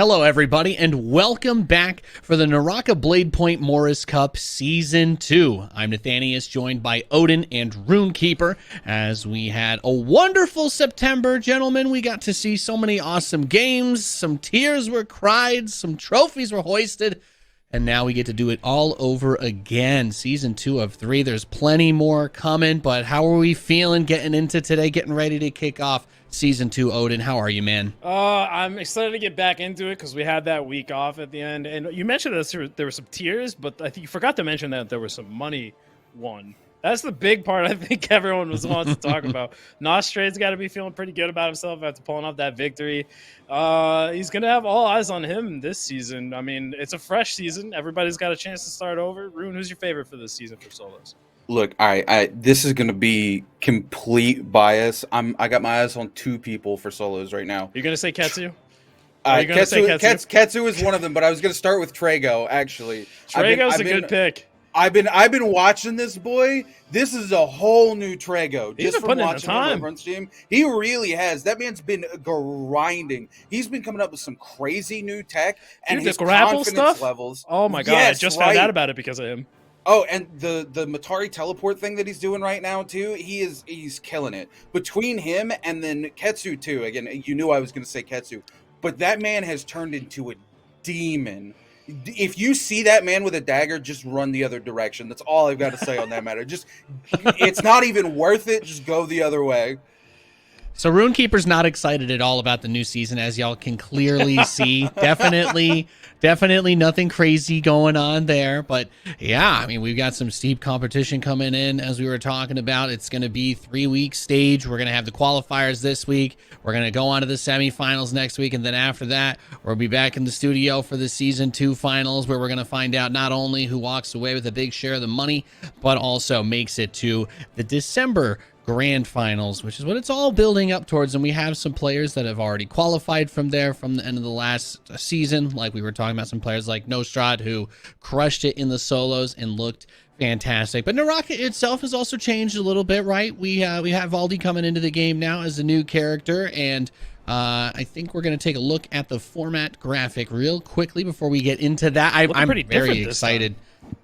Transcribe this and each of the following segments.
Hello, everybody, and welcome back for the Naraka Bladepoint Morus Cup Season 2. I'm Nathanius, joined by Odin and Runekeeper, as we had a wonderful September, gentlemen. We got to see so many awesome games, some tears were cried, some trophies were hoisted, and now we get to do it all over again. Season 2 of 3. There's plenty more coming, but how are we feeling getting into today, getting ready to kick off Season 2, Odin? How are you, man? I'm excited to get back into it because we had that week off at the end. And you mentioned that there were some tears, but I think you forgot to mention that there was some money won. That's the big part I think everyone wants to talk about. Nostrade's got to be feeling pretty good about himself after pulling off that victory. He's going to have all eyes on him this season. I mean, it's a fresh season. Everybody's got a chance to start over. Rune, who's your favorite for this season for solos? Look, this is going to be complete bias. I got my eyes on two people for solos right now. You're going to say Ketsu? Ketsu is one of them, but I was going to start with Trago, actually. Trago's a good pick. I've been watching this boy. This is a whole new Trago. He's been putting in the time. He really has. That man's been grinding. He's been coming up with some crazy new tech, and Dude, his the grapple confidence stuff. levels. Oh my god! Yes, I just found out about it because of him. Oh, and the Matari teleport thing that he's doing right now too, he's killing it. Between him and then Ketsu too. Again, you knew I was going to say Ketsu, but that man has turned into a demon. If you see that man with a dagger, just run the other direction. That's all I've got to say on that matter. Just, it's not even worth it. Just go the other way. So Runekeeper's not excited at all about the new season, as y'all can clearly see. Definitely nothing crazy going on there. But yeah, I mean, we've got some steep competition coming in, as we were talking about. It's going to be 3-week stage. We're going to have the qualifiers this week. We're going to go on to the semifinals next week. And then after that, we'll be back in the studio for the Season 2 finals, where we're going to find out not only who walks away with a big share of the money, but also makes it to the December Grand Finals, which is what it's all building up towards. And we have some players that have already qualified from there from the end of the last season, like we were talking about, some players like Nostrad, who crushed it in the solos and looked fantastic. But Naraka itself has also changed a little bit, right? We have Valdi coming into the game now as a new character, and I think we're going to take a look at the format graphic real quickly before we get into that. I'm very excited.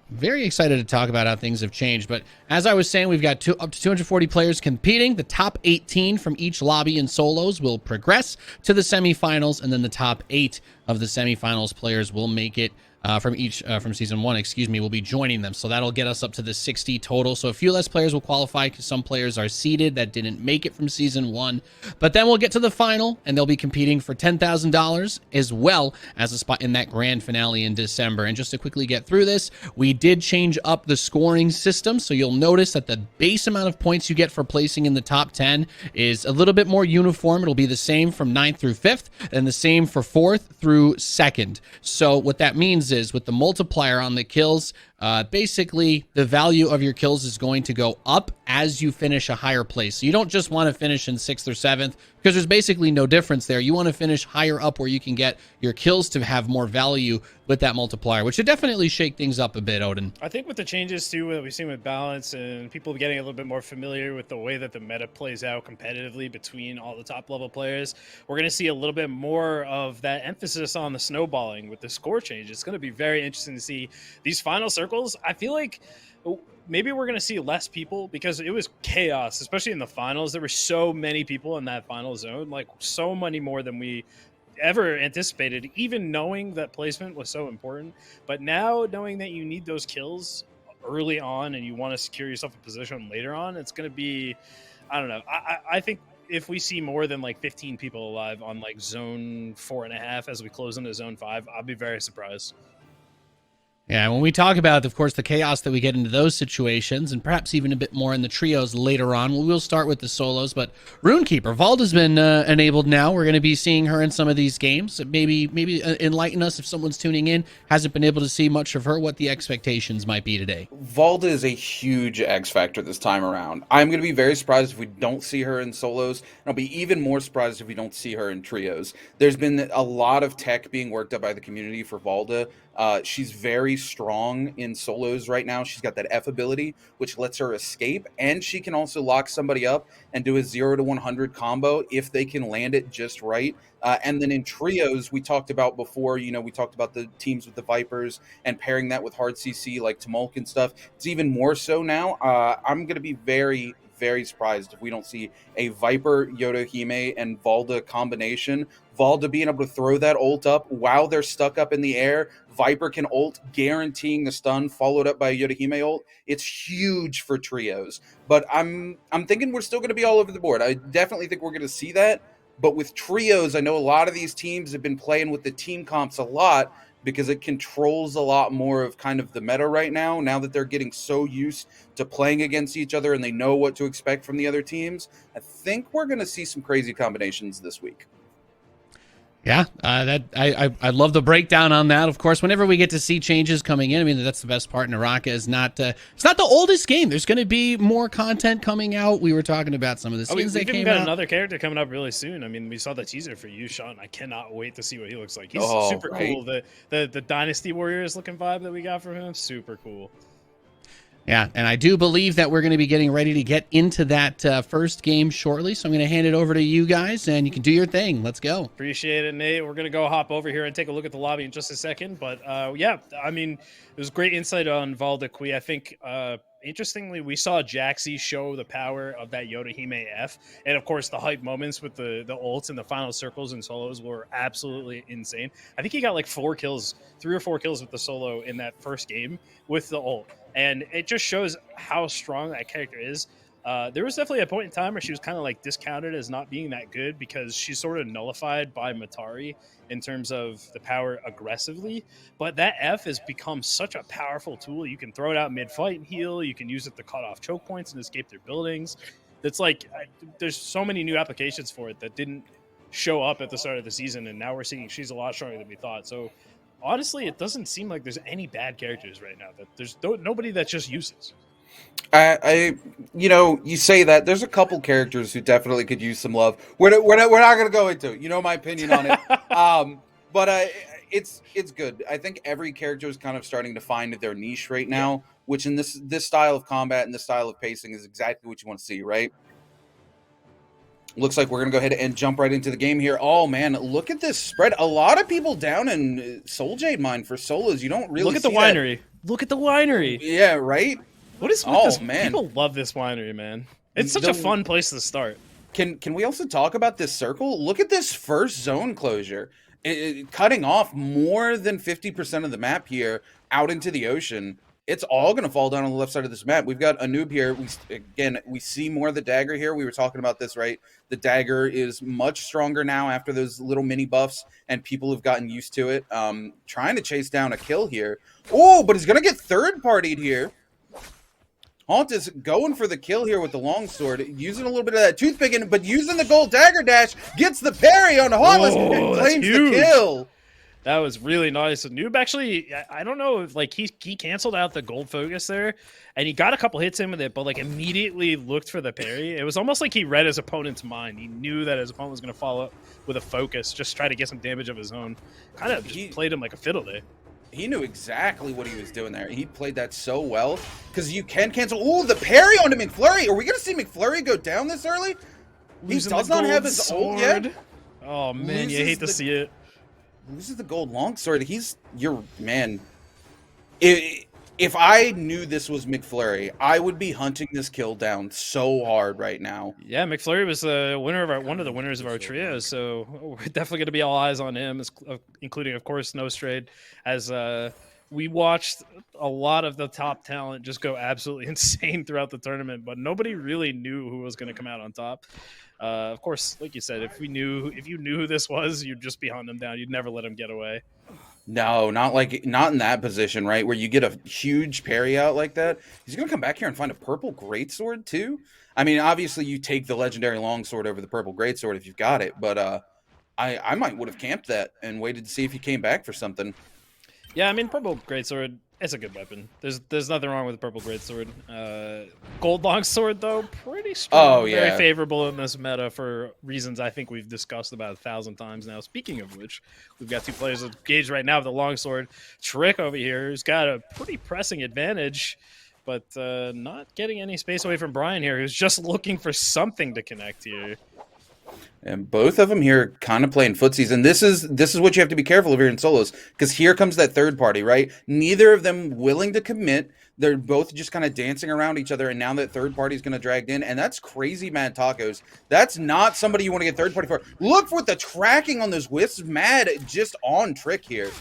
Very excited to talk about how things have changed. But as I was saying, we've got up to 240 players competing. The top 18 from each lobby in solos will progress to the semifinals, and then the top 8 of the semifinals players will make it from season 1, will be joining them. So that'll get us up to the 60 total. So a few less players will qualify because some players are seeded that didn't make it from season 1. But then we'll get to the final, and they'll be competing for $10,000 as well as a spot in that grand finale in December. And just to quickly get through this, we did change up the scoring system. So you'll notice that the base amount of points you get for placing in the top 10 is a little bit more uniform. It'll be the same from 9th through 5th, and the same for 4th through 2nd. So what that means is, with the multiplier on the kills, basically the value of your kills is going to go up as you finish a higher place. So you don't just want to finish in 6th or 7th, because there's basically no difference there. You want to finish higher up where you can get your kills to have more value with that multiplier, which should definitely shake things up a bit, Odin. I think with the changes too that we've seen with balance and people getting a little bit more familiar with the way that the meta plays out competitively between all the top level players, we're going to see a little bit more of that emphasis on the snowballing with the score change. It's going to be very interesting to see these final circles. I feel like maybe we're going to see less people because it was chaos, especially in the finals. There were so many people in that final zone, like so many more than we ever anticipated, even knowing that placement was so important. But now knowing that you need those kills early on and you want to secure yourself a position later on, it's going to be, I don't know. I think if we see more than like 15 people alive on like zone 4.5 as we close into zone 5, I'll be very surprised. Yeah, when we talk about, of course, the chaos that we get into those situations, and perhaps even a bit more in the trios later on, we'll start with the solos. But Runekeeper, Valda's been enabled now. We're going to be seeing her in some of these games. Maybe enlighten us if someone's tuning in, hasn't been able to see much of her, what the expectations might be today. Valda is a huge X factor this time around. I'm going to be very surprised if we don't see her in solos, and I'll be even more surprised if we don't see her in trios. There's been a lot of tech being worked up by the community for Valda. She's very strong in solos right now. She's got that F ability, which lets her escape, and she can also lock somebody up and do a 0 to 100 combo if they can land it just right. And then in trios, we talked about before, we talked about the teams with the Vipers and pairing that with hard CC like Tumulk and stuff. It's even more so now. I'm going to be very, very surprised if we don't see a Viper, Yodohime, and Valda combination. Valda being able to throw that ult up while they're stuck up in the air. Viper can ult, guaranteeing the stun, followed up by a Yodohime ult. It's huge for trios. But I'm thinking we're still going to be all over the board. I definitely think we're going to see that. But with trios, I know a lot of these teams have been playing with the team comps a lot because it controls a lot more of kind of the meta right now that they're getting so used to playing against each other and they know what to expect from the other teams. I think we're going to see some crazy combinations this week. Yeah, I love the breakdown on that. Of course, whenever we get to see changes coming in, I mean, that's the best part. Naraka is not it's not the oldest game. There's going to be more content coming out. We were talking about some of the skins that came out. We've got another character coming up really soon. I mean, we saw the teaser for you, Sean. I cannot wait to see what he looks like. He's super cool. The Dynasty Warriors looking vibe that we got from him, super cool. Yeah, and I do believe that we're going to be getting ready to get into that first game shortly, so I'm going to hand it over to you guys, and you can do your thing. Let's go. Appreciate it, Nate. We're going to go hop over here and take a look at the lobby in just a second, but yeah, I mean, it was great insight on Valda Kui. I think, interestingly, we saw Jaxi show the power of that Yodohime F, and of course, the hype moments with the ults and the final circles and solos were absolutely insane. I think he got like 3 or 4 kills with the solo in that first game with the ult. And it just shows how strong that character is. There was definitely a point in time where she was kind of like discounted as not being that good because she's sort of nullified by Matari in terms of the power aggressively. But that F has become such a powerful tool. You can throw it out mid-fight and heal. You can use it to cut off choke points and escape their buildings. It's like there's so many new applications for it that didn't show up at the start of the season. And now we're seeing she's a lot stronger than we thought. So honestly, it doesn't seem like there's any bad characters right now. That there's nobody that just uses. You say that there's a couple characters who definitely could use some love. We're not going to go into my opinion on it. But it's good. I think every character is kind of starting to find their niche right now, which in this style of combat and this style of pacing is exactly what you want to see, right? Looks like we're going to go ahead and jump right into the game here. Oh, man, look at this spread. A lot of people down in Soul Jade Mine for solos. You don't really look at the winery. Look at the winery. Yeah, right? What is with this? Man. People love this winery, man. It's such a fun place to start. Can we also talk about this circle? Look at this first zone closure. Cutting off more than 50% of the map here out into the ocean. It's all going to fall down on the left side of this map. We've got a noob here. We see more of the dagger here. We were talking about this, right? The dagger is much stronger now after those little mini buffs, and people have gotten used to it. Trying to chase down a kill here. Oh, but he's going to get third-partied here. Haunt is going for the kill here with the longsword, using a little bit of that toothpick, but using the gold dagger dash, gets the parry on Hauntless and claims the kill. That was really nice. Noob actually, I don't know if like he canceled out the gold focus there, and he got a couple hits in with it, but like immediately looked for the parry. It was almost like he read his opponent's mind. He knew that his opponent was going to follow up with a focus, just try to get some damage of his own. Kind of just played him like a fiddle there. He knew exactly what he was doing there. He played that so well because you can cancel. Oh, the parry onto McFlurry. Are we going to see McFlurry go down this early? He does not have his ult yet. Oh man, you hate to see it. Loses the gold longsword. Man. If I knew this was McFlurry, I would be hunting this kill down so hard right now. Yeah, McFlurry was one of the winners of our trio, so we're definitely going to be all eyes on him, including, of course, Nostrade, as we watched a lot of the top talent just go absolutely insane throughout the tournament, but nobody really knew who was going to come out on top. Of course, like you said, if you knew who this was, you'd just be hunting him down. You'd never let him get away. No, not in that position, right? Where you get a huge parry out like that. He's going to come back here and find a purple greatsword too. I mean, obviously you take the legendary longsword over the purple greatsword if you've got it, but I might would have camped that and waited to see if he came back for something. Yeah, I mean, purple greatsword, It's a good weapon. There's nothing wrong with the purple greatsword. Gold longsword though, pretty strong. Oh, yeah. Very favorable in this meta for reasons I think we've discussed about 1,000 times now. Speaking of which, we've got two players engaged right now with the longsword. Trick over here, who's got a pretty pressing advantage, but not getting any space away from Brian here, who's just looking for something to connect here. And both of them here kind of playing footsies. And this is what you have to be careful of here in solos, because here comes that third party, right? Neither of them willing to commit. They're both just kind of dancing around each other, and now that third party is going to drag in, and that's crazy Mad Tacos. That's not somebody you want to get third party for. Look for the tracking on those whiffs. Mad just on Trick here.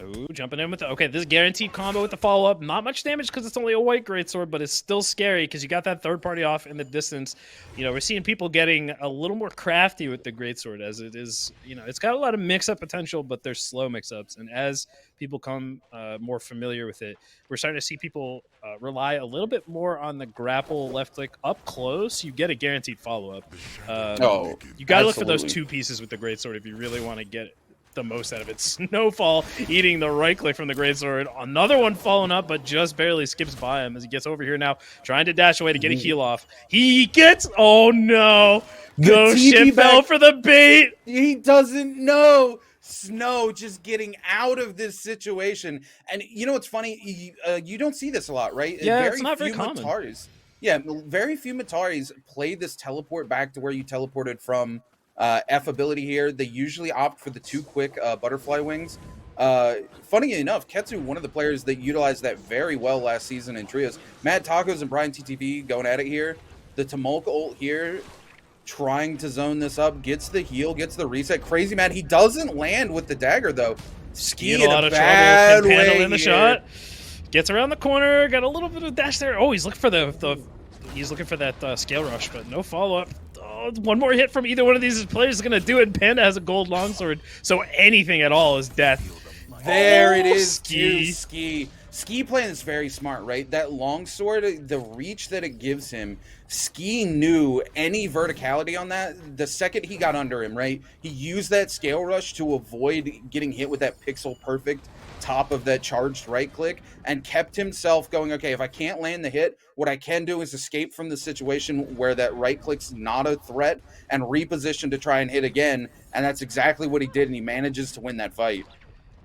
Ooh, jumping in with the... Okay, this is guaranteed combo with the follow-up. Not much damage because it's only a white greatsword, but it's still scary because you got that third party off in the distance. You know, we're seeing people getting a little more crafty with the greatsword as it is... You know, it's got a lot of mix-up potential, but they're slow mix-ups. And as people come more familiar with it, we're starting to see people rely a little bit more on the grapple left click up close. You get a guaranteed follow-up. You got to look for those two pieces with the greatsword if you really want to get the most out of it. Snowfall eating the right click from the greatsword. Another one following up, but just barely skips by him as he gets over here now, trying to dash away to get a heal off. He gets... Oh, no. No shit fell for the bait. He doesn't know. Snow just getting out of this situation. And you know what's funny? You don't see this a lot, right? Yeah, it's not very common. Yeah, very few Mataris play this teleport back to where you teleported from. F ability here. They usually opt for the two quick butterfly wings. Funny enough, Ketsu, one of the players that utilized that very well last season in trios. Mad Tacos and Brian TTV going at it here. The Tumulka ult here, trying to zone this up, gets the heal, gets the reset. Crazy Mad, he doesn't land with the dagger though. Ski in a lot of trouble. Can handle in the shot. Gets around the corner, got a little bit of dash there. Oh, he's looking for he's looking for that scale rush, but no follow-up. Oh, one more hit from either one of these players is going to do it. Panda has a gold longsword, so anything at all is death. There it is, Ski. Ski playing is very smart, right? That longsword, the reach that it gives him, Ski knew any verticality on that. The second he got under him, right? He used that scale rush to avoid getting hit with that pixel perfect top of that charged right click and kept himself going, okay, if I can't land the hit, what I can do is escape from the situation where that right click's not a threat and reposition to try and hit again. And that's exactly what he did, and he manages to win that fight.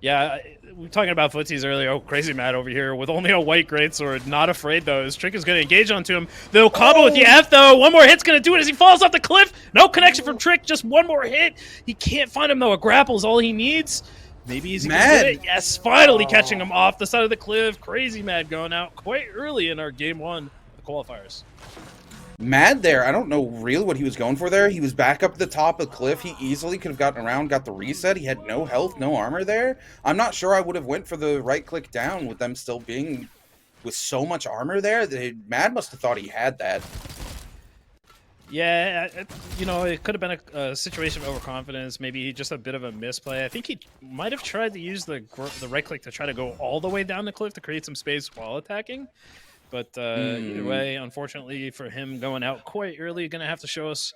Yeah, we were talking about footsies earlier. Oh, Crazy Matt over here with only a white greatsword. Not afraid, though. His Trick is going to engage onto him. They'll combo with the F, though. One more hit's going to do it as he falls off the cliff. No connection from Trick. Just one more hit. He can't find him, though. A grapple is all he needs. Maybe he's going to get it. Yes, finally catching him off the side of the cliff. Crazy Mad going out quite early in our game one, the qualifiers. Mad there. I don't know really what he was going for there. He was back up at the top of the cliff. He easily could have gotten around, got the reset. He had no health, no armor there. I'm not sure I would have went for the right click down with them still being with so much armor there. Mad must have thought he had that. Yeah, you know, it could have been a situation of overconfidence. Maybe just a bit of a misplay. I think he might have tried to use the right click to try to go all the way down the cliff to create some space while attacking. But either way, unfortunately for him going out quite early, going to have to show us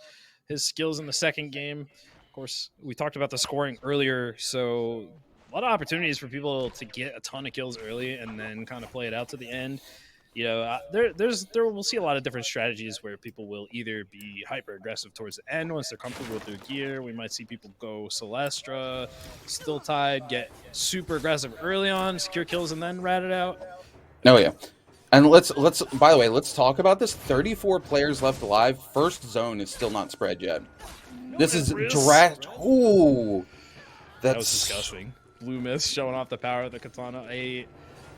his skills in the second game. Of course, we talked about the scoring earlier, so a lot of opportunities for people to get a ton of kills early and then kind of play it out to the end. You know, we'll see a lot of different strategies where people will either be hyper aggressive towards the end once they're comfortable with their gear. We might see people go Celestra, Still Tide, get super aggressive early on, secure kills, and then rat it out. Oh yeah. And let's by the way, let's talk about this. 34 players left alive. First zone is still not spread yet. This is draft. Ooh, that was disgusting. Blue Mist showing off the power of the katana, a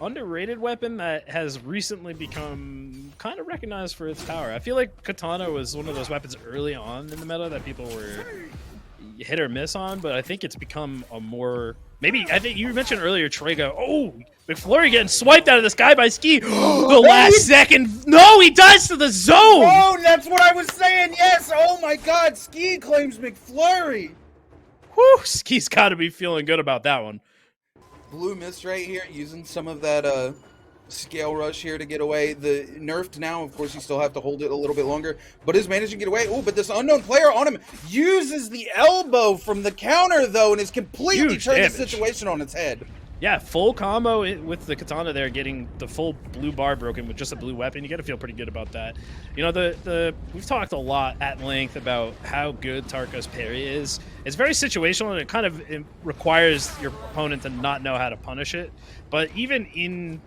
underrated weapon that has recently become kind of recognized for its power. I feel like katana was one of those weapons early on in the meta that people were hit or miss on, but I think it's become a more... Maybe, I think you mentioned earlier, Trega. Oh, McFlurry getting swiped out of the sky by Ski. The last second. No, he dies to the zone. Oh, that's what I was saying. Yes. Oh, my God. Ski claims McFlurry. Whew, Ski's got to be feeling good about that one. Blue Mist right here, using some of that scale rush here to get away. The nerfed now, of course, you still have to hold it a little bit longer, but is managing to get away. Oh, but this unknown player on him uses the elbow from the counter, though, and is completely turned the situation on its head. Yeah, full combo with the katana there, getting the full blue bar broken with just a blue weapon. You got to feel pretty good about that. You know, we've talked a lot at length about how good Tarka's parry is. It's very situational, and it requires your opponent to not know how to punish it. But even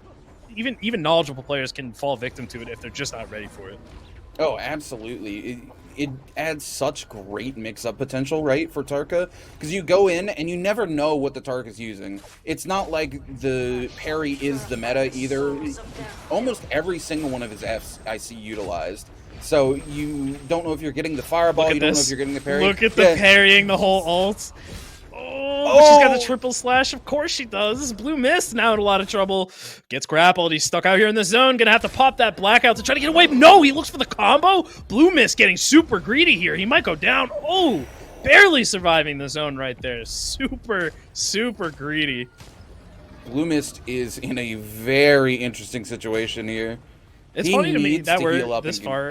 knowledgeable players can fall victim to it if they're just not ready for it. Oh, absolutely. It adds such great mix-up potential, right, for Tarka? Because you go in and you never know what the Tarka's using. It's not like the parry is the meta either. Almost every single one of his Fs I see utilized. So you don't know if you're getting the fireball, you don't know if you're getting the parry. Look at the parrying the whole ult. Oh, she's got the triple slash. Of course she does. This is Blue Mist now in a lot of trouble. Gets grappled. He's stuck out here in the zone. Gonna have to pop that blackout to try to get away. No, he looks for the combo. Blue Mist getting super greedy here. He might go down. Oh, barely surviving the zone right there. Super, super greedy. Blue Mist is in a very interesting situation here. It's funny to me that we're this far.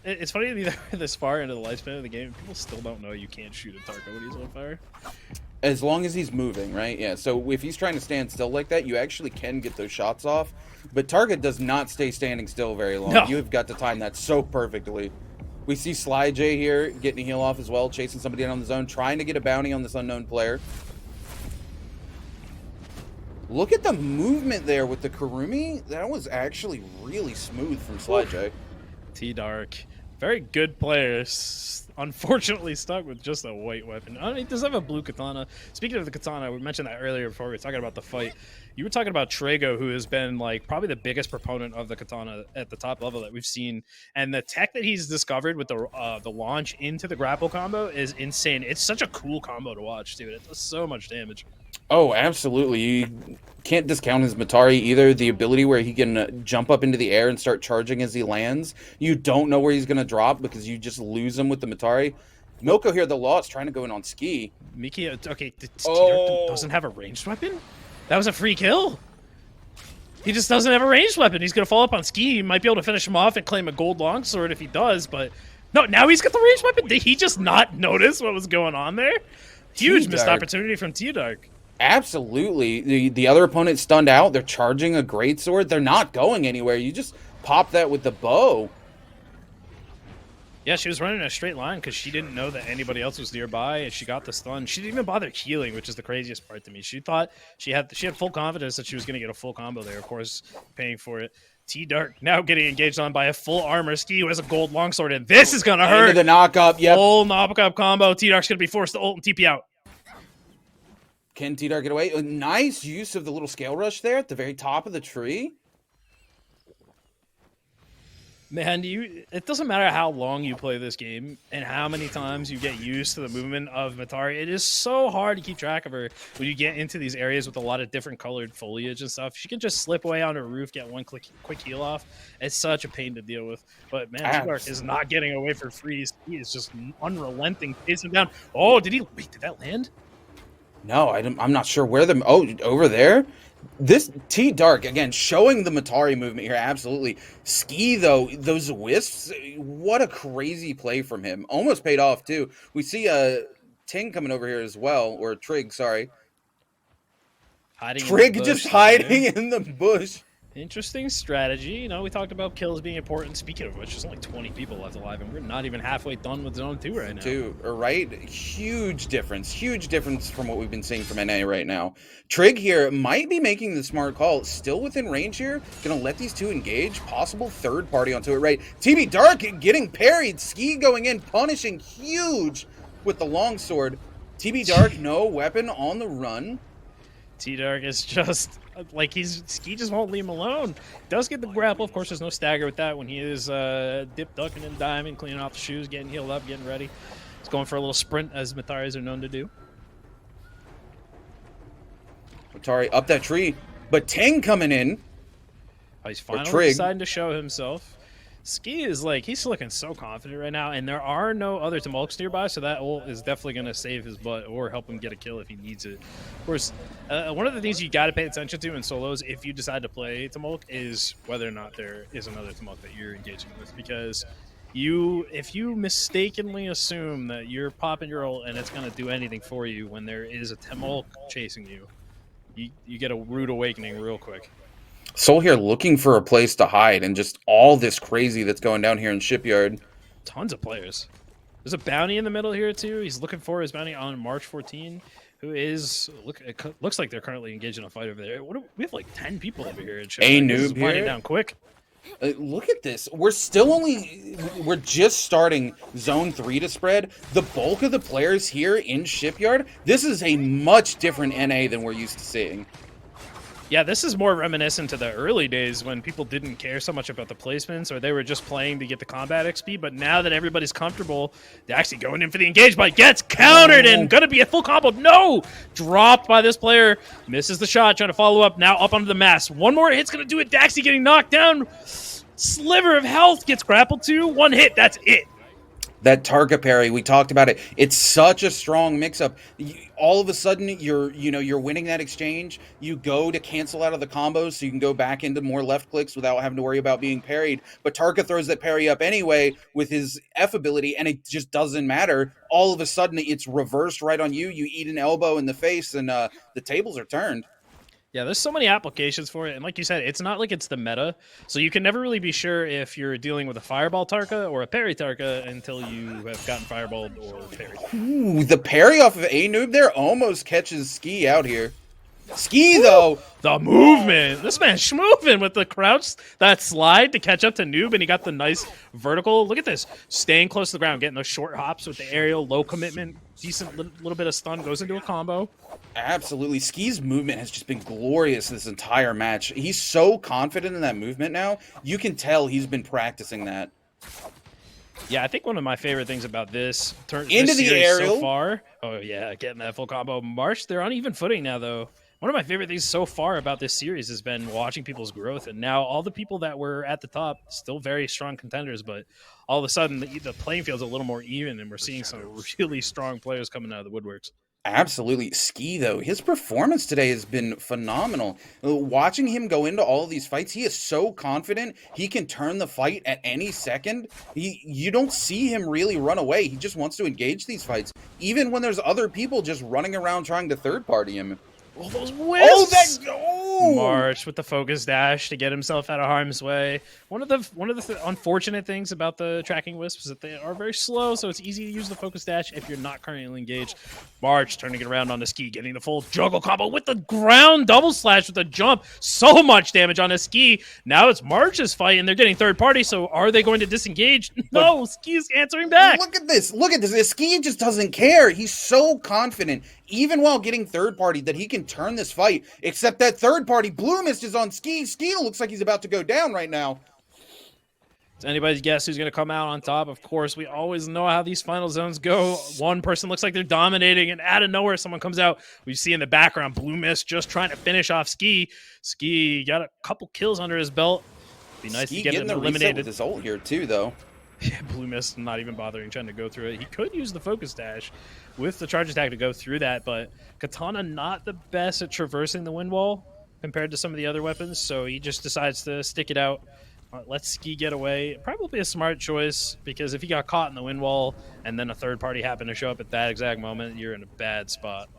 It's funny to me that we're this far into the lifespan of the game. People still don't know you can't shoot a Tarka when he's on fire. As long as he's moving, right? Yeah, so if he's trying to stand still like that, you actually can get those shots off. But Tarka does not stay standing still very long. No. You've got to time that so perfectly. We see Sly J here getting a heal off as well, chasing somebody down on the zone, trying to get a bounty on this unknown player. Look at the movement there with the Kurumi. That was actually really smooth from Sly J. T-Dark. Very good players. Unfortunately stuck with just a white weapon. I mean, he does have a blue katana. Speaking of the katana, we mentioned that earlier before we were talking about the fight. You were talking about Trago, who has been like probably the biggest proponent of the katana at the top level that we've seen. And the tech that he's discovered with the launch into the grapple combo is insane. It's such a cool combo to watch, dude. It does so much damage. Oh, absolutely. You can't discount his Matari either. The ability where he can jump up into the air and start charging as he lands. You don't know where he's going to drop because you just lose him with the Matari. Milko here, the Law, is trying to go in on Ski. Miki, okay, doesn't have a ranged weapon? That was a free kill. He just doesn't have a ranged weapon. He's going to fall up on Ski. He might be able to finish him off and claim a gold longsword if he does, but no, now he's got the ranged weapon. Did he just not notice what was going on there? Huge missed opportunity from T-Dark. Absolutely. The other opponent stunned out. They're charging a greatsword. They're not going anywhere. You just pop that with the bow. Yeah, she was running in a straight line because she didn't know that anybody else was nearby, and she got the stun. She didn't even bother healing, which is the craziest part to me. She thought she had full confidence that she was going to get a full combo there, of course, paying for it. T-Dark now getting engaged on by a full armor Ski who has a gold longsword, and this is going to hurt. Into the knock-up, yep. Full knock-up combo. T-Dark's going to be forced to ult and TP out. Can T-Dark get away? A nice use of the little scale rush there at the very top of the tree. Man, it doesn't matter how long you play this game and how many times you get used to the movement of Matari. It is so hard to keep track of her when you get into these areas with a lot of different colored foliage and stuff. She can just slip away on her roof, get one quick heal off. It's such a pain to deal with. But man, T-Dark is not getting away for free. He is just unrelenting, chasing down. Oh, did that land? No, I'm not sure where the... Oh, over there? This T-Dark, again, showing the Matari movement here, absolutely. Ski, though, those wisps, what a crazy play from him. Almost paid off, too. We see Ting coming over here as well, or Trig, sorry. Trig just hiding in the bush. Interesting strategy. You know, we talked about kills being important. Speaking of which, there's only 20 people left alive, and we're not even halfway done with Zone 2 right now. Right? Huge difference from what we've been seeing from NA right now. Trig here might be making the smart call. Still within range here. Gonna let these two engage. Possible third party onto it, right? TB Dark getting parried. Ski going in, punishing huge with the longsword. TB Dark, no weapon on the run. T-Dark is just like Ski just won't leave him alone. Does get the grapple. Of course, there's no stagger with that when he is dip, ducking, and diving, cleaning off the shoes, getting healed up, getting ready. He's going for a little sprint, as Matharis are known to do. Matari up that tree, but Ting coming in. Oh, he's finally deciding to show himself. Ski is like, he's looking so confident right now, and there are no other Tumulks nearby, so that ult is definitely going to save his butt or help him get a kill if he needs it. Of course, one of the things you got to pay attention to in solos if you decide to play Tumulk is whether or not there is another Tumulk that you're engaging with, because if you mistakenly assume that you're popping your ult and it's going to do anything for you when there is a Tumulk chasing you, you get a rude awakening real quick. Soul here looking for a place to hide, and just all this crazy that's going down here in Shipyard. Tons of players. There's a bounty in the middle here too. He's looking for his bounty on March 14, who is looks like they're currently engaged in a fight over there. We have like 10 people over here. A noob winding here. down quick. Look at this. We're just starting Zone 3 to spread. The bulk of the players here in Shipyard, this is a much different NA than we're used to seeing. Yeah, this is more reminiscent to the early days when people didn't care so much about the placements, or they were just playing to get the combat XP. But now that everybody's comfortable, they're actually going in for the engage, but gets countered and gonna be a full combo. No! Dropped by this player. Misses the shot, trying to follow up. Now up onto the mass. One more hit's gonna do it. Daxi getting knocked down. Sliver of health, gets grappled to. One hit, that's it. That Tarka parry, we talked about it. It's such a strong mix-up. All of a sudden, you're winning that exchange. You go to cancel out of the combos, so you can go back into more left clicks without having to worry about being parried. But Tarka throws that parry up anyway with his F ability, and it just doesn't matter. All of a sudden, it's reversed right on you. You eat an elbow in the face, and the tables are turned. Yeah, there's so many applications for it. And like you said, it's not like it's the meta. So you can never really be sure if you're dealing with a Fireball Tarka or a Parry Tarka until you have gotten Fireballed or parried. Ooh, the parry off of A Noob there almost catches Ski out here. Ski, though. The movement. This man's schmoving with the crouch, that slide to catch up to Noob, and he got the nice vertical. Look at this. Staying close to the ground, getting those short hops with the aerial, low commitment, decent little bit of stun, goes into a combo. Absolutely. Ski's movement has just been glorious this entire match. He's so confident in that movement now. You can tell he's been practicing that. Yeah, I think one of my favorite things about this into the aerial so far. Oh yeah, getting that full combo. March, they're on even footing now though. One of my favorite things so far about this series has been watching people's growth, and now all the people that were at the top, still very strong contenders, but all of a sudden the playing field's a little more even, and we're seeing some really strong players coming out of the woodworks. Absolutely. Ski, though, his performance today has been phenomenal. Watching him go into all of these fights, he is so confident he can turn the fight at any second. You don't see him really run away. He just wants to engage these fights, even when there's other people just running around trying to third-party him. Oh, those whips! Oh, March with the focus dash to get himself out of harm's way. One of the unfortunate things about the tracking wisps is that they are very slow, so it's easy to use the focus dash if you're not currently engaged. March turning it around on the Ski, getting the full juggle combo with the ground double slash with the jump. So much damage on the Ski. Now it's March's fight, and they're getting third party, so are they going to disengage? No, Ski's answering back. Look at this. Look at this. The Ski just doesn't care. He's so confident, even while getting third party, that he can turn this fight, except that third party Blue Mist is on Ski. Ski looks like he's about to go down right now. It's anybody's guess who's going to come out on top. Of course, we always know how these final zones go. One person looks like they're dominating, and out of nowhere, someone comes out. We see in the background Blue Mist just trying to finish off Ski. Ski got a couple kills under his belt. Be nice Ski to get him getting the reset eliminated. with his ult here too, though. Yeah, Blue Mist not even bothering trying to go through it. He could use the focus dash with the charge attack to go through that, but Katana not the best at traversing the wind wall compared to some of the other weapons, so he just decides to stick it out. Let Ski get away. Probably a smart choice, because if he got caught in the wind wall and then a third party happened to show up at that exact moment, you're in a bad spot.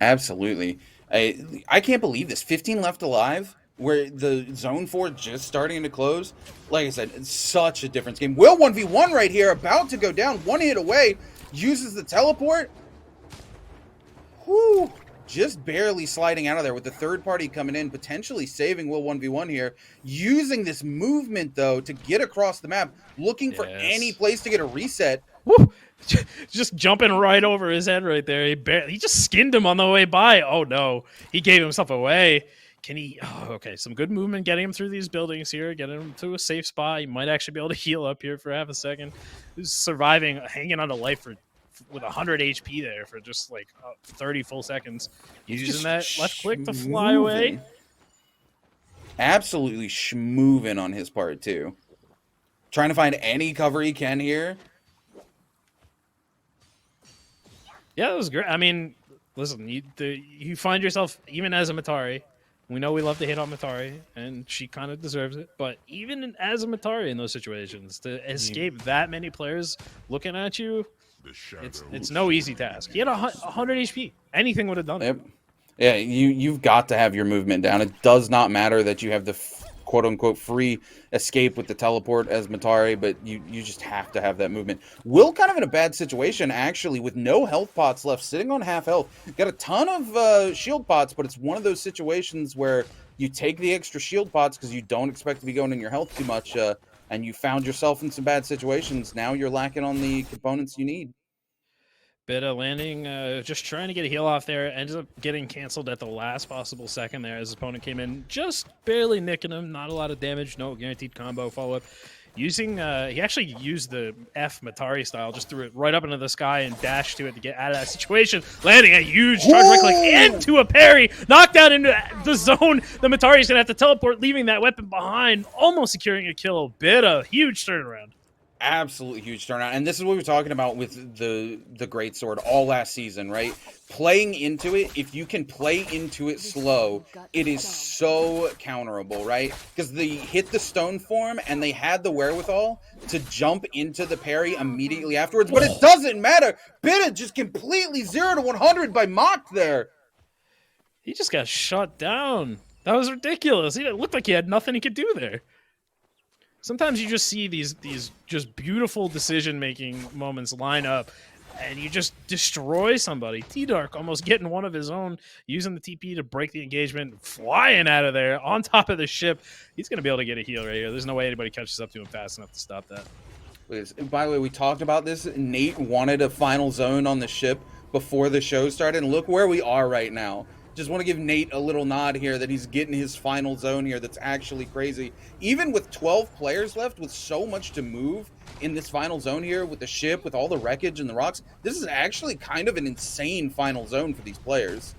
Absolutely. I can't believe this. 15 left alive, where the Zone 4 just starting to close. Like I said, it's such a difference game. Will 1v1 right here, about to go down. One hit away, uses the teleport. Whew. Just barely sliding out of there with the third party coming in, potentially saving Will 1v1 here. Using this movement, though, to get across the map, looking for any place to get a reset. Woo! Just jumping right over his head right there. He just skinned him on the way by. Oh, no. He gave himself away. Can he? Oh, okay, some good movement getting him through these buildings here, getting him to a safe spot. He might actually be able to heal up here for half a second. He's surviving, hanging on to life with 100 HP there for just like 30 full seconds. He's using that left click to fly away. Absolutely schmoovin' on his part, too. Trying to find any cover he can here. Yeah, that was great. I mean, listen, you find yourself, even as a Matari, we know we love to hit on Matari, and she kind of deserves it, but even as a Matari in those situations, to escape that many players looking at you, it's no easy task. He had 100 HP. Anything would have done it. Yep. Yeah, you've got to have your movement down. It does not matter that you have the quote unquote free escape with the teleport as Matari, but you just have to have that movement. Will kind of in a bad situation actually, with no health pots left, sitting on half health. Got a ton of shield pots, but it's one of those situations where you take the extra shield pots because you don't expect to be going in your health too much, and you found yourself in some bad situations. Now you're lacking on the components you need. Beta landing, just trying to get a heal off there. Ends up getting canceled at the last possible second there as his opponent came in, just barely nicking him. Not a lot of damage, no guaranteed combo follow-up. Using, he actually used the F Matari style, just threw it right up into the sky and dashed to it to get out of that situation. Landing a huge charge right click into a parry, knocked down into the zone. The Matari's gonna have to teleport, leaving that weapon behind, almost securing a kill. Beta, huge turnaround. Absolutely huge turnout, and this is what we were talking about with the greatsword all last season, right? Playing into it, if you can play into it slow, it is so counterable, right? Because they hit the stone form and they had the wherewithal to jump into the parry immediately afterwards, but it doesn't matter. Bita just completely 0 to 100 by Mock there. He just got shut down. That was ridiculous. It looked like he had nothing he could do there. Sometimes you just see these just beautiful decision-making moments line up, and you just destroy somebody. T-Dark almost getting one of his own, using the TP to break the engagement, flying out of there on top of the ship. He's going to be able to get a heal right here. There's no way anybody catches up to him fast enough to stop that. By the way, we talked about this. Nate wanted a final zone on the ship before the show started, and look where we are right now. Just want to give Nate a little nod here that he's getting his final zone here. That's actually crazy. Even with 12 players left, with so much to move in this final zone here, with the ship, with all the wreckage and the rocks, this is actually kind of an insane final zone for these players.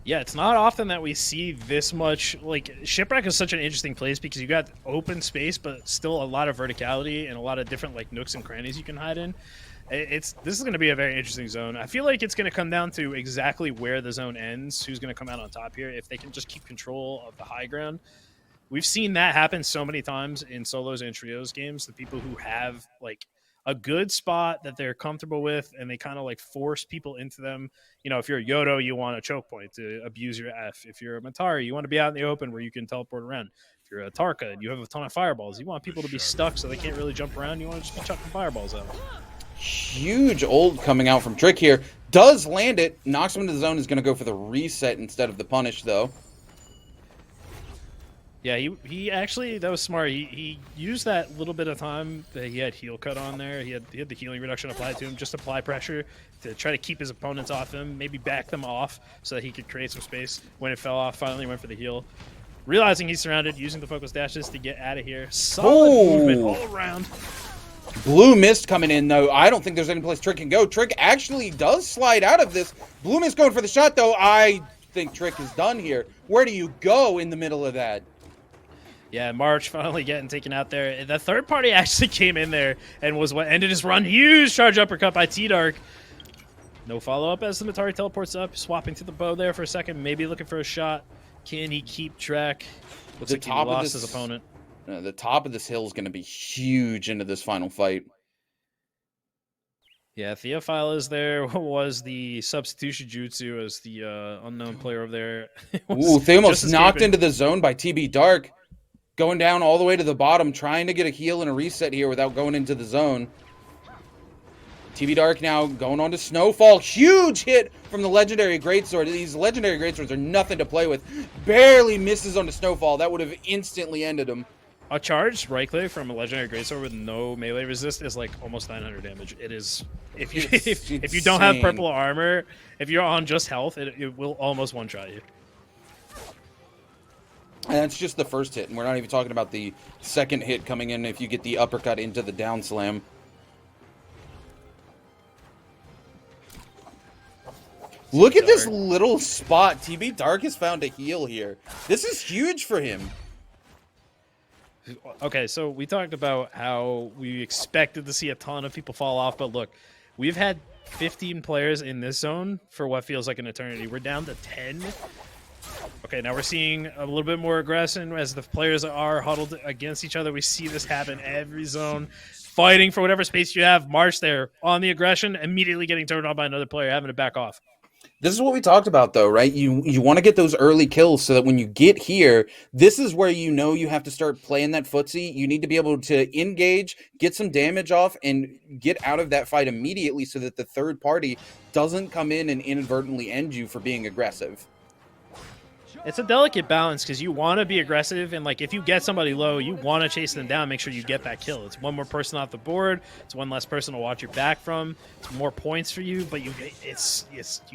Yeah, it's not often that we see this much. Like, Shipwreck is such an interesting place because you got open space, but still a lot of verticality and a lot of different like nooks and crannies you can hide in. This is going to be a very interesting zone. I feel like it's going to come down to exactly where the zone ends, who's going to come out on top here. If they can just keep control of the high ground, we've seen that happen so many times in solos and trios games. The people who have like a good spot that they're comfortable with, and they kind of like force people into them. You know, if you're a Yodo, you want a choke point to abuse your F. If you're a Matari, you want to be out in the open where you can teleport around. If you're a Tarka and you have a ton of fireballs, you want people to be stuck so they can't really jump around. You want to just be chucking fireballs out. Huge ult coming out from Trick here. Does land it. Knocks him into the zone. Is going to go for the reset instead of the punish, though. Yeah, he actually, that was smart. He used that little bit of time that he had heal cut on there. He had the healing reduction applied to him, just apply pressure to try to keep his opponents off him, maybe back them off so that he could create some space. When it fell off, finally went for the heal. Realizing he's surrounded, using the focus dashes to get out of here. Solid movement all around. Blue Mist coming in, though. I don't think there's any place Trick can go. Trick actually does slide out of this. Blue Mist going for the shot, though. I think Trick is done here. Where do you go in the middle of that? Yeah, March finally getting taken out there. The third party actually came in there and was what ended his run. Huge charge uppercut by T-Dark. No follow-up as the Matari teleports up, swapping to the bow there for a second, maybe looking for a shot. Can he keep track? Looks like he lost his opponent. The top of this hill is going to be huge into this final fight. Yeah, Theophile is there. What was the substitution jutsu as the unknown player over there? Ooh, they almost knocked into the zone by TB Dark. Going down all the way to the bottom, trying to get a heal and a reset here without going into the zone. TB Dark now going on to Snowfall. Huge hit from the legendary greatsword. These legendary greatswords are nothing to play with. Barely misses on the Snowfall. That would have instantly ended him. A charged right click from a legendary greatsword with no melee resist is like almost 900 damage. It is, if you don't have purple armor, if you're on just health, it will almost one-shot you. And that's just the first hit, and we're not even talking about the second hit coming in if you get the uppercut into the down slam. Look at this little spot. TB Dark has found a heal here. This is huge for him. Okay, so we talked about how we expected to see a ton of people fall off, but look, we've had 15 players in this zone for what feels like an eternity. We're down to 10. Okay, now we're seeing a little bit more aggression as the players are huddled against each other. We see this happen every zone. Fighting for whatever space you have. March there on the aggression, immediately getting turned on by another player, having to back off. This is what we talked about, though, right? You want to get those early kills so that when you get here, this is where you know you have to start playing that footsie. You need to be able to engage, get some damage off, and get out of that fight immediately so that the third party doesn't come in and inadvertently end you for being aggressive. It's a delicate balance because you want to be aggressive, and like if you get somebody low, you want to chase them down, make sure you get that kill. It's one more person off the board. It's one less person to watch your back from. It's more points for you, but you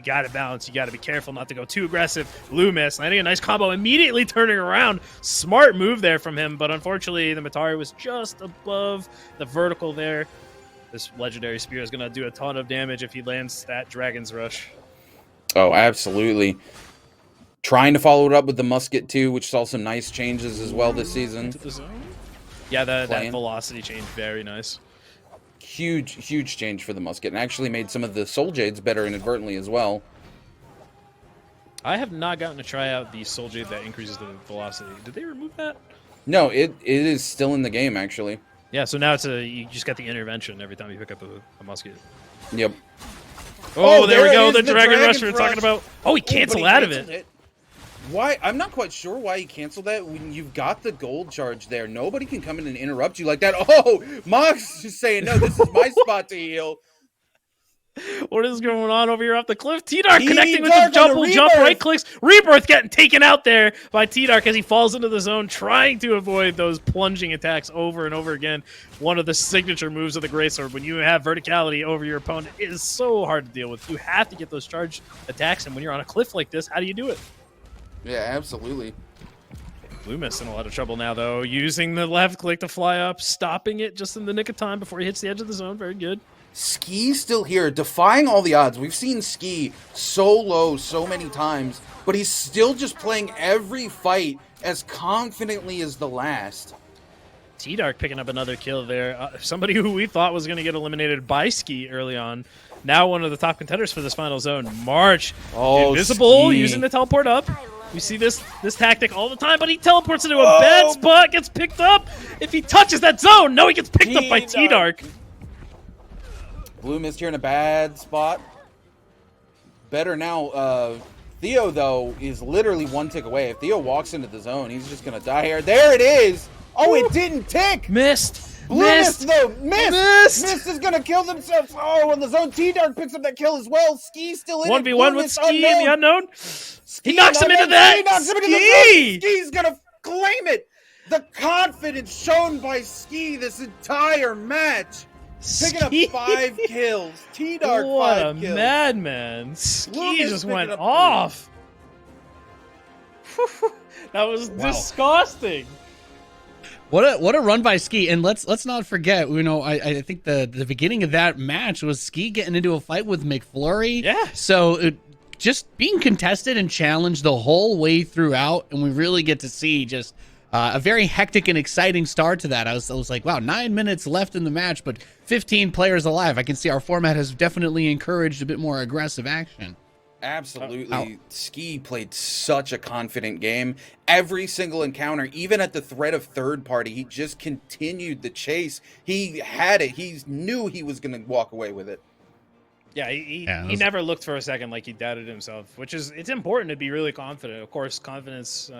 got to balance. You got to be careful not to go too aggressive. Loomis landing a nice combo, immediately turning around. Smart move there from him, but unfortunately the Matari was just above the vertical there. This legendary spear is going to do a ton of damage if he lands that Dragon's Rush. Oh, absolutely. Trying to follow it up with the musket too, which saw some nice changes as well this season. Yeah, that velocity change, very nice. Huge change for the musket, and actually made some of the soul jades better inadvertently as well. I have not gotten to try out the soul jade that increases the velocity. Did they remove that? No, it is still in the game actually. Yeah, so now you just got the intervention every time you pick up a musket. Yep. Oh, there we go, the Dragon Rush we were talking about. Oh, he canceled out of it. Why? I'm not quite sure why he canceled that when you've got the gold charge there. Nobody can come in and interrupt you like that. Oh, Mox is saying, no, this is my spot to heal. What is going on over here off the cliff? T-Dark connecting with the jump, right clicks. Rebirth getting taken out there by T-Dark as he falls into the zone, trying to avoid those plunging attacks over and over again. One of the signature moves of the Greatsword. When you have verticality over your opponent, it is so hard to deal with. You have to get those charged attacks, and when you're on a cliff like this, how do you do it? Yeah, absolutely. Loomis in a lot of trouble now, though. Using the left click to fly up, stopping it just in the nick of time before he hits the edge of the zone. Very good. Ski's still here, defying all the odds. We've seen Ski so low so many times, but he's still just playing every fight as confidently as the last. T-Dark picking up another kill there. Somebody who we thought was going to get eliminated by Ski early on. Now one of the top contenders for this final zone. March, invisible, Ski. using the teleport up. We see this tactic all the time, but he teleports into a bad spot, gets picked up. If he touches that zone, no, he gets picked up by T-Dark. Blue Mist here in a bad spot. Better now. Theo, though, is literally one tick away. If Theo walks into the zone, he's just going to die here. There it is. Oh, it didn't tick. Missed. Blue Mist, though. Missed is going to kill themselves. Oh, and the zone T-Dark picks up that kill as well. Ski's still in 1v1 with Ski in the unknown. He knocks him into that. He knocks him into the zone. Ski's going to claim it. The confidence shown by Ski this entire match. Picking up 5 kills. T-Dark 5 kills. What a madman. Ski just went off. That was disgusting. What a run by Ski, and let's not forget. You know, I think the beginning of that match was Ski getting into a fight with McFlurry. Yeah. So just being contested and challenged the whole way throughout, and we really get to see just a very hectic and exciting start to that. I was like, wow, 9 minutes left in the match, but 15 players alive. I can see our format has definitely encouraged a bit more aggressive action. Absolutely. Ski played such a confident game. Every single encounter, even at the threat of third party, he just continued the chase. He had it. He knew he was going to walk away with it. Yeah, he never looked for a second like he doubted himself, which is, it's important to be really confident. Of course, confidence,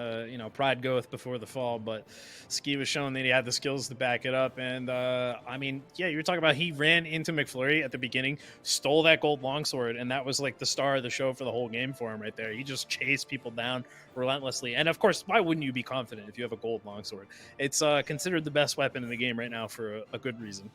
pride goeth before the fall, but Ski was showing that he had the skills to back it up. And, you were talking about he ran into McFlurry at the beginning, stole that gold longsword, and that was like the star of the show for the whole game for him right there. He just chased people down relentlessly. And, of course, why wouldn't you be confident if you have a gold longsword? It's considered the best weapon in the game right now for a good reason.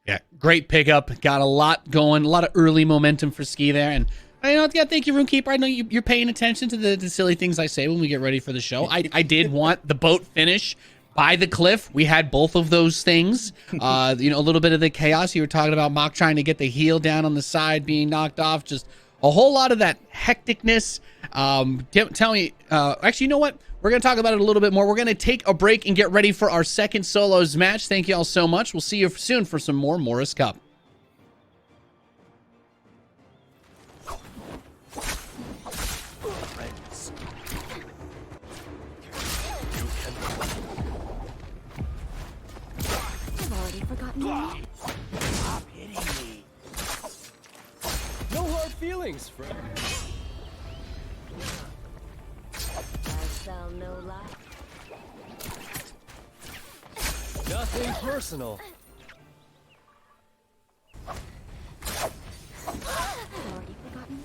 Yeah, great pickup. Got a lot going, a lot of early momentum for Ski there. And thank you, Runekeeper. I know you're paying attention to the silly things I say when we get ready for the show. I did want the boat finish by the cliff. We had both of those things. A little bit of the chaos. You were talking about Mock trying to get the heel down on the side, being knocked off. Just a whole lot of that hecticness. Tell me, actually, you know what? We're going to talk about it a little bit more. We're going to take a break and get ready for our second solos match. Thank you all so much. We'll see you soon for some more Morus Cup. I've already forgotten. Stop hitting me. No hard feelings. Tell no lie. Nothing personal. Already forgotten?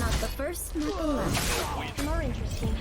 Not the first, not the last. More interesting.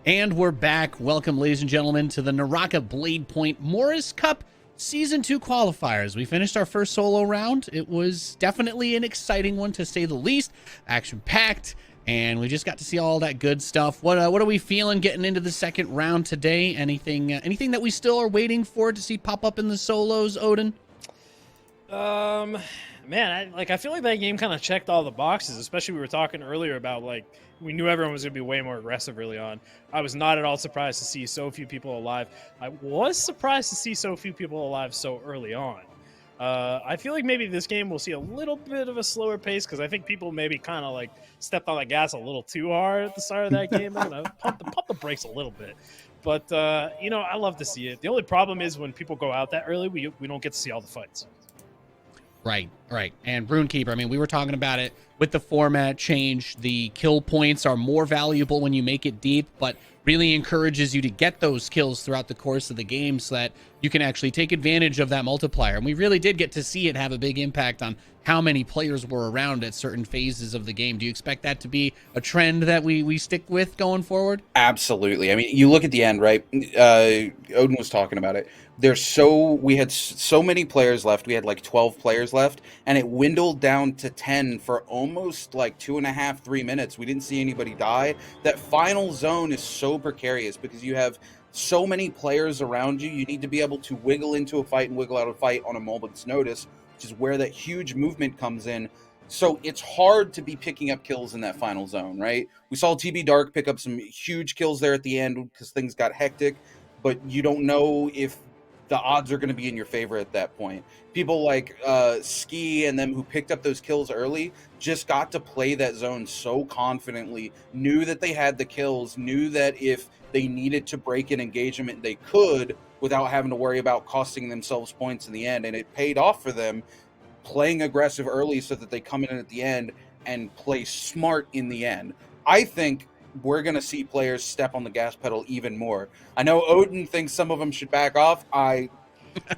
And we're back. Welcome, ladies and gentlemen, to the Naraka Bladepoint Morus Cup Season 2 qualifiers. We finished our first solo round. It was definitely an exciting one, to say the least. Action-packed, and we just got to see all that good stuff. What are we feeling getting into the second round today? Anything that we still are waiting for to see pop up in the solos, Odin? Man, I feel like that game kind of checked all the boxes, especially we were talking earlier about, like, we knew everyone was going to be way more aggressive early on. I was not at all surprised to see so few people alive. I was surprised to see so few people alive so early on. I feel like maybe this game will see a little bit of a slower pace, because I think people maybe kind of like stepped on the gas a little too hard at the start of that game. I'm going to pump the brakes a little bit. But, I love to see it. The only problem is when people go out that early, we don't get to see all the fights. Right. And Runekeeper, I mean, we were talking about it with the format change. The kill points are more valuable when you make it deep, but really encourages you to get those kills throughout the course of the game so that you can actually take advantage of that multiplier. And we really did get to see it have a big impact on how many players were around at certain phases of the game. Do you expect that to be a trend that we stick with going forward? Absolutely. I mean, you look at the end, right? Odin was talking about it. We had so many players left. We had like 12 players left, and it dwindled down to 10 for almost like 2.5, 3 minutes. We didn't see anybody die. That final zone is so precarious because you have so many players around you. You need to be able to wiggle into a fight and wiggle out of a fight on a moment's notice, which is where that huge movement comes in. So it's hard to be picking up kills in that final zone, right? We saw TB Dark pick up some huge kills there at the end because things got hectic, but you don't know if the odds are going to be in your favor at that point. People like Ski and them who picked up those kills early just got to play that zone so confidently, knew that they had the kills, knew that if they needed to break an engagement, they could without having to worry about costing themselves points in the end. And it paid off for them playing aggressive early so that they come in at the end and play smart in the end. I think we're going to see players step on the gas pedal even more. I know Odin thinks some of them should back off. I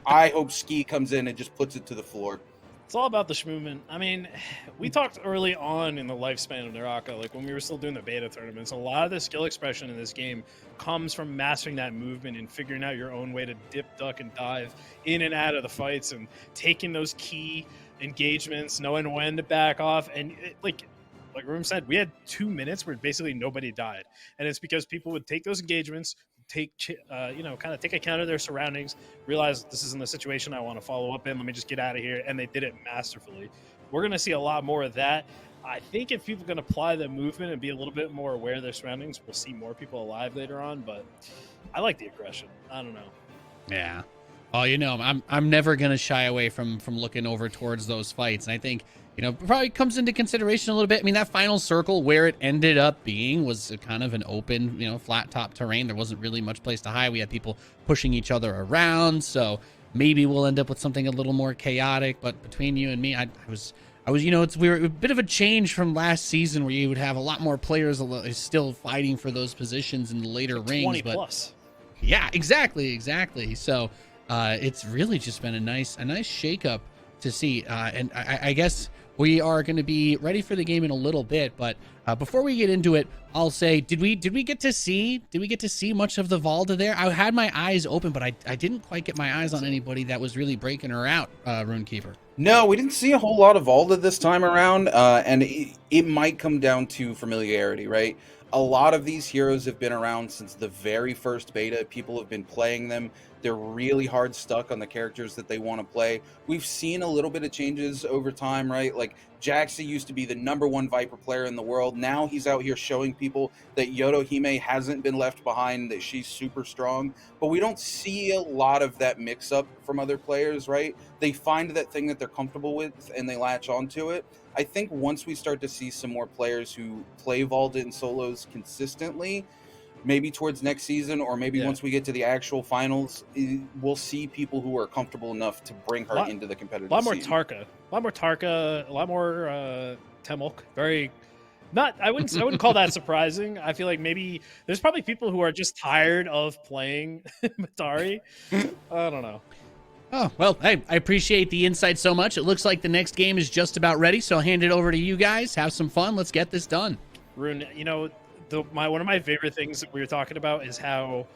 hope Ski comes in and just puts it to the floor. It's all about the schmovement. I mean, we talked early on in the lifespan of Naraka, like when we were still doing the beta tournaments, a lot of the skill expression in this game comes from mastering that movement and figuring out your own way to dip, duck, and dive in and out of the fights and taking those key engagements, knowing when to back off. And like Room said, we had 2 minutes where basically nobody died. And it's because people would take those engagements, take account of their surroundings, realize this isn't the situation I want to follow up in, let me just get out of here, and they did it masterfully. We're going to see a lot more of that. I think if people can apply the movement and be a little bit more aware of their surroundings, we'll see more people alive later on, but I like the aggression. I don't know. Yeah. Oh, I'm never going to shy away from looking over towards those fights. And I think, probably comes into consideration a little bit. I mean, that final circle where it ended up being was kind of an open, flat top terrain. There wasn't really much place to hide. We had people pushing each other around. So maybe we'll end up with something a little more chaotic. But between you and me, I was, we were a bit of a change from last season where you would have a lot more players still fighting for those positions in the later like rings. 20 plus. Yeah, exactly. So it's really just been a nice shakeup to see. And I guess we are going to be ready for the game in a little bit, but before we get into it, I'll say, did we get to see much of the Valda there? I had my eyes open, but I didn't quite get my eyes on anybody that was really breaking her out, Runekeeper. No, we didn't see a whole lot of Valda this time around, and it might come down to familiarity, right? A lot of these heroes have been around since the very first beta. People have been playing them. They're really hard stuck on the characters that they want to play. We've seen a little bit of changes over time, right? Like Jaxi used to be the #1 Viper player in the world. Now he's out here showing people that Yodohime hasn't been left behind, that she's super strong. But we don't see a lot of that mix-up from other players, right? They find that thing that they're comfortable with and they latch onto it. I think once we start to see some more players who play Valda in solos consistently, maybe towards next season, or maybe once we get to the actual finals, we'll see people who are comfortable enough to bring her into the competitive scene. A lot more Tarka, a lot more Temulk. I wouldn't call that surprising. I feel like maybe there's probably people who are just tired of playing Matari. I don't know. Oh, well, I appreciate the insight so much. It looks like the next game is just about ready, so I'll hand it over to you guys. Have some fun. Let's get this done. Rune, one of my favorite things that we were talking about is how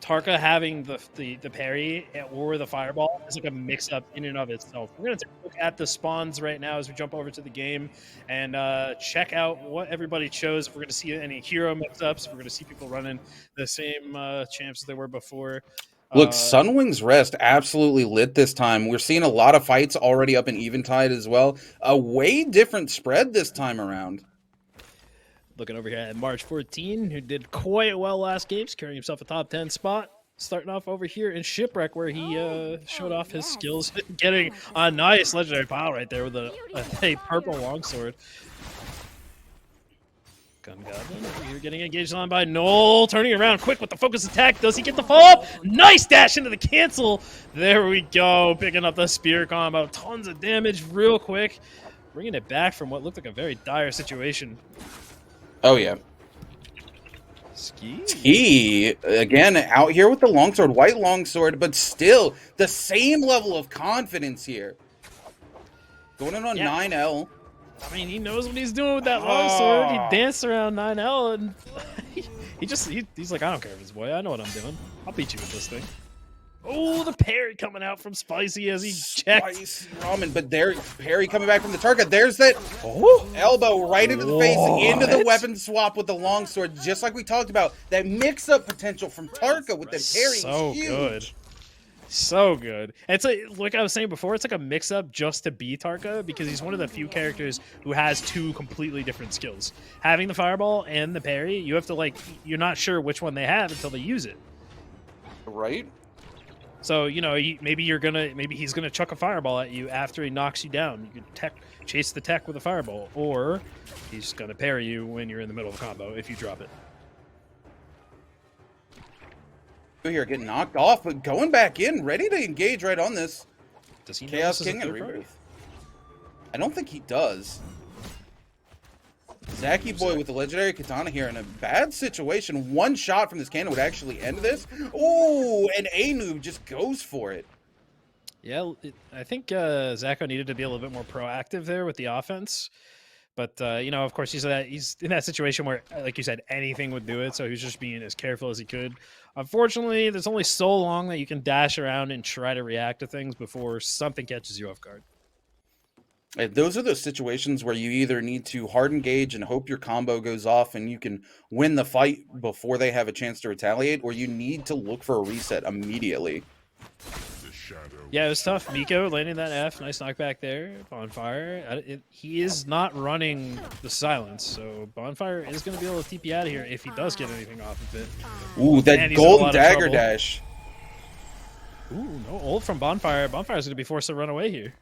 Tarka having the parry or the fireball is like a mix-up in and of itself. We're going to take a look at the spawns right now as we jump over to the game and check out what everybody chose. If we're going to see any hero mix-ups, if we're going to see people running the same champs as they were before. Look, Sunwing's Rest absolutely lit this time. We're seeing a lot of fights already up in Eventide as well. A way different spread this time around. Looking over here at March 14, who did quite well last game, securing himself a top 10 spot. Starting off over here in Shipwreck, where he showed off his skills, getting a nice legendary pile right there with a purple longsword. Gun Goblin over here getting engaged on by Noel, turning around quick with the focus attack. Does he get the follow-up? Nice dash into the cancel. There we go, picking up the spear combo. Tons of damage real quick, bringing it back from what looked like a very dire situation. Oh, yeah. Ski, again, out here with the longsword, white longsword, but still the same level of confidence here. Going in on 9L. I mean, he knows what he's doing with that longsword. He danced around 9L, and he's like, I don't care if it's boy. I know what I'm doing. I'll beat you with this thing. Oh, the parry coming out from Spicy as he checked. Spicy ramen, but there, parry coming back from the Tarka. There's that elbow right into the face, into the weapon swap with the longsword, just like we talked about. That mix-up potential from Tarka with the parry so is huge. Good. So good. It's like I was saying before, it's like a mix-up just to be Tarka, because he's one of the few characters who has two completely different skills. Having the fireball and the parry, you have to, you're not sure which one they have until they use it. Right? So, you know, maybe he's gonna chuck a fireball at you after he knocks you down. You can chase the tech with a fireball, or he's gonna parry you when you're in the middle of a combo if you drop it. Here, getting knocked off, but going back in, ready to engage right on this. Does he know Chaos this is King a and third party? Rebirth. I don't think he does. Zaki Boy with the legendary katana here in a bad situation. One shot from this cannon would actually end this. Oh, and Anu just goes for it. Yeah, I think Zacho needed to be a little bit more proactive there with the offense. But, you know, of course, he's in that situation where, like you said, anything would do it. So he was just being as careful as he could. Unfortunately, there's only so long that you can dash around and try to react to things before something catches you off guard. Those are those situations where you either need to hard engage and hope your combo goes off and you can win the fight before they have a chance to retaliate, or you need to look for a reset immediately. Yeah, it was tough. Miko landing that F. Nice knockback there. Bonfire. He is not running the silence, so Bonfire is going to be able to TP out of here if he does get anything off of it. Ooh, that golden dagger dash. Ooh, no ult from Bonfire. Bonfire's going to be forced to run away here.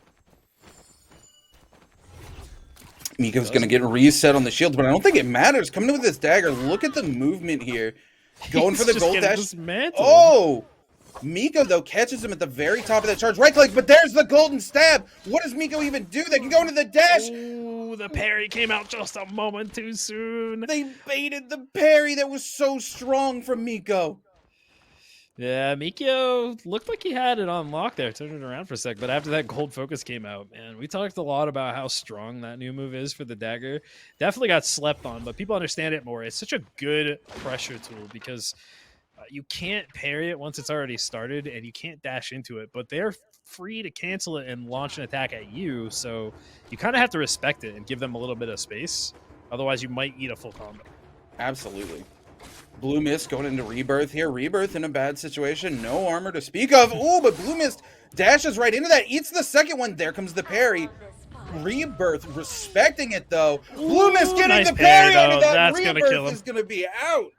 Miko's going to get reset on the shields, but I don't think it matters. Coming in with this dagger, look at the movement here. Going for the gold dash. Oh! Miko, though, catches him at the very top of that charge. Right click, but there's the golden stab. What does Miko even do? They can go into the dash. Ooh, the parry came out just a moment too soon. They baited the parry that was so strong from Miko. Yeah, Mikio looked like he had it on lock there, turned it around for a sec, but after that gold focus came out, man, we talked a lot about how strong that new move is for the dagger. Definitely got slept on, but people understand it more. It's such a good pressure tool because you can't parry it once it's already started, and you can't dash into it, but they're free to cancel it and launch an attack at you, so you kind of have to respect it and give them a little bit of space. Otherwise, you might eat a full combo. Absolutely. Blue Mist going into Rebirth here. Rebirth in a bad situation. No armor to speak of. Ooh, but Blue Mist dashes right into that. Eats the second one. There comes the parry. Rebirth respecting it, though. Blue Mist getting nice the parry parry, out of that. That's gonna kill him. Is going to be out.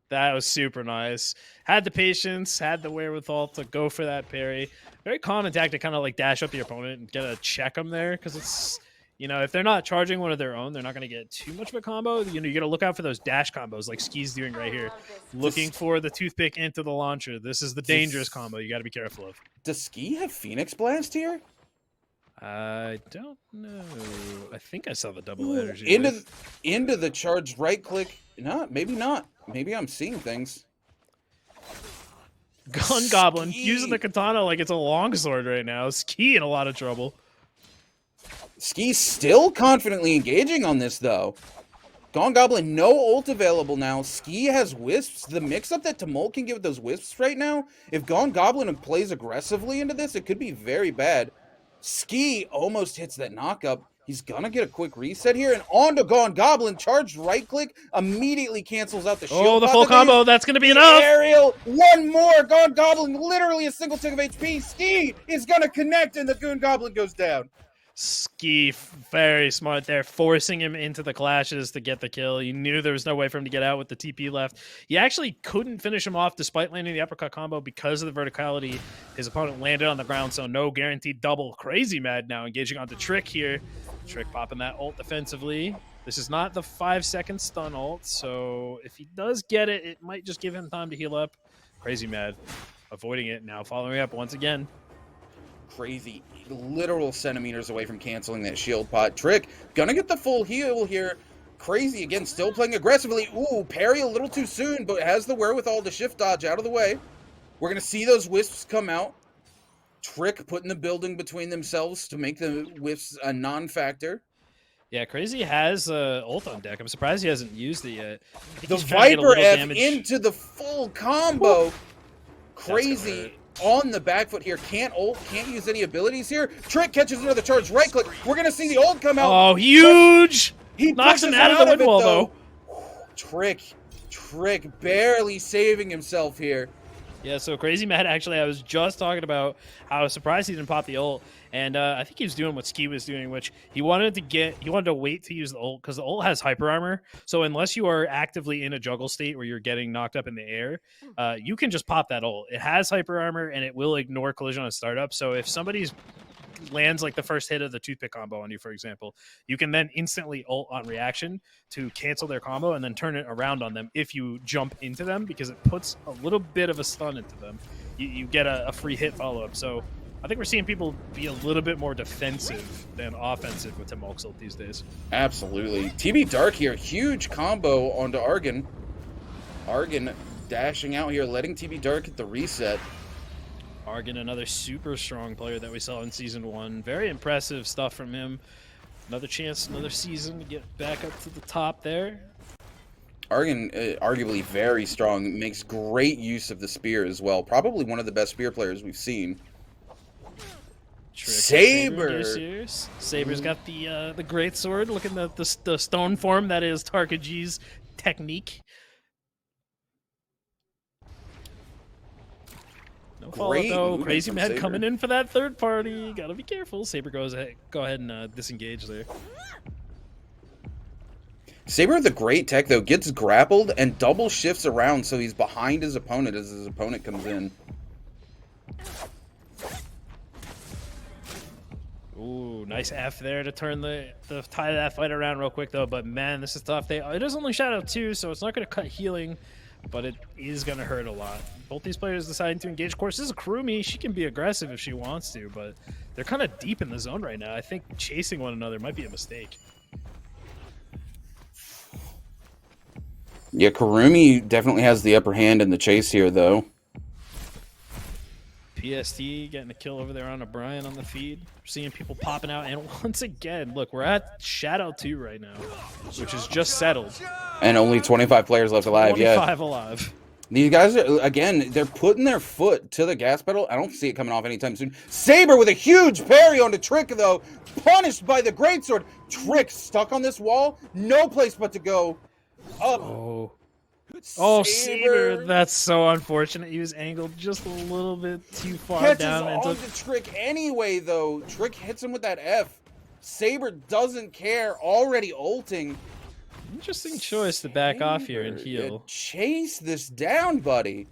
That was super nice. Had the patience, had the wherewithal to go for that parry. Very common tactic to kind of like dash up your opponent and get a check them there, because it's, you know, if they're not charging one of their own, they're not going to get too much of a combo. You know, you got to look out for those dash combos like Ski's doing right here. Looking for the toothpick into the launcher. This is the dangerous combo you got to be careful of. Does Ski have Phoenix Blast here? I don't know. I think I saw the double energy. Into the charged right click. No, maybe not. Maybe I'm seeing things. Gun Goblin using the katana like it's a longsword right now. Ski in a lot of trouble. Ski still confidently engaging on this, though. Gone Goblin, no ult available now. Ski has wisps. The mix-up that Tumult can get with those wisps right now, if Gone Goblin plays aggressively into this, it could be very bad. Ski almost hits that knock-up. He's gonna get a quick reset here, and on to Gone Goblin. Charged right-click, immediately cancels out the shield. Oh, the full combo, that's gonna be enough! Aerial, one more! Gone Goblin, literally a single tick of HP. Ski is gonna connect, and the Goon Goblin goes down. Ski, very smart there, forcing him into the clashes to get the kill. You knew there was no way for him to get out with the TP left. He actually couldn't finish him off despite landing the uppercut combo because of the verticality. His opponent landed on the ground, so no guaranteed double. Crazy Mad now engaging onto Trick here. Trick popping that ult defensively. This is not the 5-second stun ult, so if he does get it, it might just give him time to heal up. Crazy Mad avoiding it, now following up once again. Crazy, literal centimeters away from canceling that shield pot. Trick gonna get the full heal here. Crazy again, still playing aggressively. Ooh, parry a little too soon, but has the wherewithal to shift dodge out of the way. We're gonna see those wisps come out. Trick putting the building between themselves to make the wisps a non-factor. Yeah, Crazy has ult on deck. I'm surprised he hasn't used it yet. The Viper F into the full combo. Woo. Crazy on the back foot here. Can't ult, can't use any abilities here. Trick catches another charge, right click. We're gonna see the ult come out. Oh, huge! He knocks him out of the wind wall, though. Trick barely saving himself here. Yeah, so Crazy Mad, actually, I was just talking about how I was surprised he didn't pop the ult. And I think he was doing what Ski was doing, which he wanted to wait to use the ult because the ult has hyper armor. So unless you are actively in a juggle state where you're getting knocked up in the air, you can just pop that ult. It has hyper armor and it will ignore collision on startup. So if somebody's lands like the first hit of the toothpick combo on you, for example, you can then instantly ult on reaction to cancel their combo and then turn it around on them if you jump into them, because it puts a little bit of a stun into them. You get a free hit follow-up. So I think we're seeing people be a little bit more defensive than offensive with Tumult's ult these days. Absolutely. TB Dark here, huge combo onto Argon. Argon dashing out here, letting TB Dark get the reset. Argon, another super strong player that we saw in Season 1. Very impressive stuff from him. Another chance, another season to get back up to the top there. Argon, arguably very strong, makes great use of the spear as well. Probably one of the best spear players we've seen. Saber! Saber's got the great sword. Look at the stone form that is Tarkaji's technique. No follow though. Crazy Mad coming in for that third party. Gotta be careful. Saber go ahead and disengage there. Saber with the great tech though, gets grappled and double shifts around so he's behind his opponent as his opponent comes in. Ooh, nice F there to turn the tie that fight around real quick though. But man, this is tough. It is only Shadow 2, so it's not going to cut healing, but it is going to hurt a lot. Both these players deciding to engage. Of course, this is Kurumi. She can be aggressive if she wants to, but they're kind of deep in the zone right now. I think chasing one another might be a mistake. Yeah, Kurumi definitely has the upper hand in the chase here, though. PST getting a kill over there on O'Brien on the feed. We're seeing people popping out, and once again, look, we're at Shadow 2 right now, which is just settled. And only 25 players left alive, 25 alive. These guys, are, again, they're putting their foot to the gas pedal. I don't see it coming off anytime soon. Saber with a huge parry onto Trick, though. Punished by the greatsword. Trick stuck on this wall. No place but to go up. Oh, Saber. That's so unfortunate. He was angled just a little bit too far down. Catches on to Trick anyway, though. Trick hits him with that F. Saber doesn't care. Already ulting. Interesting choice to back off here and heal. Chase this down, buddy.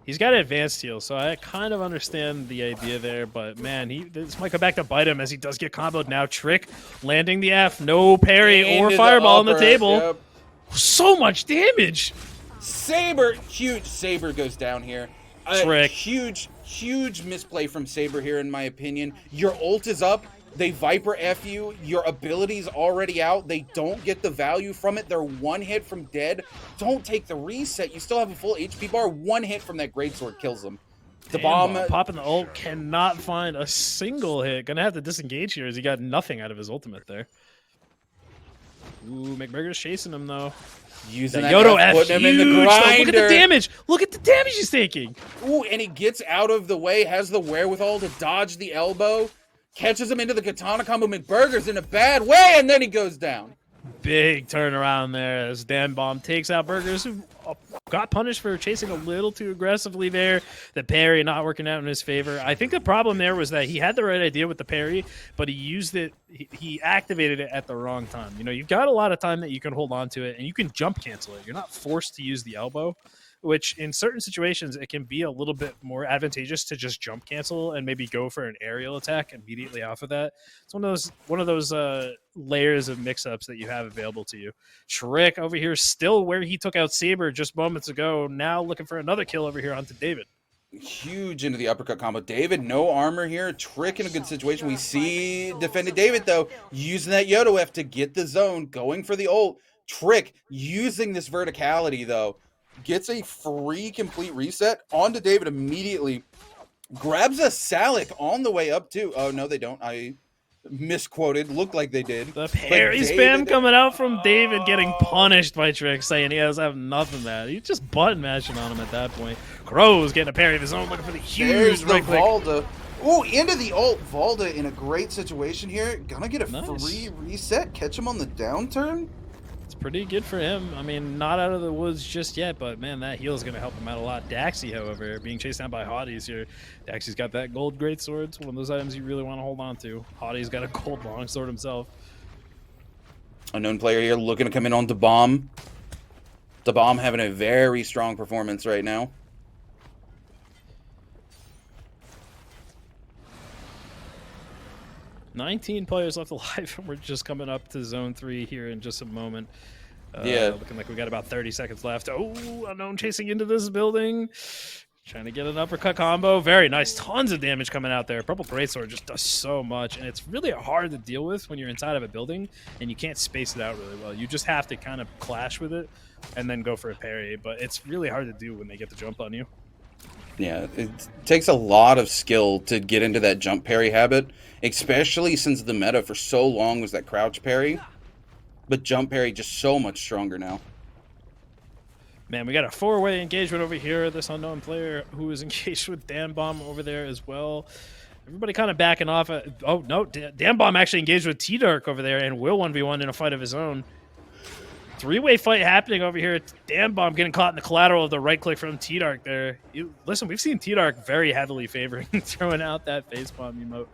He's got advanced heal, so I kind of understand the idea there, but man, this might come back to bite him as he does get comboed now. Trick landing the F, no parry or fireball on the table. Yep. So much damage. Saber, huge. Saber goes down here. Trick. Huge misplay from Saber here, in my opinion. Your ult is up. They Viper F you. Your ability's already out. They don't get the value from it. They're one hit from dead. Don't take the reset. You still have a full HP bar. One hit from that greatsword kills them. The bomb. Popping the ult cannot find a single hit. Gonna have to disengage here as he got nothing out of his ultimate there. Ooh, McGregor's chasing him though. Using That that Yodo F, F, putting him in the huge, though. grinder. Look at the damage. Look at the damage he's taking. Ooh, and he gets out of the way, has the wherewithal to dodge the elbow, catches him into the katana combo. McGregor's in a bad way, and then he goes down. Big turnaround there as Dan Bomb takes out Burgers, who got punished for chasing a little too aggressively there. The parry not working out in his favor. I think the problem there was that he had the right idea with the parry, but he used it, he activated it at the wrong time. You know, you've got a lot of time that you can hold on to it, and you can jump cancel it. You're not forced to use the elbow, which in certain situations it can be a little bit more advantageous to just jump cancel and maybe go for an aerial attack immediately off of that. It's one of those layers of mix-ups that you have available to you. Trick over here still where he took out Saber just moments ago, now looking for another kill over here onto David. Huge into the uppercut combo. David, no armor here. Trick in a good situation. We see defended David, though, using that Yodo F to get the zone, going for the ult. Trick using this verticality, though. Gets a free complete reset onto David immediately. Grabs a Salic on the way up, too. Oh, no, they don't. I misquoted. Looked like they did. The parry spam coming out from David, getting punished by Trick, saying he has have nothing that. He's just button mashing on him at that point. Crow's getting a parry of his own, looking for the huge There's the right click. Valda. Ooh, into the ult. Valda in a great situation here. Gonna get a free reset. Catch him on the downturn. It's pretty good for him. I mean, not out of the woods just yet, but man, that heal is going to help him out a lot. Daxi, however, being chased down by Hotties here. Daxi's got that gold greatsword. It's one of those items you really want to hold on to. Hottie's got a gold longsword himself. Unknown player here looking to come in on the bomb. The bomb having a very strong performance right now. $19 players left alive, and we're just coming up to zone 3 here in just a moment. Yeah. Looking like we got about 30 seconds left. Oh, Unknown chasing into this building. Trying to get an uppercut combo. Very nice. Tons of damage coming out there. Purple Greatsword just does so much, and it's really hard to deal with when you're inside of a building, and you can't space it out really well. You just have to kind of clash with it and then go for a parry, but it's really hard to do when they get the jump on you. Yeah, it takes a lot of skill to get into that jump parry habit, especially since the meta for so long was that crouch parry. But jump parry just so much stronger now. Man, we got a 4-way engagement over here. This unknown player who is engaged with Dan Bomb over there as well. Everybody kind of backing off. Oh, no. Dan Bomb actually engaged with T-Dark over there and will 1v1 in a fight of his own. 3-way fight happening over here. Dan Bomb getting caught in the collateral of the right click from T-Dark there. Listen, we've seen T-Dark very heavily favoring throwing out that facepalm emote.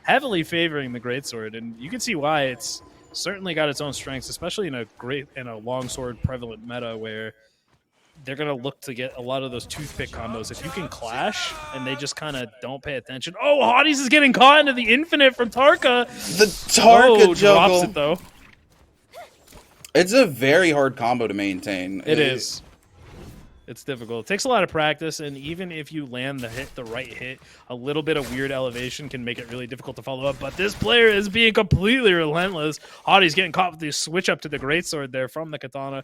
Heavily favoring the greatsword, and you can see why. It's certainly got its own strengths, especially in a longsword prevalent meta where they're going to look to get a lot of those toothpick combos. If you can clash and they just kind of don't pay attention. Oh, Hotties is getting caught into the infinite from Tarka. The Tarka juggle. Drops it, though. It's a very hard combo to maintain. It is. It's difficult. It takes a lot of practice, and even if you land the right hit, a little bit of weird elevation can make it really difficult to follow up. But this player is being completely relentless. Hottie's getting caught with the switch up to the greatsword there from the katana.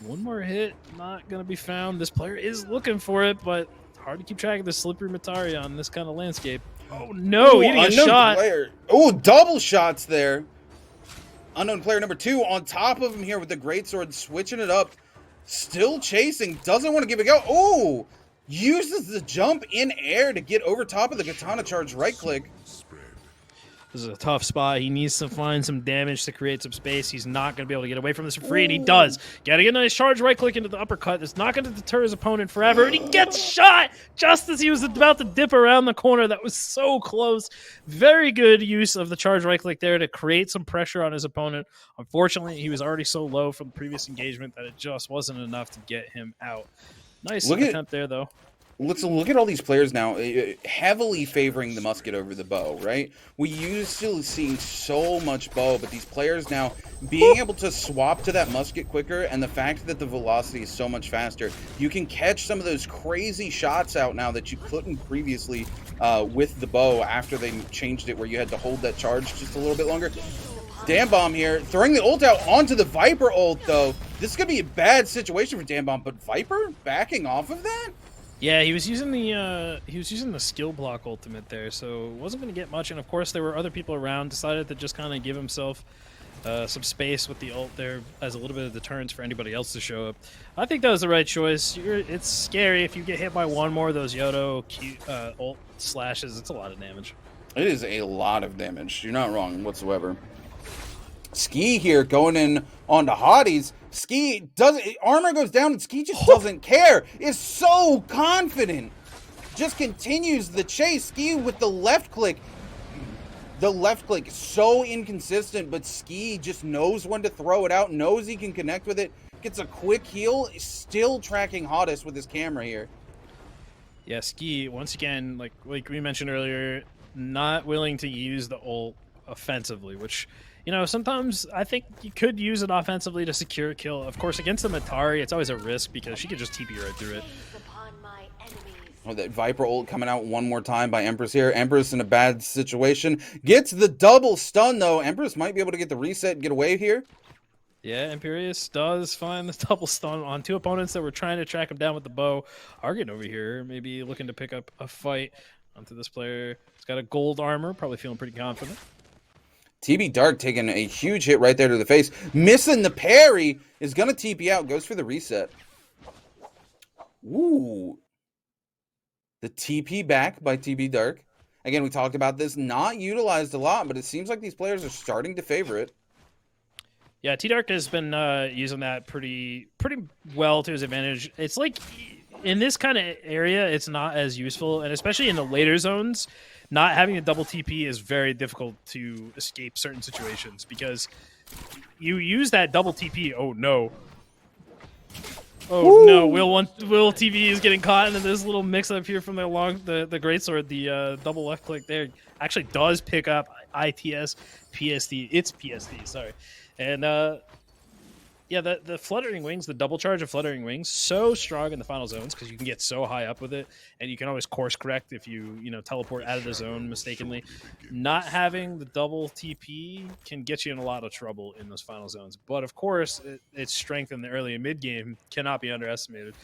One more hit, not going to be found. This player is looking for it, but hard to keep track of the slippery Matari on this kind of landscape. Oh, no, eating a shot. Oh, double shots there. Unknown player number 2 on top of him here with the greatsword, switching it up. Still chasing, doesn't want to give it a go. Oh, uses the jump in air to get over top of the katana charge right click. This is a tough spot. He needs to find some damage to create some space. He's not going to be able to get away from this for free, and he does. Getting a nice charge right click into the uppercut. That's not going to deter his opponent forever, and he gets shot just as he was about to dip around the corner. That was so close. Very good use of the charge right click there to create some pressure on his opponent. Unfortunately, he was already so low from the previous engagement that it just wasn't enough to get him out. Nice attempt there, though. Let's look at all these players now, heavily favoring the musket over the bow, right? We used to seeing so much bow, but these players now being able to swap to that musket quicker, and the fact that the velocity is so much faster, you can catch some of those crazy shots out now that you couldn't previously with the bow after they changed it, where you had to hold that charge just a little bit longer. Dan Bomb here, throwing the ult out onto the Viper ult, though. This is going to be a bad situation for Dan Bomb, but Viper backing off of that? Yeah, he was using the skill block ultimate there, so wasn't going to get much. And of course, there were other people around. Decided to just kind of give himself some space with the ult there as a little bit of deterrence for anybody else to show up. I think that was the right choice. It's scary if you get hit by one more of those Yodo ult slashes. It's a lot of damage. It is a lot of damage. You're not wrong whatsoever. Ski here going in onto Hotties. Ski doesn't, armor goes down and Ski just doesn't care. Is so confident. Just continues the chase. Ski with the left click. The left click is so inconsistent, but Ski just knows when to throw it out, knows he can connect with it, gets a quick heal, still tracking Hottis with his camera here. Yeah, Ski, once again, like we mentioned earlier, not willing to use the ult offensively, which, you know, sometimes I think you could use it offensively to secure a kill. Of course, against the Matari, it's always a risk because she could just TP right through it. Oh, that Viper ult coming out one more time by Empress here. Empress in a bad situation. Gets the double stun, though. Empress might be able to get the reset and get away here. Yeah, Imperius does find the double stun on two opponents that were trying to track him down with the bow. Argon over here, maybe looking to pick up a fight onto this player. He's got a gold armor, probably feeling pretty confident. TB Dark taking a huge hit right there to the face. Missing the parry. Is going to TP out. Goes for the reset. Ooh. The TP back by TB Dark. Again, we talked about this. Not utilized a lot, but it seems like these players are starting to favor it. Yeah, T-Dark has been using that pretty well to his advantage. It's like, in this kind of area, it's not as useful, and especially in the later zones, not having a double TP is very difficult to escape certain situations, because you use that double TP, oh no. Oh, no, Will TV is getting caught into this little mix-up here from the greatsword. The double left click there actually does pick up ITS PSD. It's PSD, sorry. And, yeah, the Fluttering Wings, the double charge of Fluttering Wings, so strong in the final zones because you can get so high up with it, and you can always course correct if you teleport out of the zone mistakenly. Not having the double TP can get you in a lot of trouble in those final zones. But, of course, its strength in the early and mid-game cannot be underestimated.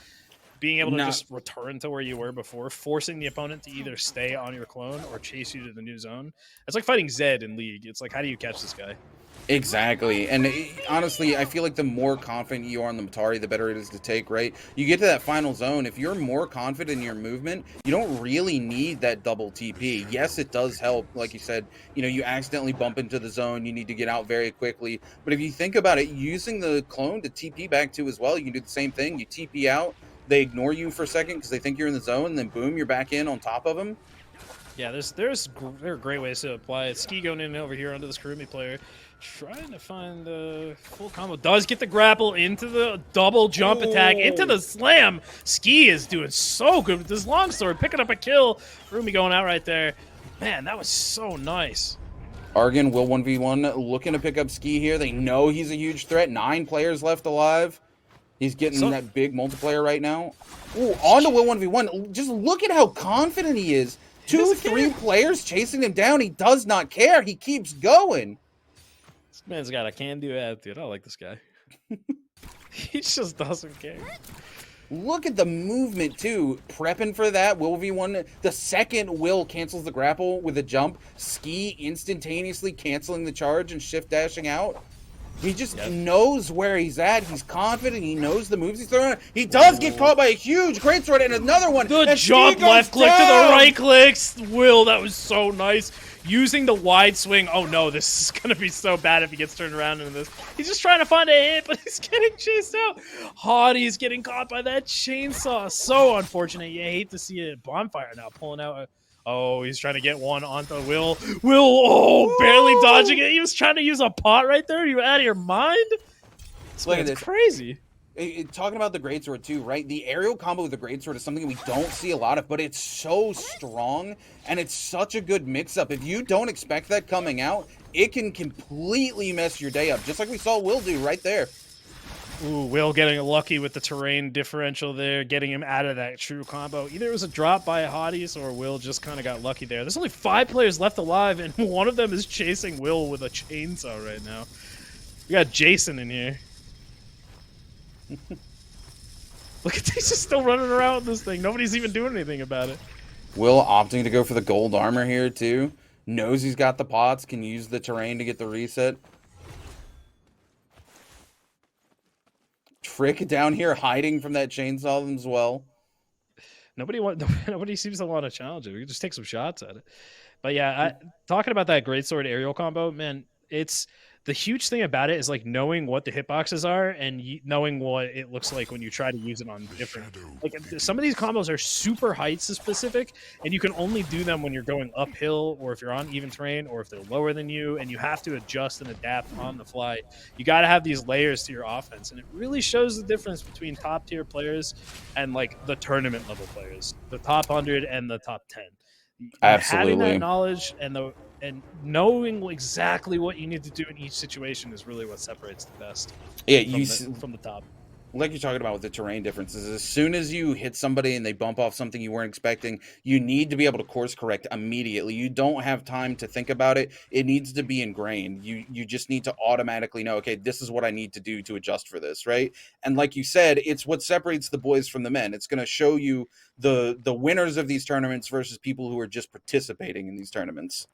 Being able to just return to where you were before, forcing the opponent to either stay on your clone or chase you to the new zone. It's like fighting Zed in League. It's like, how do you catch this guy? Exactly. And honestly, I feel like the more confident you are on the Matari, the better it is to take, right? You get to that final zone, if you're more confident in your movement, you don't really need that double TP. Yes, it does help. Like you said, you accidentally bump into the zone, you need to get out very quickly. But if you think about it, using the clone to TP back to as well, you can do the same thing. You TP out, they ignore you for a second because they think you're in the zone, and then boom, you're back in on top of them. Yeah, there are great ways to apply it. Ski going in over here onto this Karumi player, trying to find the full combo. Does get the grapple into the double jump attack, into the slam. Ski is doing so good with this longsword, picking up a kill. Karumi going out right there. Man, that was so nice. Argon will 1v1, looking to pick up Ski here. They know he's a huge threat. 9 players left alive. He's getting that big multiplayer right now. Ooh, on to Will 1v1. Just look at how confident he is. 2-3 players chasing him down. He does not care. He keeps going. This man's got a can-do attitude. I like this guy. He just doesn't care. Look at the movement, too. Prepping for that. Will v1. The second Will cancels the grapple with a jump. Ski instantaneously canceling the charge and shift dashing out. He just knows where he's at. He's confident. He knows the moves he's throwing. He does get caught by a huge greatsword and another one. The jump left click to the right clicks. Will, that was so nice. Using the wide swing. Oh no, this is going to be so bad if he gets turned around into this. He's just trying to find a hit, but he's getting chased out. Hottie getting caught by that chainsaw. So unfortunate. You hate to see a bonfire now pulling out. Oh, he's trying to get one onto Will. Will, barely dodging it. He was trying to use a pot right there. Are you out of your mind? Look at this. Crazy. Talking about the greatsword too, right? The aerial combo with the greatsword is something we don't see a lot of, but it's so strong and it's such a good mix-up. If you don't expect that coming out, it can completely mess your day up, just like we saw Will do right there. Ooh, Will getting lucky with the terrain differential there, getting him out of that true combo. Either it was a drop by Hotties or Will just kind of got lucky there. There's only 5 players left alive, and one of them is chasing Will with a chainsaw right now. We got Jason in here. Look at these, just still running around with this thing. Nobody's even doing anything about it. Will opting to go for the gold armor here too. Knows he's got the pots, can use the terrain to get the reset. Trick down here hiding from that chainsaw as well. Nobody seems to want to challenge it. We can just take some shots at it. But yeah, talking about that greatsword aerial combo, man, it's the huge thing about it is like knowing what the hitboxes are and knowing what it looks like when you try to use it on different. Like some of these combos are super height specific, and you can only do them when you're going uphill or if you're on even terrain or if they're lower than you, and you have to adjust and adapt on the fly. You got to have these layers to your offense, and it really shows the difference between top tier players and like the tournament level players, the top 100 and the top 10. Absolutely. Having that knowledge and knowing exactly what you need to do in each situation is really what separates the best. Yeah, from the top. Like you're talking about with the terrain differences, as soon as you hit somebody and they bump off something you weren't expecting, you need to be able to course correct immediately. You don't have time to think about it. It needs to be ingrained. You just need to automatically know, okay, this is what I need to do to adjust for this, right? And like you said, it's what separates the boys from the men. It's going to show you the winners of these tournaments versus people who are just participating in these tournaments.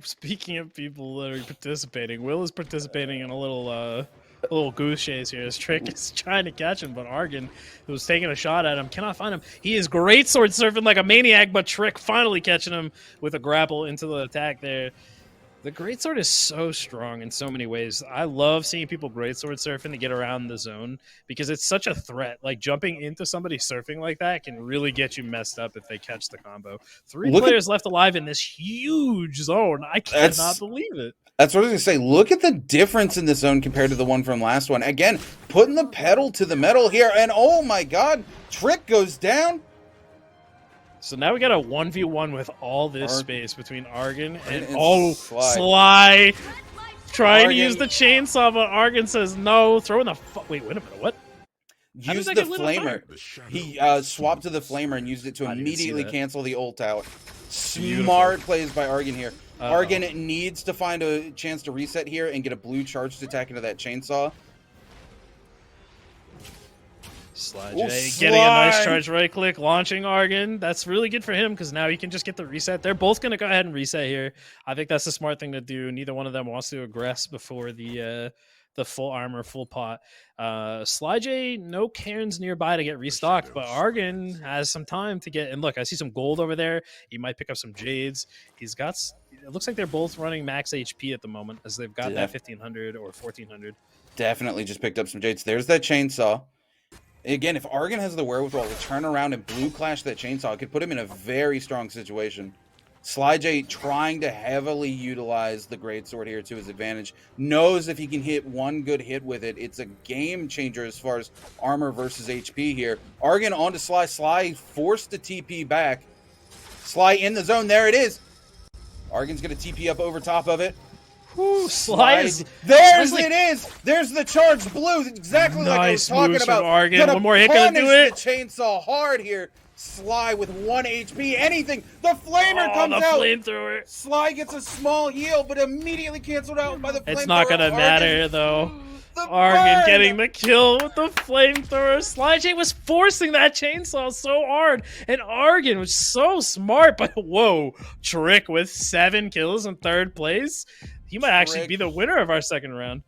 Speaking of people that are participating, Will is participating in a little goose chase here. His Trick is trying to catch him, but Argon, who's taking a shot at him, cannot find him. He is great sword surfing like a maniac, but Trick finally catching him with a grapple into the attack there. The greatsword is so strong in so many ways. I love seeing people greatsword surfing to get around the zone because it's such a threat. Like jumping into somebody surfing like that can really get you messed up if they catch the combo. 3 players left alive in this huge zone. I cannot believe it. That's what I was going to say. Look at the difference in this zone compared to the one from last one. Again, putting the pedal to the metal here, and oh my god, Trick goes down. So now we got a 1v1 with all this space between Argon and Sly. Trying to use the chainsaw, but Argon says no. Throw in the wait a minute, what? Use the flamer. He swapped to the flamer and used it to immediately cancel the ult out. Smart plays by Argon here. Argon needs to find a chance to reset here and get a blue charged attack into that chainsaw. Sly J getting a nice charge right click, launching Argon. That's really good for him because now he can just get the reset. They're both going to go ahead and reset here. I think that's the smart thing to do. Neither one of them wants to aggress before the full armor, full pot. Sly J, no cairns nearby to get restocked, but Argon has some time to get. And look, I see some gold over there. He might pick up some jades. He's got. It looks like they're both running max HP at the moment as they've got that 1500 or 1400. Definitely just picked up some jades. There's that chainsaw. Again, if Argon has the wherewithal to turn around and blue clash that chainsaw, it could put him in a very strong situation. Sly J trying to heavily utilize the greatsword here to his advantage. Knows if he can hit one good hit with it, it's a game changer as far as armor versus HP here. Argon onto Sly. Sly forced the TP back. Sly in the zone. There it is. Argon's going to TP up over top of it. Whew, There's it is. There's the charged blue. Exactly like I was talking about. Argon. One more hit gonna do it. The chainsaw hard here. Sly with 1 HP. Anything. The flamer comes out. Flamethrower. Sly gets a small heal, but immediately canceled out by the flamethrower. It's not gonna matter though. Argon getting the kill with the flamethrower. Sly J was forcing that chainsaw so hard, and Argon was so smart. But whoa, Trick with 7 kills in 3rd place. He might actually be the winner of our second round.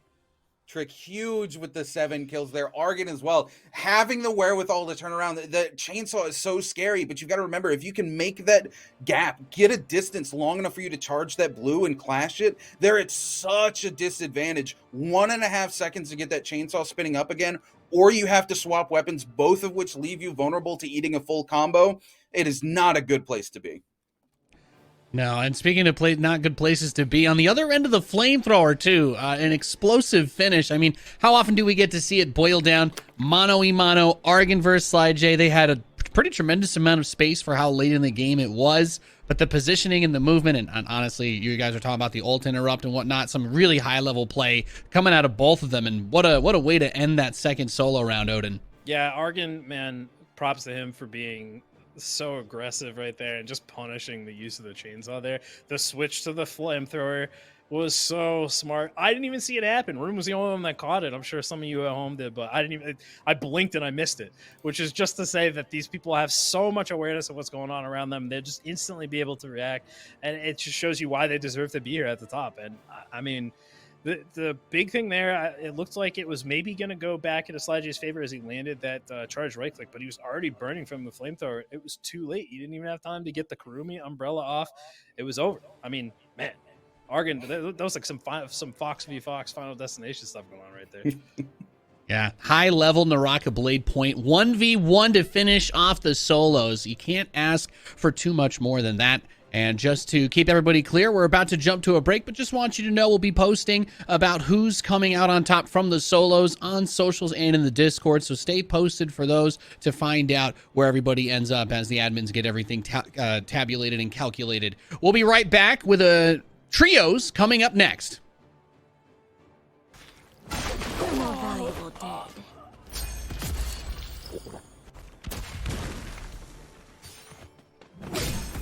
Trick huge with the 7 kills there. Argon as well. Having the wherewithal to turn around. The chainsaw is so scary, but you've got to remember, if you can make that gap, get a distance long enough for you to charge that blue and clash it, they're at such a disadvantage. 1.5 seconds to get that chainsaw spinning up again, or you have to swap weapons, both of which leave you vulnerable to eating a full combo. It is not a good place to be. No, and speaking of not good places to be, on the other end of the flamethrower, too, an explosive finish. I mean, how often do we get to see it boil down? Mano-y-mano, Argon versus Sly J. They had a pretty tremendous amount of space for how late in the game it was, but the positioning and the movement, and honestly, you guys are talking about the ult interrupt and whatnot, some really high-level play coming out of both of them, and what a way to end that second solo round, Odin. Yeah, Argon, man, props to him for being so aggressive right there and just punishing the use of the chainsaw there. The switch to the flamethrower was so smart. I didn't even see it happen. Room was the only one that caught it. I'm sure some of you at home did, but I blinked and I missed it, which is just to say that these people have so much awareness of what's going on around them. They'll just instantly be able to react, and it just shows you why they deserve to be here at the top. And I mean, The big thing there, it looked like it was maybe going to go back into Slijay's favor as he landed that charged right click, but he was already burning from the flamethrower. It was too late. He didn't even have time to get the Kurumi umbrella off. It was over. I mean, man, Argon, that was like some Fox v Fox Final Destination stuff going on right there. Yeah, high level Naraka Bladepoint 1v1 to finish off the solos. You can't ask for too much more than that. And just to keep everybody clear, we're about to jump to a break, but just want you to know we'll be posting about who's coming out on top from the solos on socials and in the Discord. So stay posted for those to find out where everybody ends up as the admins get everything tabulated and calculated. We'll be right back with a trios coming up next. You're more valuable dead.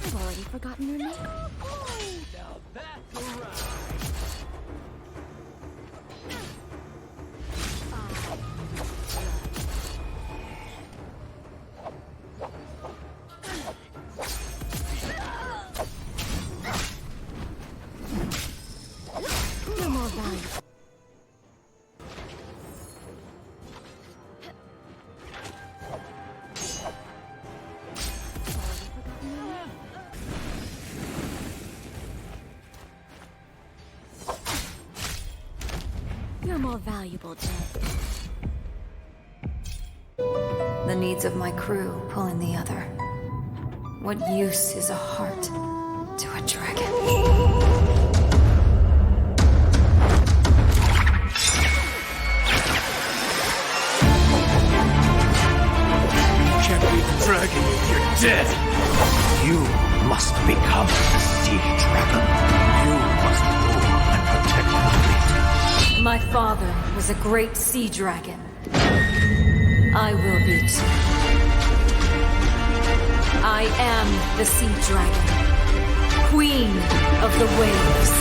I've already forgotten your name. Now that's a round. You're more valuable. You're more valuable dead. The needs of my crew pull in the other. What use is a heart to a dragon? Can't be the dragon, you're dead. You must become the sea dragon. You must rule and protect the fleet. My father was a great sea dragon. I will be too. I am the sea dragon, queen of the waves.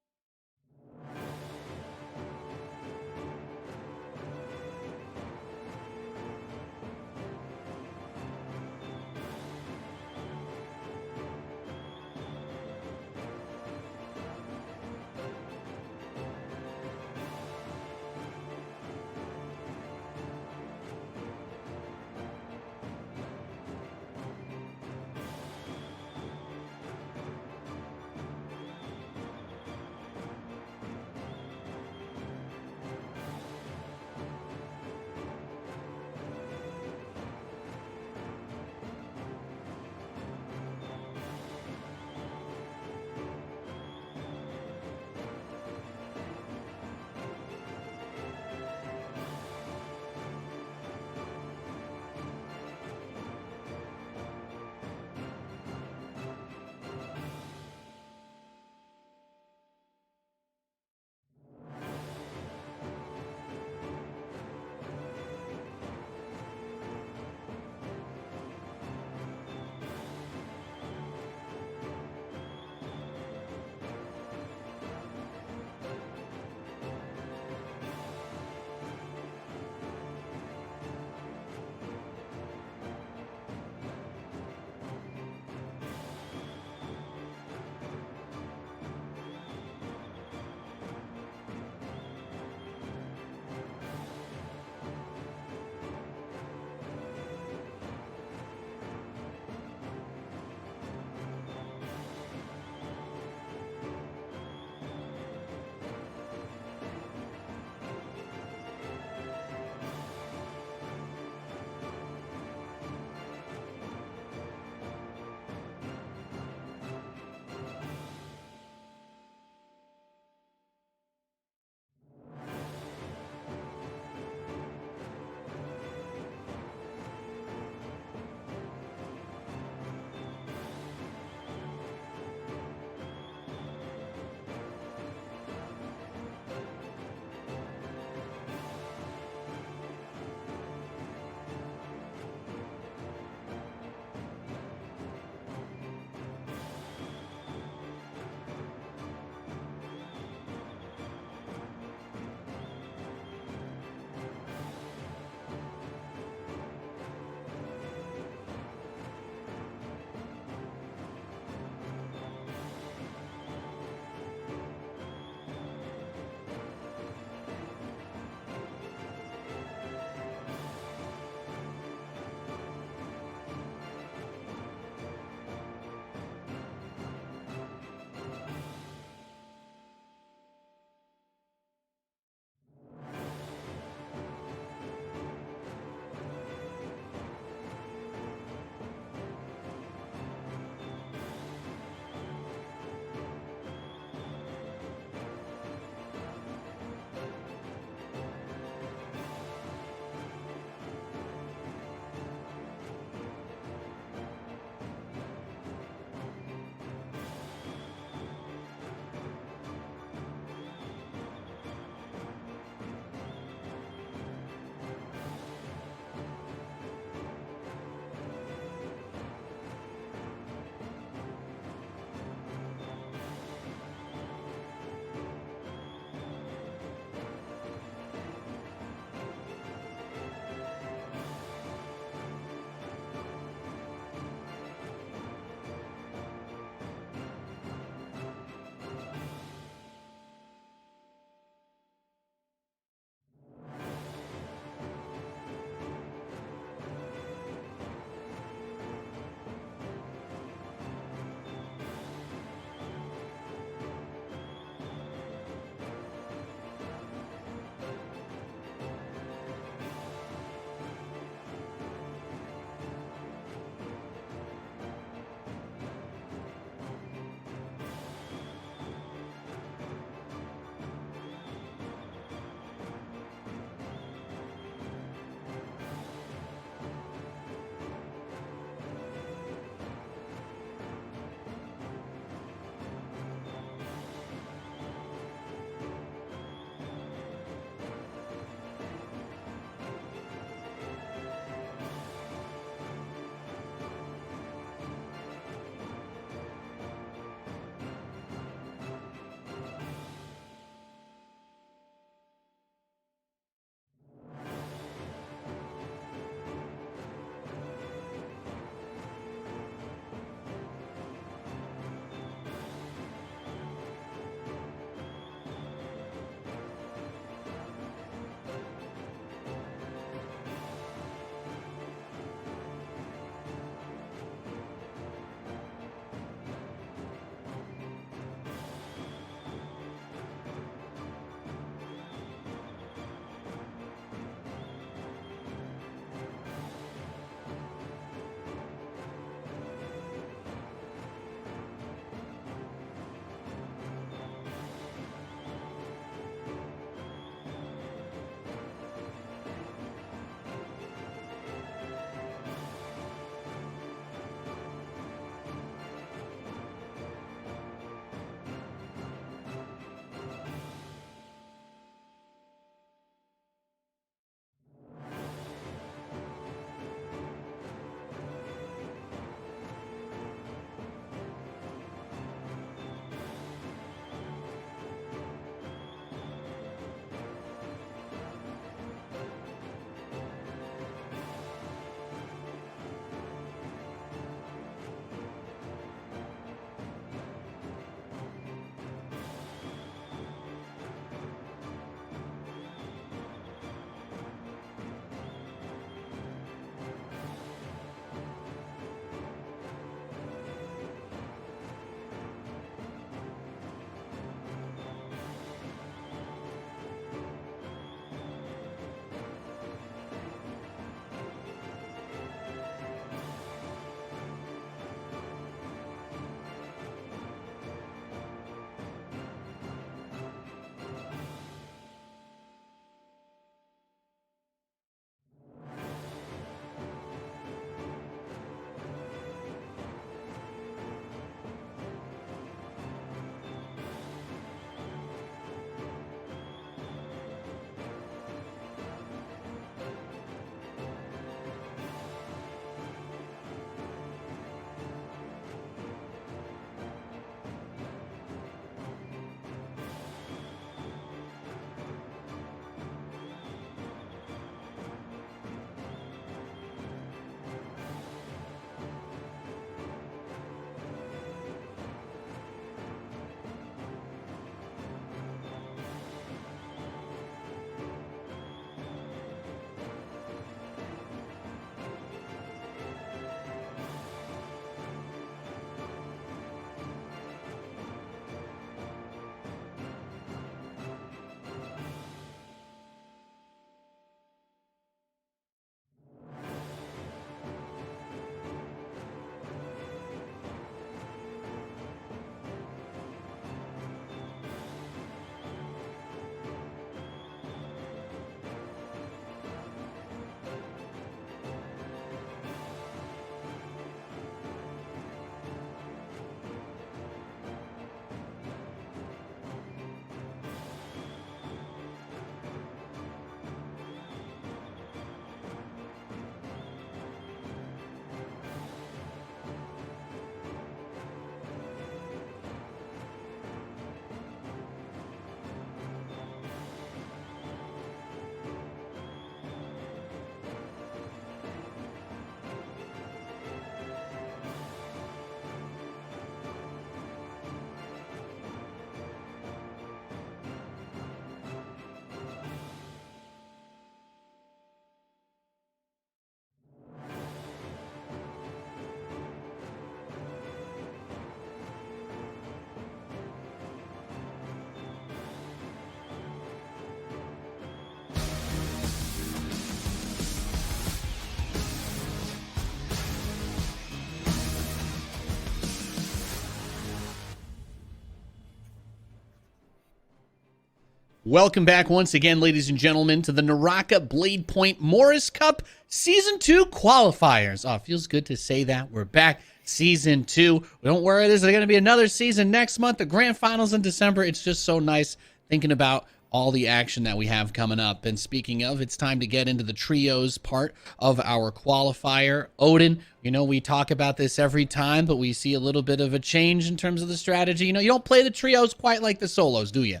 Welcome back once again, ladies and gentlemen, to the Naraka Bladepoint Morus Cup Season 2 Qualifiers. Oh, it feels good to say that. We're back. Season 2. Don't worry, there's going to be another season next month. The Grand Finals in December. It's just so nice thinking about all the action that we have coming up. And speaking of, it's time to get into the trios part of our qualifier. Odin, you know, we talk about this every time, but we see a little bit of a change in terms of the strategy. You know, you don't play the trios quite like the solos, do you?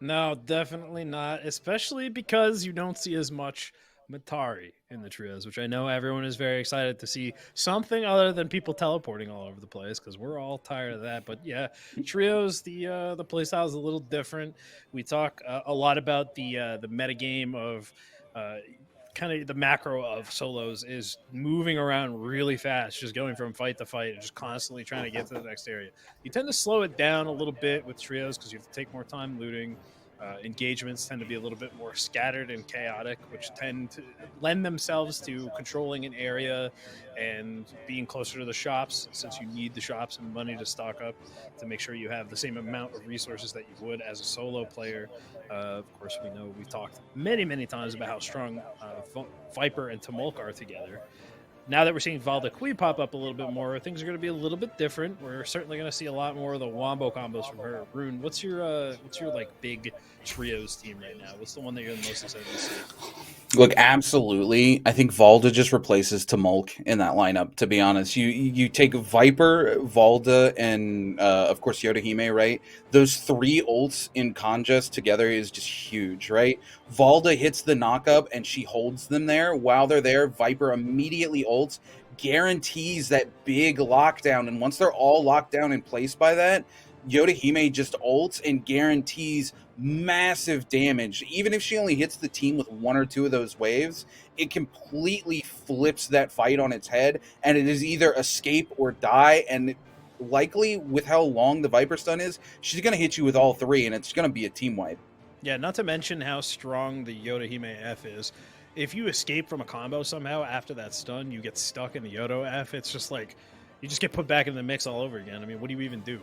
No, definitely not, especially because you don't see as much Matari in the trios, which I know everyone is very excited to see something other than people teleporting all over the place, because we're all tired of that. But yeah, trios, the playstyle is a little different. We talk a lot about the meta game of kind of the macro of solos is moving around really fast, just going from fight to fight and just constantly trying to get to the next area. You tend to slow it down a little bit with trios because you have to take more time looting. Engagements tend to be a little bit more scattered and chaotic, which tend to lend themselves to controlling an area and being closer to the shops, since you need the shops and money to stock up to make sure you have the same amount of resources that you would as a solo player. Of course, we know we've talked many times about how strong Viper and Tumulk are together. Now that we're seeing Valdaqui pop up a little bit more, things are going to be a little bit different. We're certainly going to see a lot more of the wombo combos from her. Rune, what's your like big trios team right now? What's the one that you're the most excited to see? Look, absolutely. I think Valda just replaces Tumulk in that lineup, to be honest. You take Viper, Valda, and of course Yodahime, right? Those three ults in Conjust together is just huge, right? Valda hits the knockup and she holds them there. While they're there, Viper immediately ults, guarantees that big lockdown. And once they're all locked down in place by that, Yodahime just ults and guarantees massive damage. Even if she only hits the team with one or two of those waves, it completely flips that fight on its head, and it is either escape or die. And likely, with how long the Viper stun is, she's going to hit you with all three, and it's going to be a team wipe. Yeah, not to mention how strong the Yodahime F is. If you escape from a combo somehow after that stun, you get stuck in the Yodo F. It's just like you just get put back in the mix all over again. I mean, what do you even do?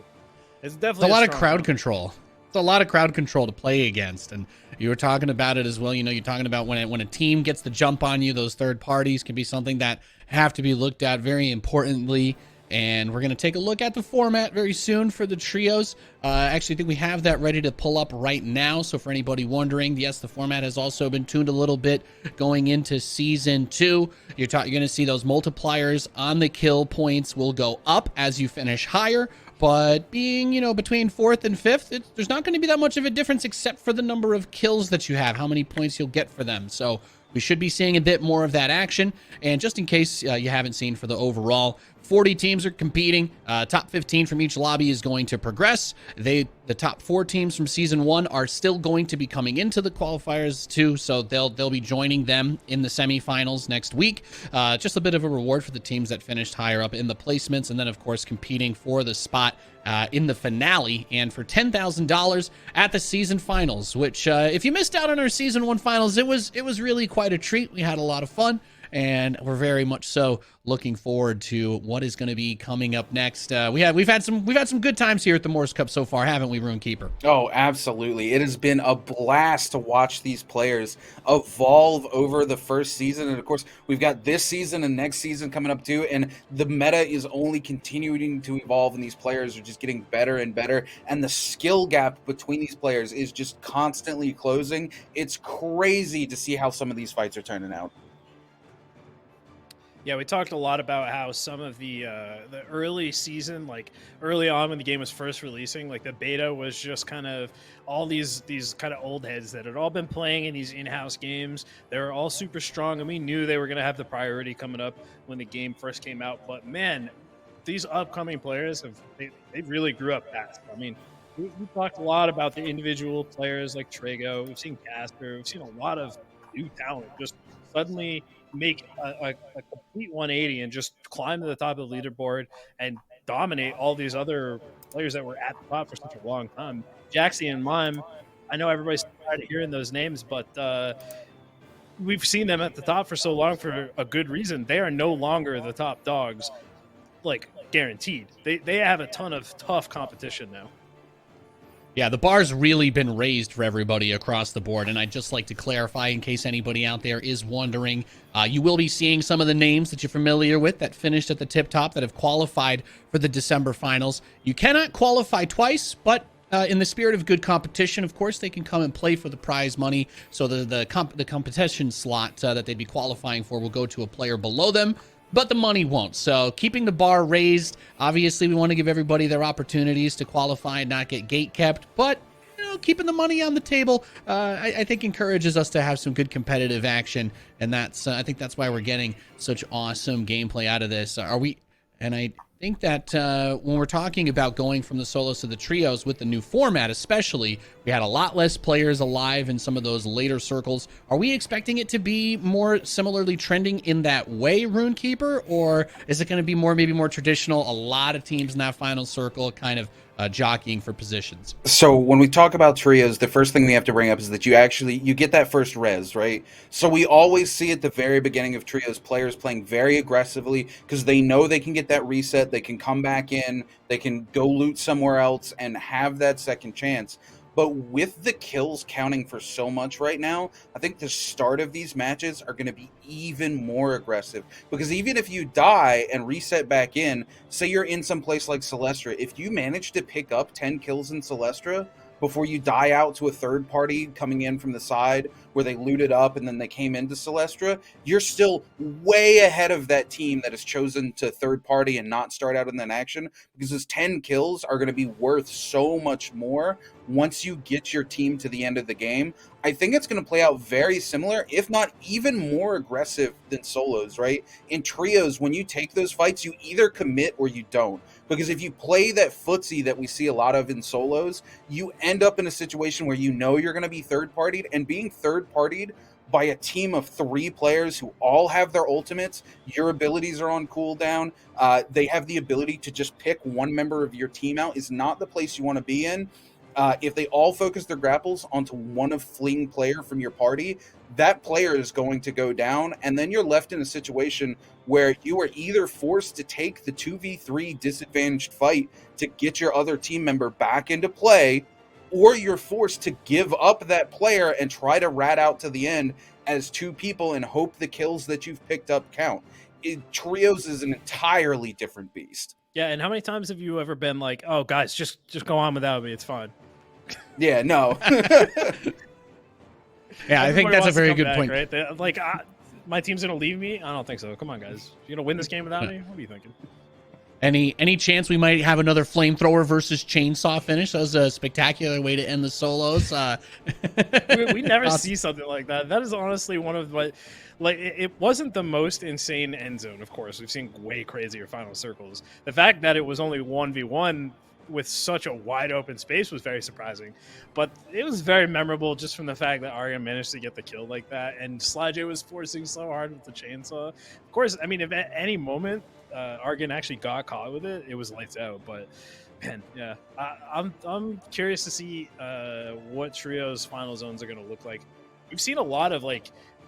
It's definitely a lot of crowd control. It's a lot of crowd control to play against, and you were talking about it as well. You know, you're talking about when a team gets the jump on you, those third parties can be something that have to be looked at very importantly. And we're going to take a look at the format very soon for the trios. Actually, I think we have that ready to pull up right now. So for anybody wondering, yes, the format has also been tuned a little bit going into Season 2. You're going to see those multipliers on the kill points will go up as you finish higher. But being, you know, between 4th and 5th, there's not going to be that much of a difference except for the number of kills that you have, how many points you'll get for them. So we should be seeing a bit more of that action. And just in case you haven't seen for the overall, 40 teams are competing. Top 15 from each lobby is going to progress. The top 4 teams from Season 1 are still going to be coming into the qualifiers too, so they'll be joining them in the semifinals next week. Just a bit of a reward for the teams that finished higher up in the placements, and then of course competing for the spot in the finale and for $10,000 at the season finals, which if you missed out on our Season 1 finals, it was really quite a treat. We had a lot of fun, and we're very much so looking forward to what is going to be coming up next. We've had some good times here at the Morus Cup so far, haven't we, RuneKeeper? Oh, absolutely. It has been a blast to watch these players evolve over the first season. And of course, we've got this season and next season coming up too. And the meta is only continuing to evolve, and these players are just getting better and better. And the skill gap between these players is just constantly closing. It's crazy to see how some of these fights are turning out. Yeah, we talked a lot about how some of the early season, like early on when the game was first releasing, like the beta was just kind of all these kind of old heads that had all been playing in these in-house games. They were all super strong, and we knew they were going to have the priority coming up when the game first came out. But man, these upcoming players they really grew up fast. I mean, we talked a lot about the individual players like Trago. We've seen Casper. We've seen a lot of new talent just suddenly make a complete 180 and just climb to the top of the leaderboard and dominate all these other players that were at the top for such a long time. Jaxie and Mime, I know everybody's tired of hearing those names, but we've seen them at the top for so long for a good reason. They are no longer the top dogs, like guaranteed. They have a ton of tough competition now. Yeah, the bar's really been raised for everybody across the board, and I'd just like to clarify in case anybody out there is wondering, you will be seeing some of the names that you're familiar with that finished at the tip top that have qualified for the December finals. You cannot qualify twice, but in the spirit of good competition, of course, they can come and play for the prize money. So the competition slot that they'd be qualifying for will go to a player below them, but the money won't. So keeping the bar raised. Obviously, we want to give everybody their opportunities to qualify and not get gate kept, but keeping the money on the table, I think encourages us to have some good competitive action, and that's I think that's why we're getting such awesome gameplay out of this. And I think that when we're talking about going from the solos to the trios with the new format, especially, we had a lot less players alive in some of those later circles. Are we expecting it to be more similarly trending in that way, Runekeeper, or is it going to be maybe more traditional? A lot of teams in that final circle kind of jockeying for positions. So when we talk about trios, the first thing we have to bring up is that you get that first res, right? So we always see at the very beginning of trios players playing very aggressively because they know they can get that reset, they can come back in, they can go loot somewhere else and have that second chance. But with the kills counting for so much right now, I think the start of these matches are going to be even more aggressive. Because even if you die and reset back in, say you're in some place like Celestra, if you manage to pick up 10 kills in Celestra before you die out to a third party coming in from the side where they looted up and then they came into Celestra, you're still way ahead of that team that has chosen to third party and not start out in that action, because those 10 kills are going to be worth so much more once you get your team to the end of the game. I think it's going to play out very similar, if not even more aggressive than solos, right? In trios, when you take those fights, you either commit or you don't. Because if you play that footsie that we see a lot of in solos, you end up in a situation where you know you're going to be third-partied, and being third-partied by a team of 3 players who all have their ultimates, your abilities are on cooldown, they have the ability to just pick one member of your team out, is not the place you want to be in. If they all focus their grapples onto one fleeing player from your party, that player is going to go down, and then you're left in a situation where you are either forced to take the 2v3 disadvantaged fight to get your other team member back into play, or you're forced to give up that player and try to rat out to the end as 2 people and hope the kills that you've picked up count. Trios is an entirely different beast. Yeah, and how many times have you ever been like, "Oh, guys, just go on without me. It's fine." Yeah, no. Yeah, I think that's a very good point. Right? My team's gonna leave me? I don't think so. Come on, guys. You gonna win this game without me? What are you thinking? Any chance we might have another flamethrower versus chainsaw finish? That was a spectacular way to end the solos. We never see something like that. That is honestly one of my, it wasn't the most insane end zone. Of course, we've seen way crazier final circles. The fact that it was only 1v1 with such a wide open space was very surprising, but it was very memorable just from the fact that Arya managed to get the kill like that, and SlyJ was forcing so hard with the chainsaw. Of course, I mean, if at any moment Argan actually got caught with it, it was lights out. But man, yeah, I'm curious to see what trios final zones are going to look like. We've seen a lot of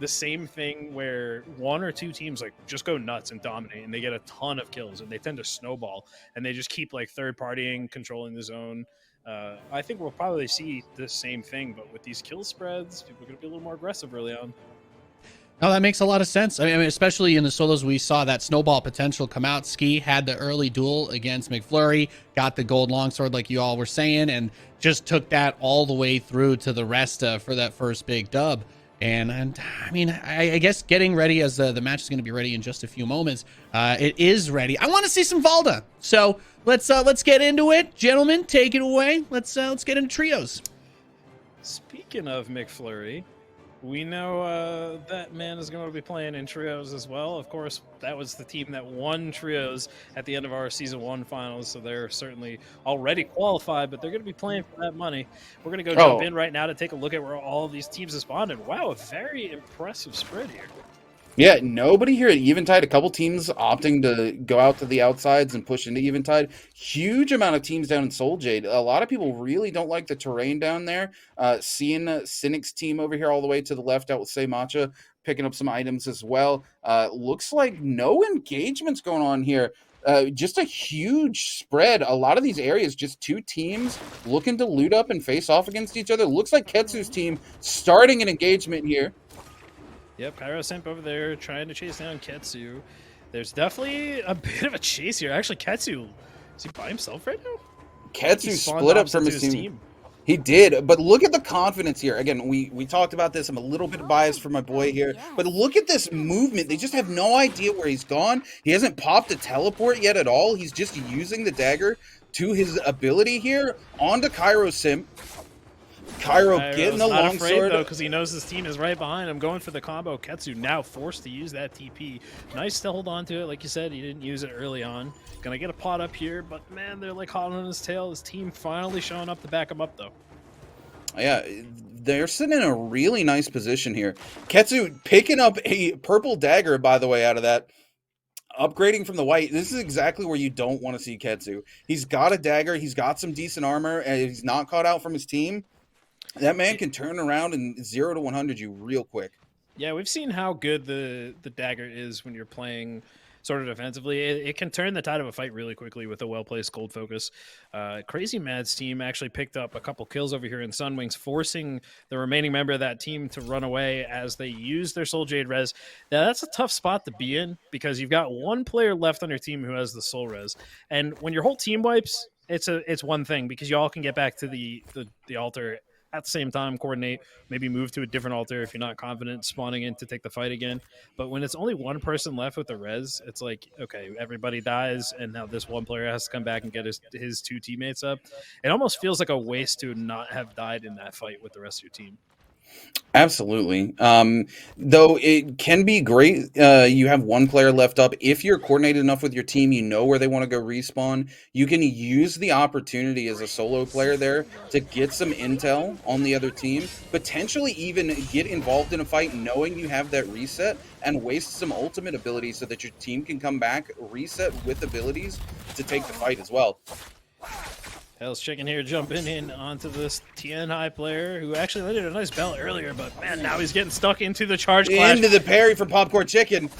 the same thing where 1 or 2 teams just go nuts and dominate, and they get a ton of kills, and they tend to snowball, and they just keep third partying, controlling the zone. I think we'll probably see the same thing, but with these kill spreads, people are going to be a little more aggressive early on. No, that makes a lot of sense. I mean, especially in the solos, we saw that snowball potential come out. Ski had the early duel against McFlurry, got the gold longsword like you all were saying, and just took that all the way through to the rest for that first big dub. And I mean, I guess getting ready as the match is going to be ready in just a few moments. It is ready. I want to see some Valda. So let's get into it, gentlemen. Take it away. Let's get into trios. Speaking of McFlurry, we know that man is going to be playing in trios as well. Of course, that was the team that won trios at the end of our Season 1 finals, so they're certainly already qualified, but they're going to be playing for that money. We're going to go jump in right now to take a look at where all of these teams have spawned, and wow, a very impressive spread here. Yeah, nobody here at Eventide. A couple teams opting to go out to the outsides and push into Eventide. Huge amount of teams down in Soul Jade. A lot of people really don't like the terrain down there. Seeing Cynic's team over here all the way to the left out with Say Matcha picking up some items as well. Looks like no engagements going on here. Just a huge spread. A lot of these areas, just two teams looking to loot up and face off against each other. Looks like Ketsu's team starting an engagement here. Yep, Pyro Simp over there trying to chase down Ketsu. There's definitely a bit of a chase here. Actually, Ketsu, is he by himself right now? Ketsu He spawned split up opposite from to his his team. He did, but look at the confidence here. Again, we talked about this. I'm a little bit biased for my boy here, but look at this movement. They just have no idea where he's gone. He hasn't popped a teleport yet at all. He's just using the dagger to his ability here. On to Cairo Simp. Cairo getting the not afraid, longsword. though, because he knows his team is right behind him, going for the combo. Ketsu now forced to use that TP. Nice to hold on to it. Like you said, he didn't use it early on. Gonna get a pot up here, but man, they're like hot on his tail. His team finally showing up to back him up, though. Yeah, they're sitting in a really nice position here. Ketsu picking up a purple dagger, by the way, out of that. Upgrading from the white. This is exactly where you don't want to see Ketsu. He's got a dagger. He's got some decent armor, and he's not caught out from his team. That man can turn around and 0 to 100 you real quick. Yeah, we've seen how good the dagger is when you're playing sort of defensively. It can turn the tide of a fight really quickly with a well-placed gold focus. Crazy Mad's team actually picked up a couple kills over here in Sunwings, forcing the remaining member of that team to run away as they use their Soul Jade res. Now, that's a tough spot to be in because you've got one player left on your team who has the Soul res. And when your whole team wipes, it's one thing because you all can get back to the altar at the same time, coordinate, maybe move to a different altar if you're not confident spawning in to take the fight again. But when it's only one person left with the res, it's like, okay, everybody dies, and now this one player has to come back and get his two teammates up. It almost feels like a waste to not have died in that fight with the rest of your team. Absolutely. Though it can be great, you have one player left up. If you're coordinated enough with your team, you know where they want to go respawn. You can use the opportunity as a solo player there to get some intel on the other team, potentially even get involved in a fight knowing you have that reset and waste some ultimate abilities so that your team can come back, reset with abilities to take the fight as well. Hell's Chicken here jumping in onto this TN High player who actually landed a nice belt earlier, but man, now he's getting stuck into the charge clash. Into the parry from Popcorn Chicken.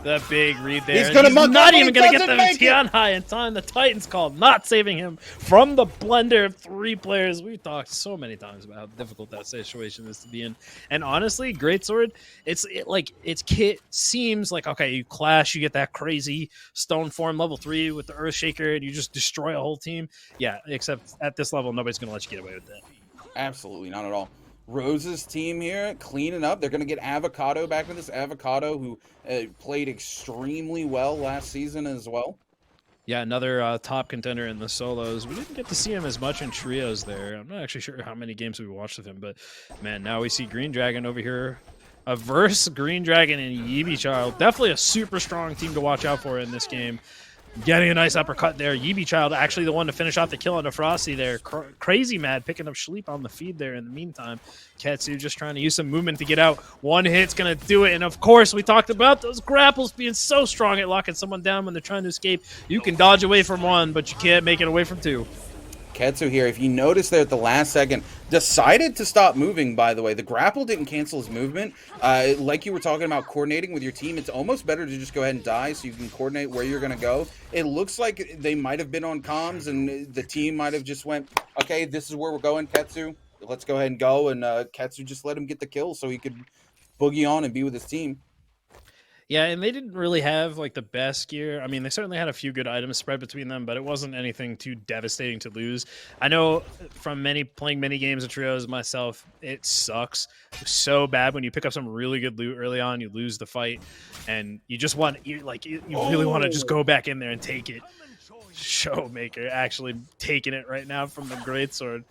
The big read there. He's not even going to get the TN High in time. The Titans call, not saving him from the blender of three players. We've talked so many times about how difficult that situation is to be in. And honestly, Greatsword, it's kit seems like, okay, you clash, you get that crazy stone form level 3 with the Earth Shaker, and you just destroy a whole team. Yeah, except at this level, nobody's going to let you get away with that. Absolutely, not at all. Rose's team here cleaning up. They're going to get Avocado back with this Avocado who played extremely well last season as well. Yeah, another top contender in the solos. We didn't get to see him as much in trios there. I'm not actually sure how many games we watched of him, but man, now we see Green Dragon over here. Versus Green Dragon and Yibi Child. Definitely a super strong team to watch out for in this game. Getting a nice uppercut there. Yibi Child actually the one to finish off the kill on the Frosty there. Crazy Mad picking up Sleep on the feed there in the meantime. Ketsu just trying to use some movement to get out. One hit's going to do it. And of course, we talked about those grapples being so strong at locking someone down when they're trying to escape. You can dodge away from one, but you can't make it away from two. Ketsu here, if you notice there at the last second, decided to stop moving, by the way. The grapple didn't cancel his movement. Like you were talking about coordinating with your team, it's almost better to just go ahead and die so you can coordinate where you're going to go. It looks like they might have been on comms and the team might have just went, okay, this is where we're going, Ketsu. Let's go ahead and go. And Ketsu just let him get the kill so he could boogie on and be with his team. Yeah, and they didn't really have like the best gear. I mean, they certainly had a few good items spread between them, but it wasn't anything too devastating to lose. I know from playing many games of trios myself, it sucks. It's so bad when you pick up some really good loot early on, you lose the fight, and you just want you really want to just go back in there and take it. Showmaker actually taking it right now from the Greatsword.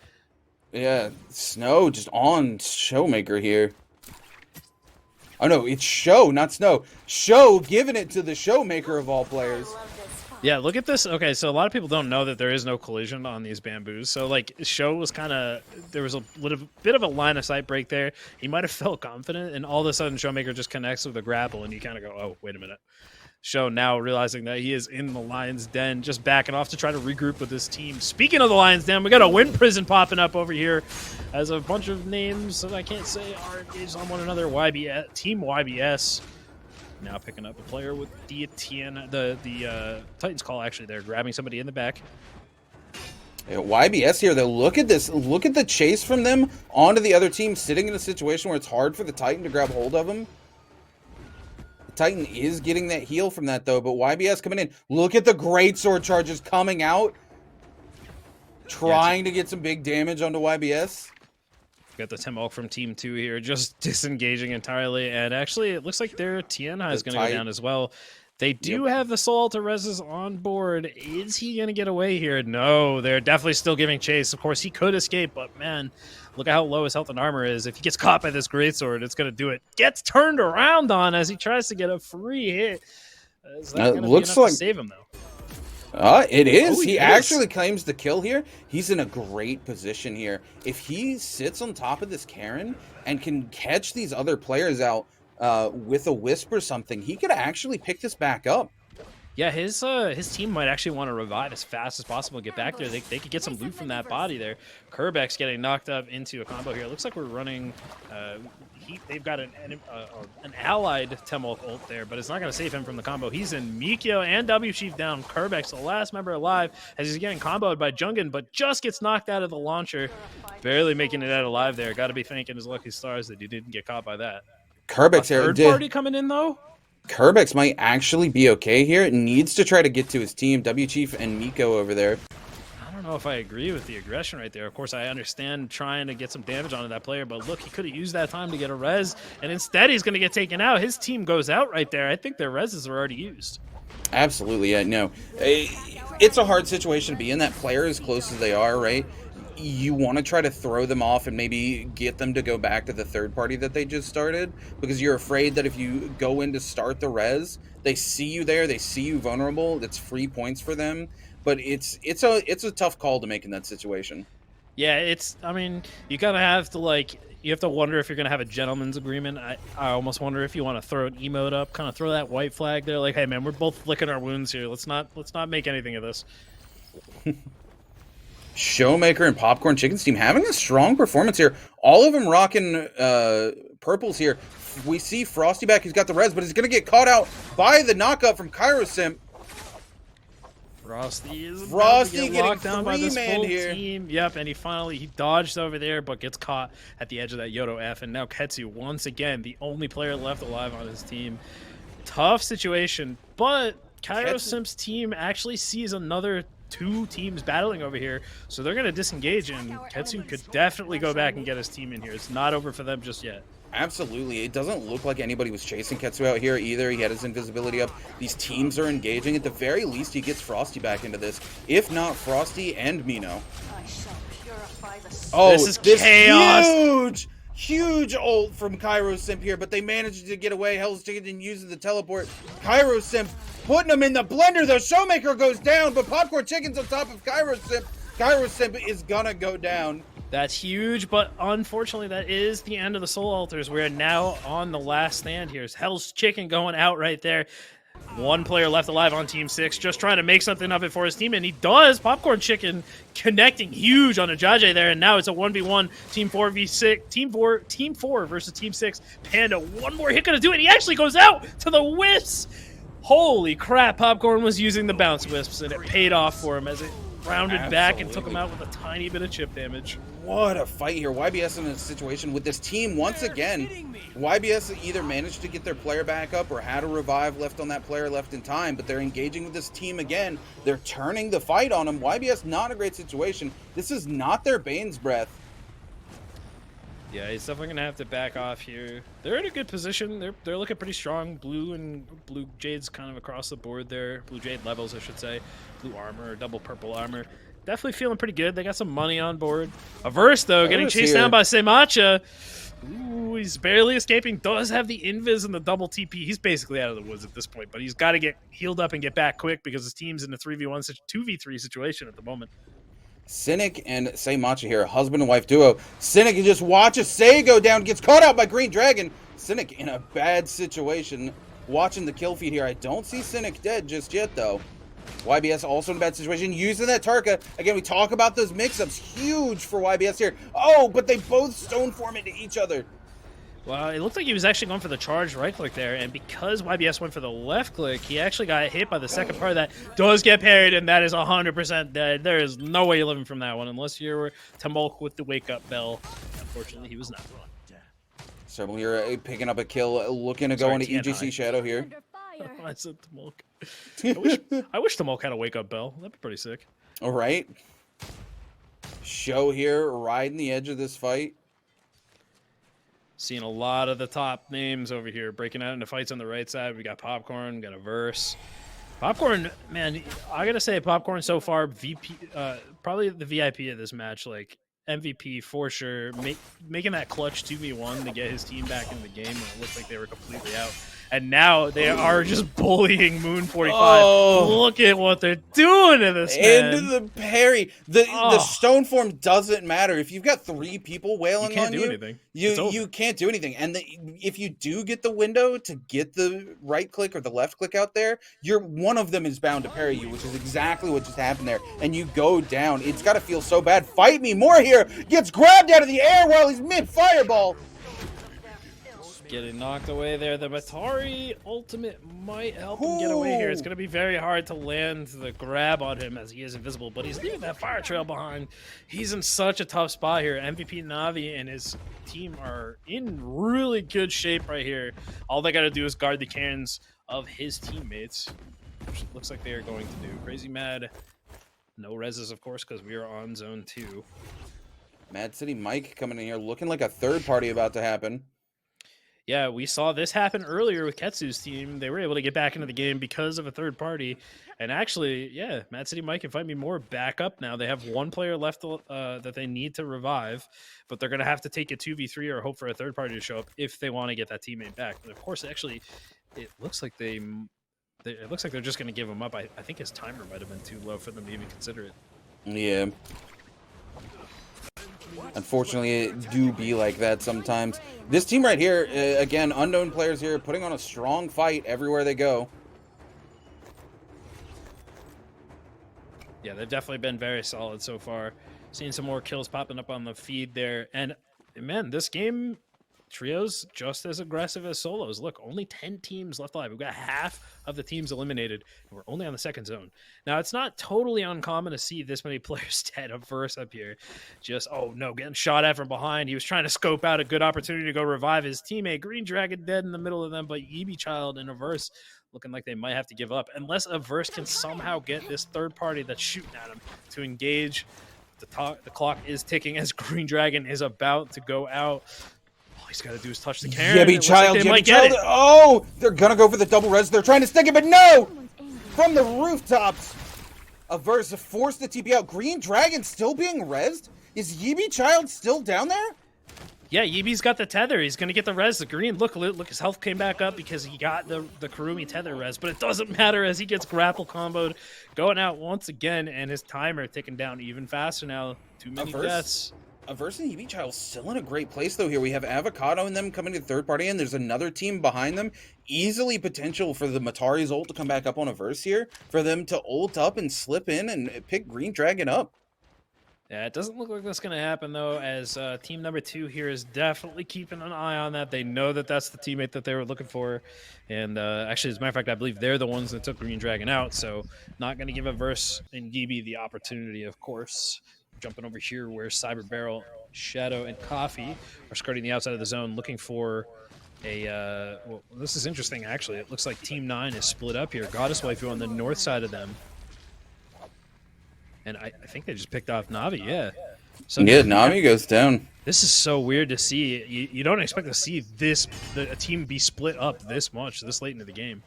Yeah, Snow just on Showmaker here. Oh, no, it's Show, not Snow. Show giving it to the Showmaker of all players. Yeah, look at this. Okay, so a lot of people don't know that there is no collision on these bamboos. So, like, Show was kind of... There was a bit of a line of sight break there. He might have felt confident, and all of a sudden Showmaker just connects with a grapple, and you kind of go, oh, wait a minute. Show now realizing that he is in the Lion's Den, just backing off to try to regroup with his team. Speaking of the Lion's Den, we got a Wind Prison popping up over here as a bunch of names that I can't say are engaged on one another. Team YBS Now picking up a player with the Titans call. Actually, they're grabbing somebody in the back. Yeah, YBS here, though, look at this. Look at the chase from them onto the other team, sitting in a situation where it's hard for the Titan to grab hold of him. The Titan is getting that heal from that, though, but YBS coming in. Look at the great sword charges coming out. Trying to get some big damage onto YBS. Got the Temok from Team 2 here, just disengaging entirely. And actually, it looks like their Tianhai is going to go down as well. They do have the Soul Altar Reses on board. Is he going to get away here? No, they're definitely still giving chase. Of course, he could escape, but man, look at how low his health and armor is. If he gets caught by this greatsword, it's going to do it. Gets turned around on as he tries to get a free hit. Is that going to be enough to save him, though? It is. Oh, he actually claims the kill here. He's in a great position here. If he sits on top of this Karen and can catch these other players out with a wisp or something, he could actually pick this back up. Yeah, his team might actually want to revive as fast as possible and get back there. They could get some loot from that body there. Kerbeck's getting knocked up into a combo here. It looks like we're running... they've got an allied Temok ult there, but it's not going to save him from the combo. He's in Mikyo and W Chief down. Kerbeck's the last member alive as he's getting comboed by Jungin, but just gets knocked out of the launcher. Barely making it out alive there. Got to be thanking his lucky stars that he didn't get caught by that. Kerbeck's third party coming in, though? Kerbeck's might actually be okay here. It needs to try to get to his team. W Chief and Miko over there. I don't know if I agree with the aggression right there. Of course, I understand trying to get some damage onto that player, but look, he could have used that time to get a res, and instead he's going to get taken out. His team goes out right there. I think their reses are already used. Absolutely, yeah, no. It's a hard situation to be in. That player as close as they are, right? You want to try to throw them off and maybe get them to go back to the third party that they just started, because you're afraid that if you go in to start the res, they see you there, they see you vulnerable, that's free points for them. But it's a tough call to make in that situation. Yeah, I mean, you kind of have to, you have to wonder if you're going to have a gentleman's agreement. I almost wonder if you want to throw an emote up, kind of throw that white flag there, like, hey, man, we're both licking our wounds here. Let's not make anything of this. Showmaker and Popcorn Chicken's team having a strong performance here. All of them rocking purples here. We see Frosty back. He's got the res, but he's going to get caught out by the knockup from Kairosimp. Frosty getting locked down by this full team. Yep, and he dodged over there, but gets caught at the edge of that Yodo F. And now Ketsu, once again, the only player left alive on his team. Tough situation, but Kairosimp's team actually sees another two teams battling over here, so they're going to disengage, and Ketsu could definitely go back and get his team in here. It's not over for them just yet. Absolutely. It doesn't look like anybody was chasing Ketsu out here either. He had his invisibility up. These teams are engaging. At the very least, he gets Frosty back into this. If not, Frosty and Mino. Oh, this is chaos. Huge ult from Kairosimp here, but they managed to get away. Hell's Chicken using the teleport. Kairosimp putting him in the blender. The Showmaker goes down, but Popcorn Chicken's on top of Kairosimp. Kairosimp is gonna go down. That's huge, but unfortunately, that is the end of the Soul Altars. We are now on the last stand here. Hell's Chicken going out right there. One player left alive on Team 6, just trying to make something of it for his team, and he does. Popcorn Chicken connecting huge on a Jaje there, and now it's a 1v1, Team 4 v6, Team 4 versus Team 6. Panda, one more hit gonna do it. He actually goes out to the wisps. Holy crap, Popcorn was using the bounce wisps, and it paid off for him as it rounded back and took him out with a tiny bit of chip damage. What a fight here. YBS in a situation with this team once again. YBS either managed to get their player back up or had a revive left on that player left in time, but they're engaging with this team again. They're turning the fight on them. YBS not a great situation. This is not their Bane's Breath. Yeah, he's definitely going to have to back off here. They're in a good position. They're looking pretty strong. Blue Jade's kind of across the board there. Blue Jade levels, I should say. Blue armor, double purple armor. Definitely feeling pretty good. They got some money on board. Averse, though, getting chased down by Seimacha. Ooh, he's barely escaping. Does have the invis and the double TP. He's basically out of the woods at this point, but he's got to get healed up and get back quick because his team's in a 3v1, 2v3 situation at the moment. Cynic and Seimacha here, husband and wife duo. Cynic just watches Sei go down, gets caught out by Green Dragon. Cynic in a bad situation. Watching the kill feed here. I don't see Cynic dead just yet, though. YBS also in a bad situation, using that Tarka. Again, we talk about those mix-ups. Huge for YBS here. Oh, but they both stone form into each other. Well, it looked like he was actually going for the charged right click there, and because YBS went for the left click, he actually got hit by the second part of that. Does get parried, and that is 100% dead. There is no way you're living from that one unless you're Tamulk with the wake-up bell. Unfortunately, he was not. Serval here picking up a kill, looking to go into EGC Shadow here. I said Tamulk. I wish Tamulk had a wake-up bell. That'd be pretty sick. All right. Show here, riding the edge of this fight. Seeing a lot of the top names over here breaking out into fights on the right side. We got Popcorn, we got a Verse. Popcorn, man, I gotta say, Popcorn so far, VP, probably the VIP of this match, like MVP for sure. Making that clutch 2v1 to get his team back in the game when it looked like they were completely out. And now they are just bullying Moon 45. Oh. Look at what they're doing to this man. Into the parry. The stone form doesn't matter. If you've got 3 people wailing on you, you can't do anything. And if you do get the window to get the right click or the left click out there, one of them is bound to parry you, which is exactly what just happened there. And you go down. It's got to feel so bad. Fight me more here. Gets grabbed out of the air while he's mid-fireball. Getting knocked away there. The Matari ultimate might help him get away here. It's going to be very hard to land the grab on him as he is invisible, but he's leaving that fire trail behind. He's in such a tough spot here. MVP Navi and his team are in really good shape right here. All they got to do is guard the cannons of his teammates, which looks like they are going to do. Crazy Mad, no reses, of course, because we are on zone 2. Mad City Mike coming in here looking like a third party about to happen. Yeah, we saw this happen earlier with Ketsu's team. They were able to get back into the game because of a third party. And actually, yeah, Mad City Mike and Fight Me More back up now. They have one player left that they need to revive, but they're going to have to take a 2v3 or hope for a third party to show up if they want to get that teammate back. And of course, actually, it looks like they're just going to give him up. I think his timer might have been too low for them to even consider it. Yeah. Unfortunately, it do be like that sometimes. This team right here, again, unknown players here, putting on a strong fight everywhere they go. Yeah, they've definitely been very solid so far. Seeing some more kills popping up on the feed there. And, man, this game, trios just as aggressive as solos. Look, only 10 teams left alive. We've got half of the teams eliminated, and we're only on the second zone. Now, it's not totally uncommon to see this many players dead. A Verse up here. Just, oh, no, getting shot at from behind. He was trying to scope out a good opportunity to go revive his teammate. Green Dragon dead in the middle of them, but Yibi Child and a Verse looking like they might have to give up. Unless a Verse can somehow get this third party that's shooting at him to engage. The clock is ticking as Green Dragon is about to go out. He's got to do is touch the Karen. Yibby Child. Oh, they're going to go for the double res. They're trying to stick it, but no! From the rooftops. A Verse forced the TP out. Green Dragon still being rezzed? Is Yibby Child still down there? Yeah, Yibi's got the tether. He's going to get the res. The Green, look, his health came back up because he got the Kurumi tether res. But it doesn't matter as he gets grapple comboed. Going out once again, and his timer ticking down even faster now. Too many deaths. A Verse and Yibi Child still in a great place, though, here. We have Avocado and them coming to the third party, and there's another team behind them. Easily potential for the Matari's ult to come back up on a Verse here, for them to ult up and slip in and pick Green Dragon up. Yeah, it doesn't look like that's going to happen, though, as team number 2 here is definitely keeping an eye on that. They know that that's the teammate that they were looking for. And actually, as a matter of fact, I believe they're the ones that took Green Dragon out, so not going to give a Verse and Yibi the opportunity, of course. Jumping over here where Cyber Barrel, Shadow, and Coffee are skirting the outside of the zone looking for a... well, this is interesting, actually. It looks like Team 9 is split up here. Goddess Waifu on the north side of them. And I think they just picked off Navi, yeah. So yeah, Navi goes down. This is so weird to see. You don't expect to see a team be split up this much, this late into the game.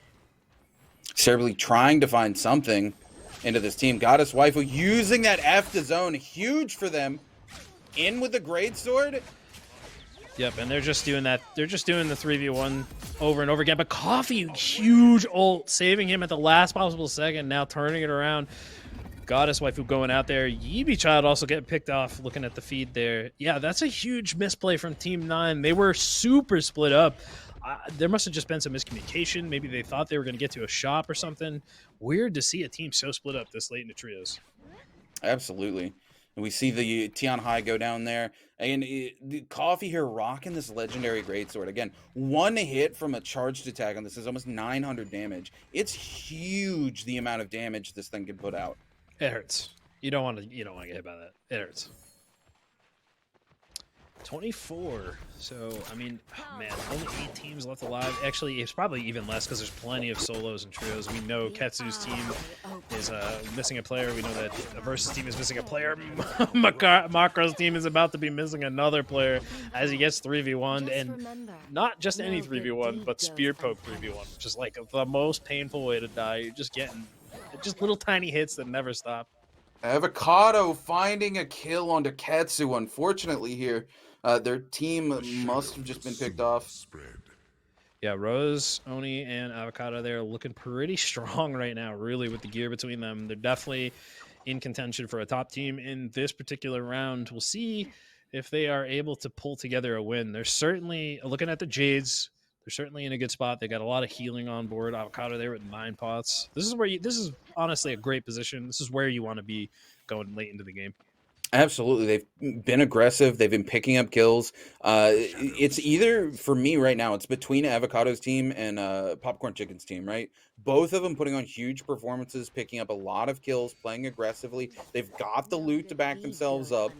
Cerebrally trying to find something into this team. Goddess Waifu using that F to zone. Huge for them. In with the Great Sword. Yep, and they're just doing that. They're just doing the 3v1 over and over again. But Coffee, huge ult, saving him at the last possible second. Now turning it around. Goddess Waifu going out there. Yibi Child also getting picked off looking at the feed there. Yeah, that's a huge misplay from Team 9. They were super split up. There must have just been some miscommunication. Maybe they thought they were going to get to a shop or something. Weird to see a team so split up this late in the trios. Absolutely. And we see the Tian Hai go down there. And the Coffee here rocking this legendary greatsword. Again, one hit from a charged attack on this is almost 900 damage. It's huge the amount of damage this thing can put out. It hurts. You don't want to get hit by that. It hurts. 24. So, I mean, man, only 8 teams left alive. Actually, it's probably even less because there's plenty of solos and trios. We know Ketsu's team is missing a player. We know that Versus team is missing a player. Makro's team is about to be missing another player as he gets 3v1. And not just any 3v1, but Spear Poke 3v1, which is like the most painful way to die. You're just getting just little tiny hits that never stop. Avocado finding a kill onto Ketsu, unfortunately, here. Their team must have just been picked off. Yeah, Rose, Oni, and Avocado, they're looking pretty strong right now, really, with the gear between them. They're definitely in contention for a top team in this particular round. We'll see if they are able to pull together a win. They're certainly, looking at the Jades, they're certainly in a good spot. They got a lot of healing on board. Avocado there with 9 pots. This is honestly a great position. This is where you want to be going late into the game. Absolutely. They've been aggressive. They've been picking up kills. It's either, for me right now, it's between Avocado's team and Popcorn Chicken's team, right? Both of them putting on huge performances, picking up a lot of kills, playing aggressively. They've got the loot to back themselves up.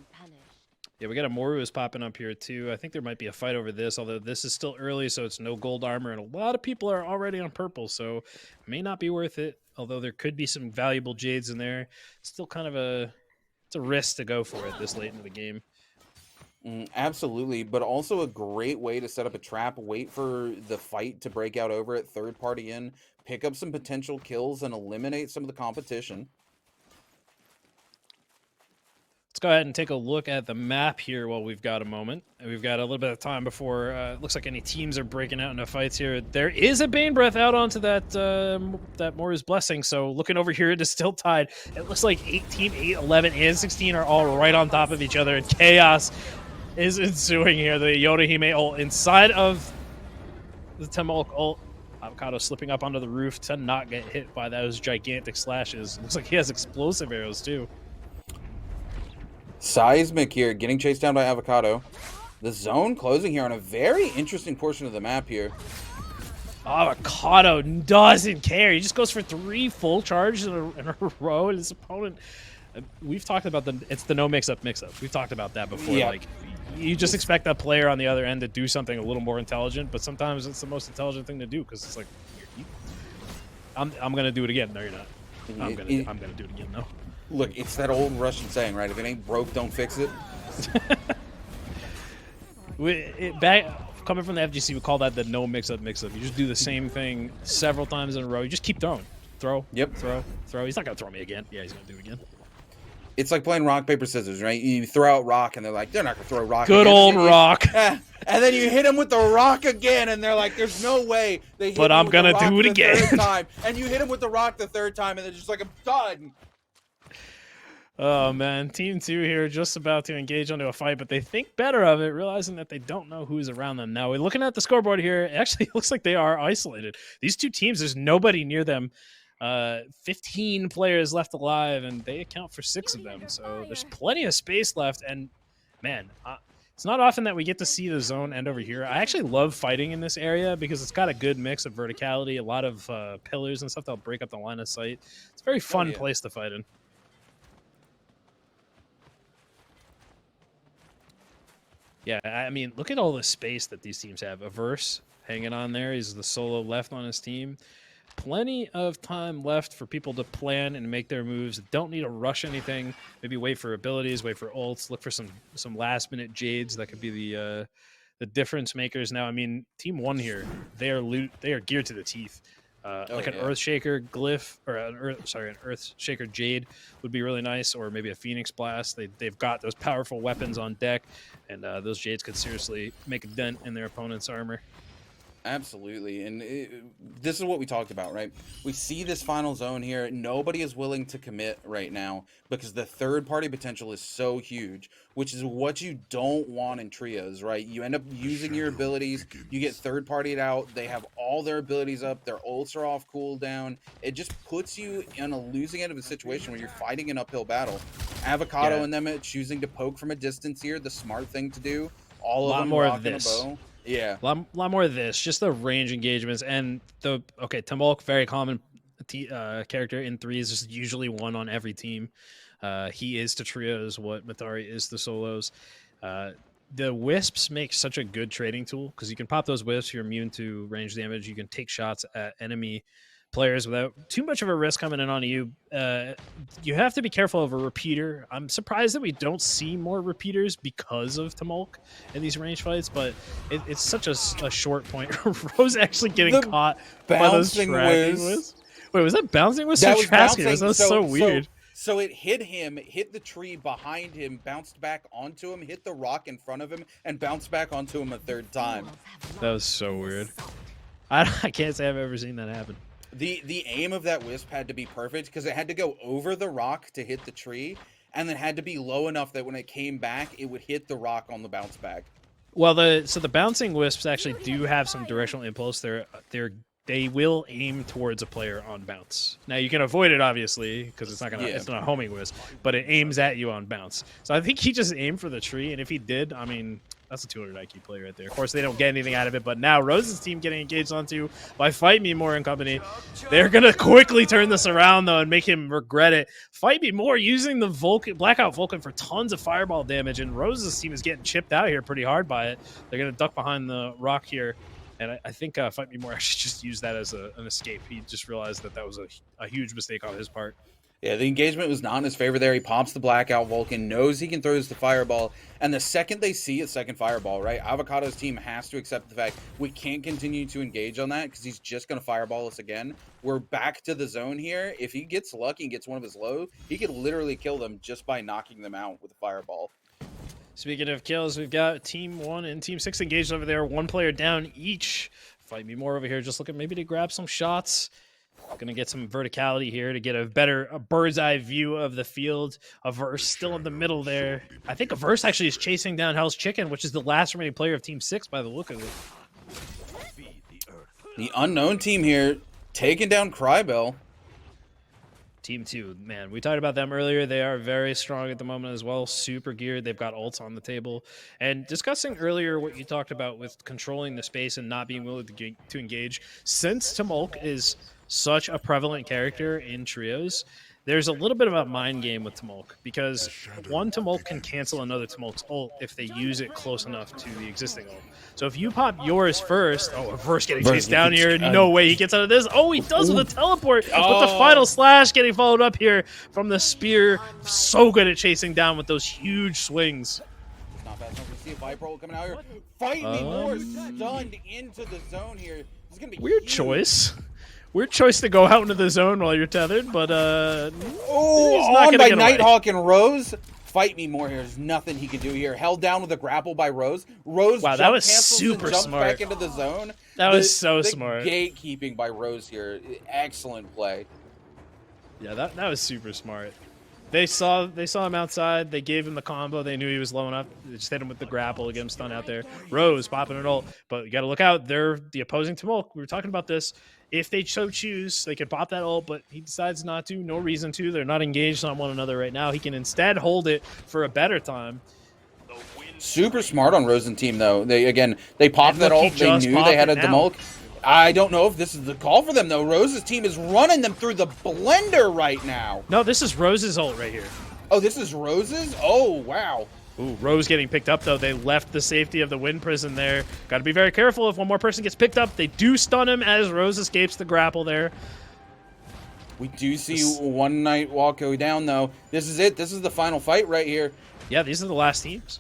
Yeah, we got a Morus popping up here, too. I think there might be a fight over this, although this is still early, so it's no gold armor, and a lot of people are already on purple, so it may not be worth it, although there could be some valuable Jades in there. Still kind of a risk to go for it this late into the game. Absolutely, but also a great way to set up a trap, wait for the fight to break out over it, third party in, pick up some potential kills, and eliminate some of the competition. Let's go ahead and take a look at the map here while we've got a moment. We've got a little bit of time before it looks like any teams are breaking out into fights here. There is a Bane Breath out onto that Morus Blessing, so looking over here, it is still tied. It looks like 18, 8, 11, and 16 are all right on top of each other, and chaos is ensuing here. The Yodohime ult inside of the Temulk ult. Avocado slipping up onto the roof to not get hit by those gigantic slashes. Looks like he has explosive arrows, too. Seismic here, getting chased down by Avocado. The zone closing here on a very interesting portion of the map here. Avocado doesn't care. He just goes for 3 full charges in a row, and his opponent... We've talked about it's the no mix-up. We've talked about that before. Yeah. Like, you just expect that player on the other end to do something a little more intelligent, but sometimes it's the most intelligent thing to do, because it's like, I'm going to do it again. No, you're not. I'm going to do it again, no. Look, it's that old Russian saying, right? If it ain't broke, don't fix it. Coming from the FGC, we call that the no mix-up. You just do the same thing several times in a row. You just keep throwing. Throw. Yep. Throw. He's not going to throw me again. Yeah, he's going to do it again. It's like playing rock, paper, scissors, right? You throw out rock, and they're like, they're not going to throw rock Good again. old rock. And then you hit them with the rock again, and they're like, there's no way. They hit but I'm going to do it again. Third time, and you hit them with the rock the third time, and they're just like, I'm done. Oh, man. Team 2 here just about to engage onto a fight, but they think better of it, realizing that they don't know who's around them. Now, we're looking at the scoreboard here. It actually looks like they are isolated. These two teams, there's nobody near them. 15 players left alive, and they account for 6 of them. So there's plenty of space left. And, man, it's not often that we get to see the zone end over here. I actually love fighting in this area because it's got a good mix of verticality, a lot of pillars and stuff that'll break up the line of sight. It's a very fun place to fight in. Yeah, I mean, look at all the space that these teams have. Averse hanging on there. He's the solo left on his team. Plenty of time left for people to plan and make their moves. Don't need to rush anything. Maybe wait for abilities, wait for ults, look for some last-minute Jades that could be the difference makers. Now, I mean, Team 1 here, they are geared to the teeth. An Earthshaker Glyph, or an Earthshaker Jade would be really nice, or maybe a Phoenix Blast. They've got those powerful weapons on deck, and those Jades could seriously make a dent in their opponent's armor. Absolutely, and this is what we talked about, right? We see this final zone here. Nobody is willing to commit right now because the third-party potential is so huge, which is what you don't want in trios, right? You end up using your abilities. You get third-partied out. They have all their abilities up. Their ults are off cooldown. It just puts you in a losing end of a situation where you're fighting an uphill battle. Avocado Yeah. and them choosing to poke from a distance here, the smart thing to do. All A lot of them more of rocking a this. bow. Yeah. A lot more of this, just the range engagements and the Tomolk, very common character in threes, is usually one on every team. He is to trios what Matari is to solos. The wisps make such a good trading tool because you can pop those wisps, you're immune to range damage, you can take shots at enemy players without too much of a risk coming in on you. You have to be careful of a repeater. I'm surprised that we don't see more repeaters because of Tomolk in these range fights, but it's such a short point. Rose actually getting The caught by those bouncing tracking whiz. wisps. Wait, was that bouncing whiz? That or was tracking bouncing. whiz? That was so weird. So it hit him, hit the tree behind him, bounced back onto him, hit the rock in front of him, and bounced back onto him a third time. That was so weird. I can't say I've ever seen that happen. The aim of that wisp had to be perfect because it had to go over the rock to hit the tree, and then had to be low enough that when it came back, it would hit the rock on the bounce back. Well, the bouncing wisps actually do have some directional impulse. They will aim towards a player on bounce. Now you can avoid it obviously because it's not a homing wisp, but it aims at you on bounce. So I think he just aimed for the tree, and if he did, I mean, that's a 200 IQ play right there. Of course, they don't get anything out of it, but now Rose's team getting engaged onto by Fight Me More and company. They're gonna quickly turn this around though and make him regret it. Fight Me More using the Blackout Vulcan for tons of fireball damage, and Rose's team is getting chipped out here pretty hard by it. They're gonna duck behind the rock here. And I think Fight Me More actually just used that as an escape. He just realized that was a huge mistake on his part. Yeah, the engagement was not in his favor there. He pops the Blackout Vulcan, knows he can throw this to Fireball, and the second they see a second Fireball, right, Avocado's team has to accept the fact we can't continue to engage on that because he's just going to Fireball us again. We're back to the zone here. If he gets lucky and gets one of his low, he could literally kill them just by knocking them out with a Fireball. Speaking of kills, we've got Team 1 and Team 6 engaged over there. One player down each. Fight Me More over here, just looking maybe to grab some shots. Going to get some verticality here to get a bird's eye view of the field. Averse still in the middle there. I think Averse actually is chasing down Hell's Chicken, which is the last remaining player of Team 6 by the look of it. The unknown team here taking down Crybell. Team 2, man, we talked about them earlier. They are very strong at the moment as well. Super geared. They've got ults on the table. And discussing earlier what you talked about with controlling the space and not being willing to engage, since Tomolk is such a prevalent character in trios, there's a little bit of a mind game with Tomolk because one Tomolk can cancel another Tomolk's ult if they use it close enough to the existing ult. So if you pop yours first, Averse getting chased down here, no way he gets out of this. Oh, he does with a teleport, but the final slash getting followed up here from the spear. So good at chasing down with those huge swings. Not fast enough to see a Viper ult coming out here. Fight Me More stunned into the zone here. This is gonna be weird huge. choice. Weird choice to go out into the zone while you're tethered, but on by Nighthawk and Rose. Fight Me More here. There's nothing he can do here. Held down with a grapple by Rose. Rose wow, that was super smart. Back into the zone. That was so smart. Gatekeeping by Rose here. Excellent play. Yeah, that was super smart. They saw him outside. They gave him the combo. They knew he was low enough. They just hit him with the grapple, get him stunned out there. Rose popping an ult, but you got to look out. They're the opposing Tomolk. We were talking about this. If they so choose, they could pop that ult, but he decides not to. No reason to. They're not engaged on one another right now. He can instead hold it for a better time. Super smart on Rosen team though. They popped that ult. They knew they had a Tomolk. I don't know if this is the call for them though. Rose's team is running them through the blender right now. No, this is Rose's ult right here. Oh, this is Rose's? Oh, wow. Ooh, Rose getting picked up, though. They left the safety of the wind prison there. Got to be very careful. If one more person gets picked up, they do stun him as Rose escapes the grapple there. We do see one Nightwalk go down, though. This is it. This is the final fight right here. Yeah, these are the last teams.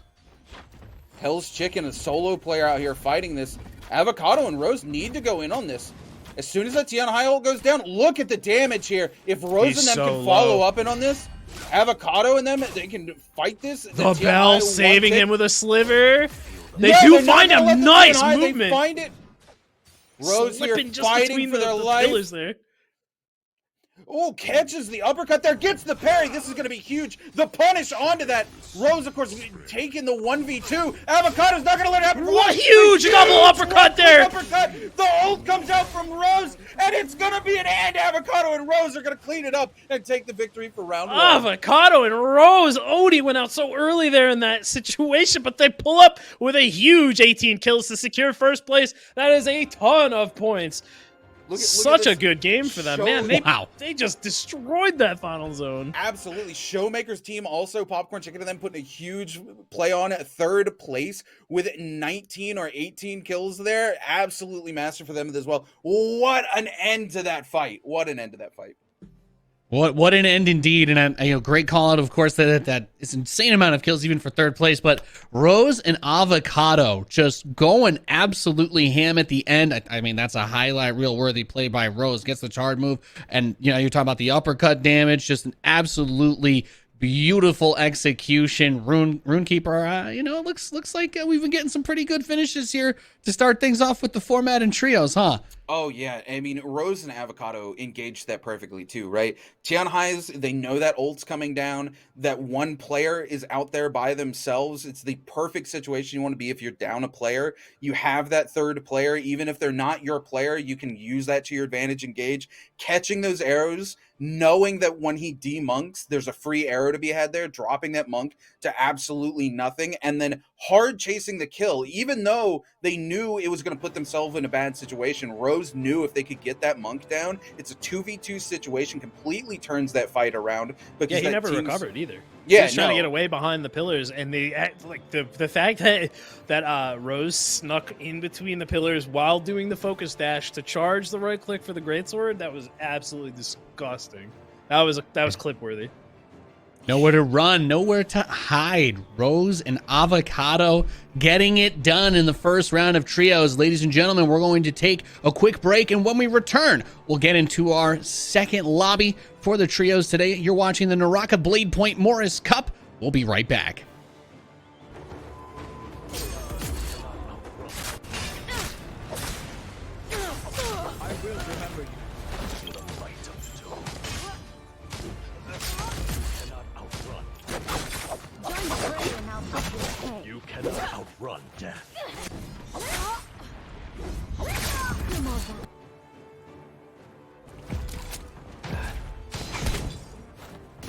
Hell's Chicken, a solo player out here fighting this. Avocado and Rose need to go in on this. As soon as that Tiana High ult goes down, look at the damage here. If Rose and them can follow up in on this, Avocado and them, they can fight this. The Bell saving him with a sliver. They do find him. Nice movement. They find it. Rose here fighting for their life. There. Oh, catches the uppercut there, gets the parry. This is going to be huge. The punish onto that. Rose, of course, taking the 1v2. Avocado's not going to let it happen. What huge double uppercut there. Uppercut. The ult comes out from Rose, and it's going to be an and. Avocado and Rose are going to clean it up and take the victory for round one. Avocado and Rose. Odie went out so early there in that situation, but they pull up with a huge 18 kills to secure first place. That is a ton of points. Look Such at a good game for them, man. They just destroyed that final zone. Absolutely. Showmaker's team also, Popcorn Chicken to them, putting a huge play on at third place with 19 or 18 kills there. Absolutely massive for them as well. What an end to that fight. What an end to that fight. What an end indeed, and great call out, of course, that is insane amount of kills even for third place. But Rose and Avocado just going absolutely ham at the end. I mean, that's a highlight reel worthy play by Rose. Gets the charge move, and you're talking about the uppercut damage. Just an absolutely beautiful execution. Runekeeper, looks like we've been getting some pretty good finishes here to start things off with the format and trios, huh? Oh, yeah. I mean, Rose and Avocado engaged that perfectly, too, right? Tianhai's, they know that ult's coming down, that one player is out there by themselves. It's the perfect situation you want to be if you're down a player. You have that third player. Even if they're not your player, you can use that to your advantage, engage. Catching those arrows, knowing that when he demonks, there's a free arrow to be had there, dropping that monk to absolutely nothing, and then hard chasing the kill, even though they knew it was going to put themselves in a bad situation. Rose knew if they could get that monk down, it's a 2v2 situation, completely turns that fight around. Because he never recovered either. Yeah, he was trying to get away behind the pillars, and they act like the fact that Rose snuck in between the pillars while doing the focus dash to charge the right click for the greatsword, that was absolutely disgusting. That was clip worthy. Nowhere to run, nowhere to hide. Rose and Avocado getting it done in the first round of trios. Ladies and gentlemen, we're going to take a quick break, and when we return, we'll get into our second lobby for the trios today. You're watching the Naraka Bladepoint Morus Cup. We'll be right back. You cannot outrun death.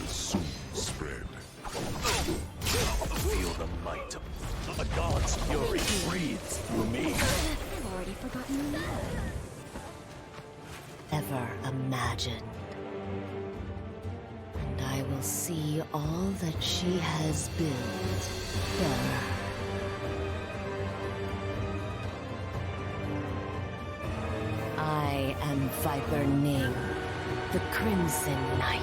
Soon spread. Feel the might of the god's fury breathes through me. I've already forgotten the name. Ever imagined. And I will see all that she has built there. I am Viper Ning, the Crimson Knight.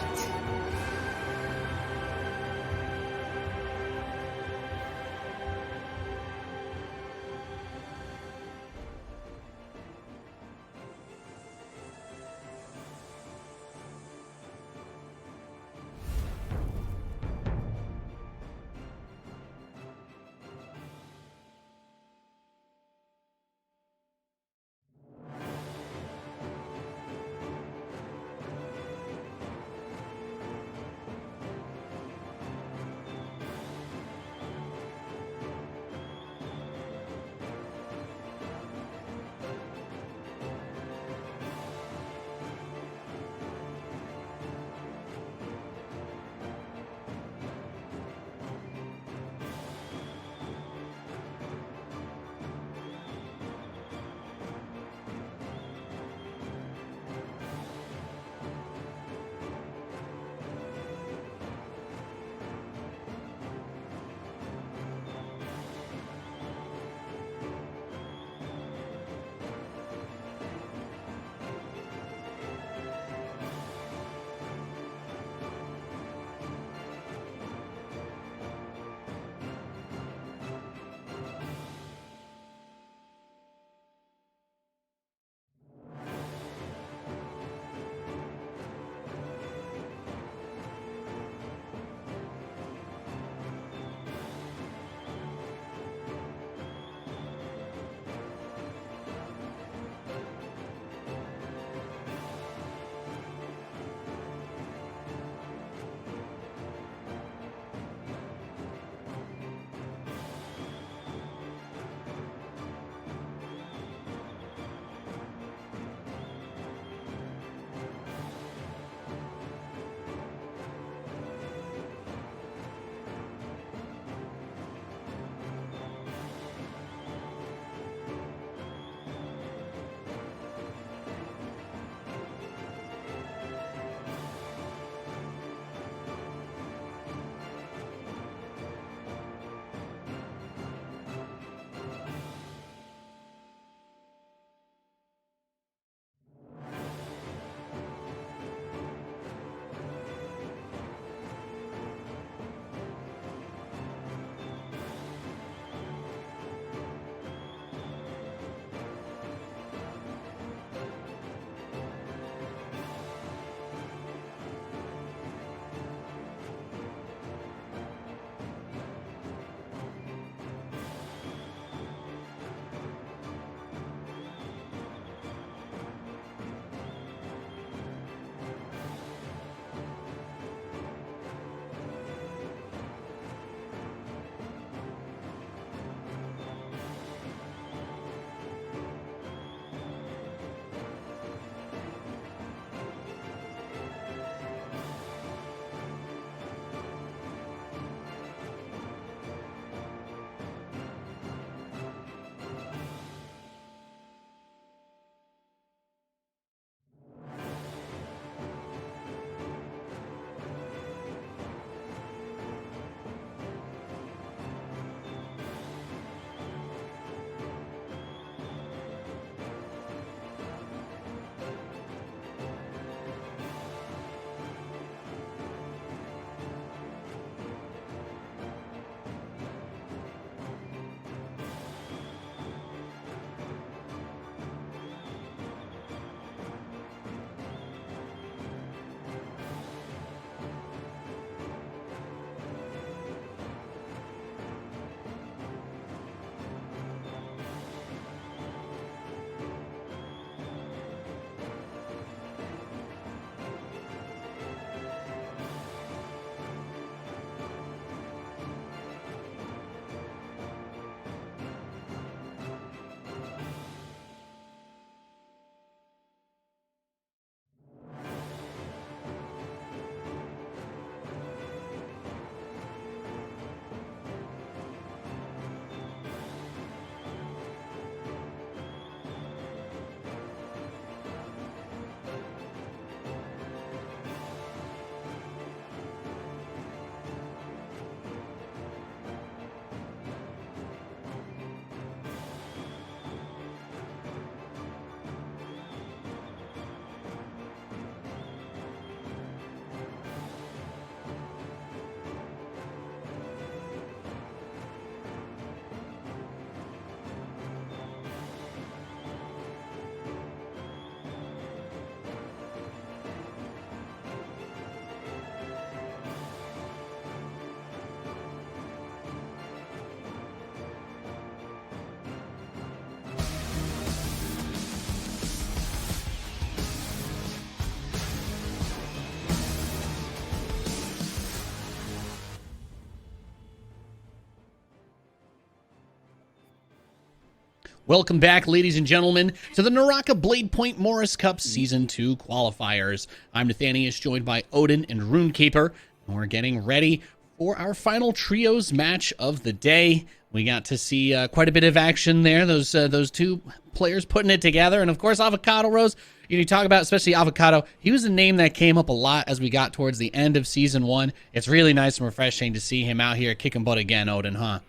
Welcome back, ladies and gentlemen, to the Naraka Bladepoint Morus Cup Season 2 qualifiers. I'm Nathanius, joined by Odin and Runekeeper, and we're getting ready for our final trios match of the day. We got to see quite a bit of action there, those two players putting it together, and of course, Avocado Rose. You talk about, especially Avocado, he was a name that came up a lot as we got towards the end of Season 1. It's really nice and refreshing to see him out here kicking butt again, Odin, huh?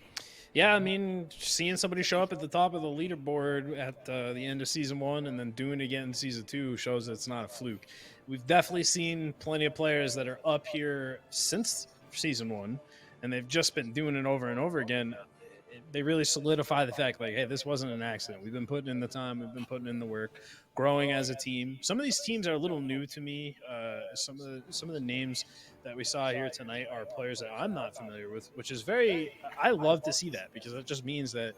Yeah, I mean, seeing somebody show up at the top of the leaderboard at the end of Season 1 and then doing it again in Season 2 shows it's not a fluke. We've definitely seen plenty of players that are up here since Season 1, and they've just been doing it over and over again. They really solidify the fact, like, hey, this wasn't an accident. We've been putting in the time. We've been putting in the work, growing as a team. Some of these teams are a little new to me. Some of the names that we saw here tonight are players that I'm not familiar with, which is I love to see that, because it just means that,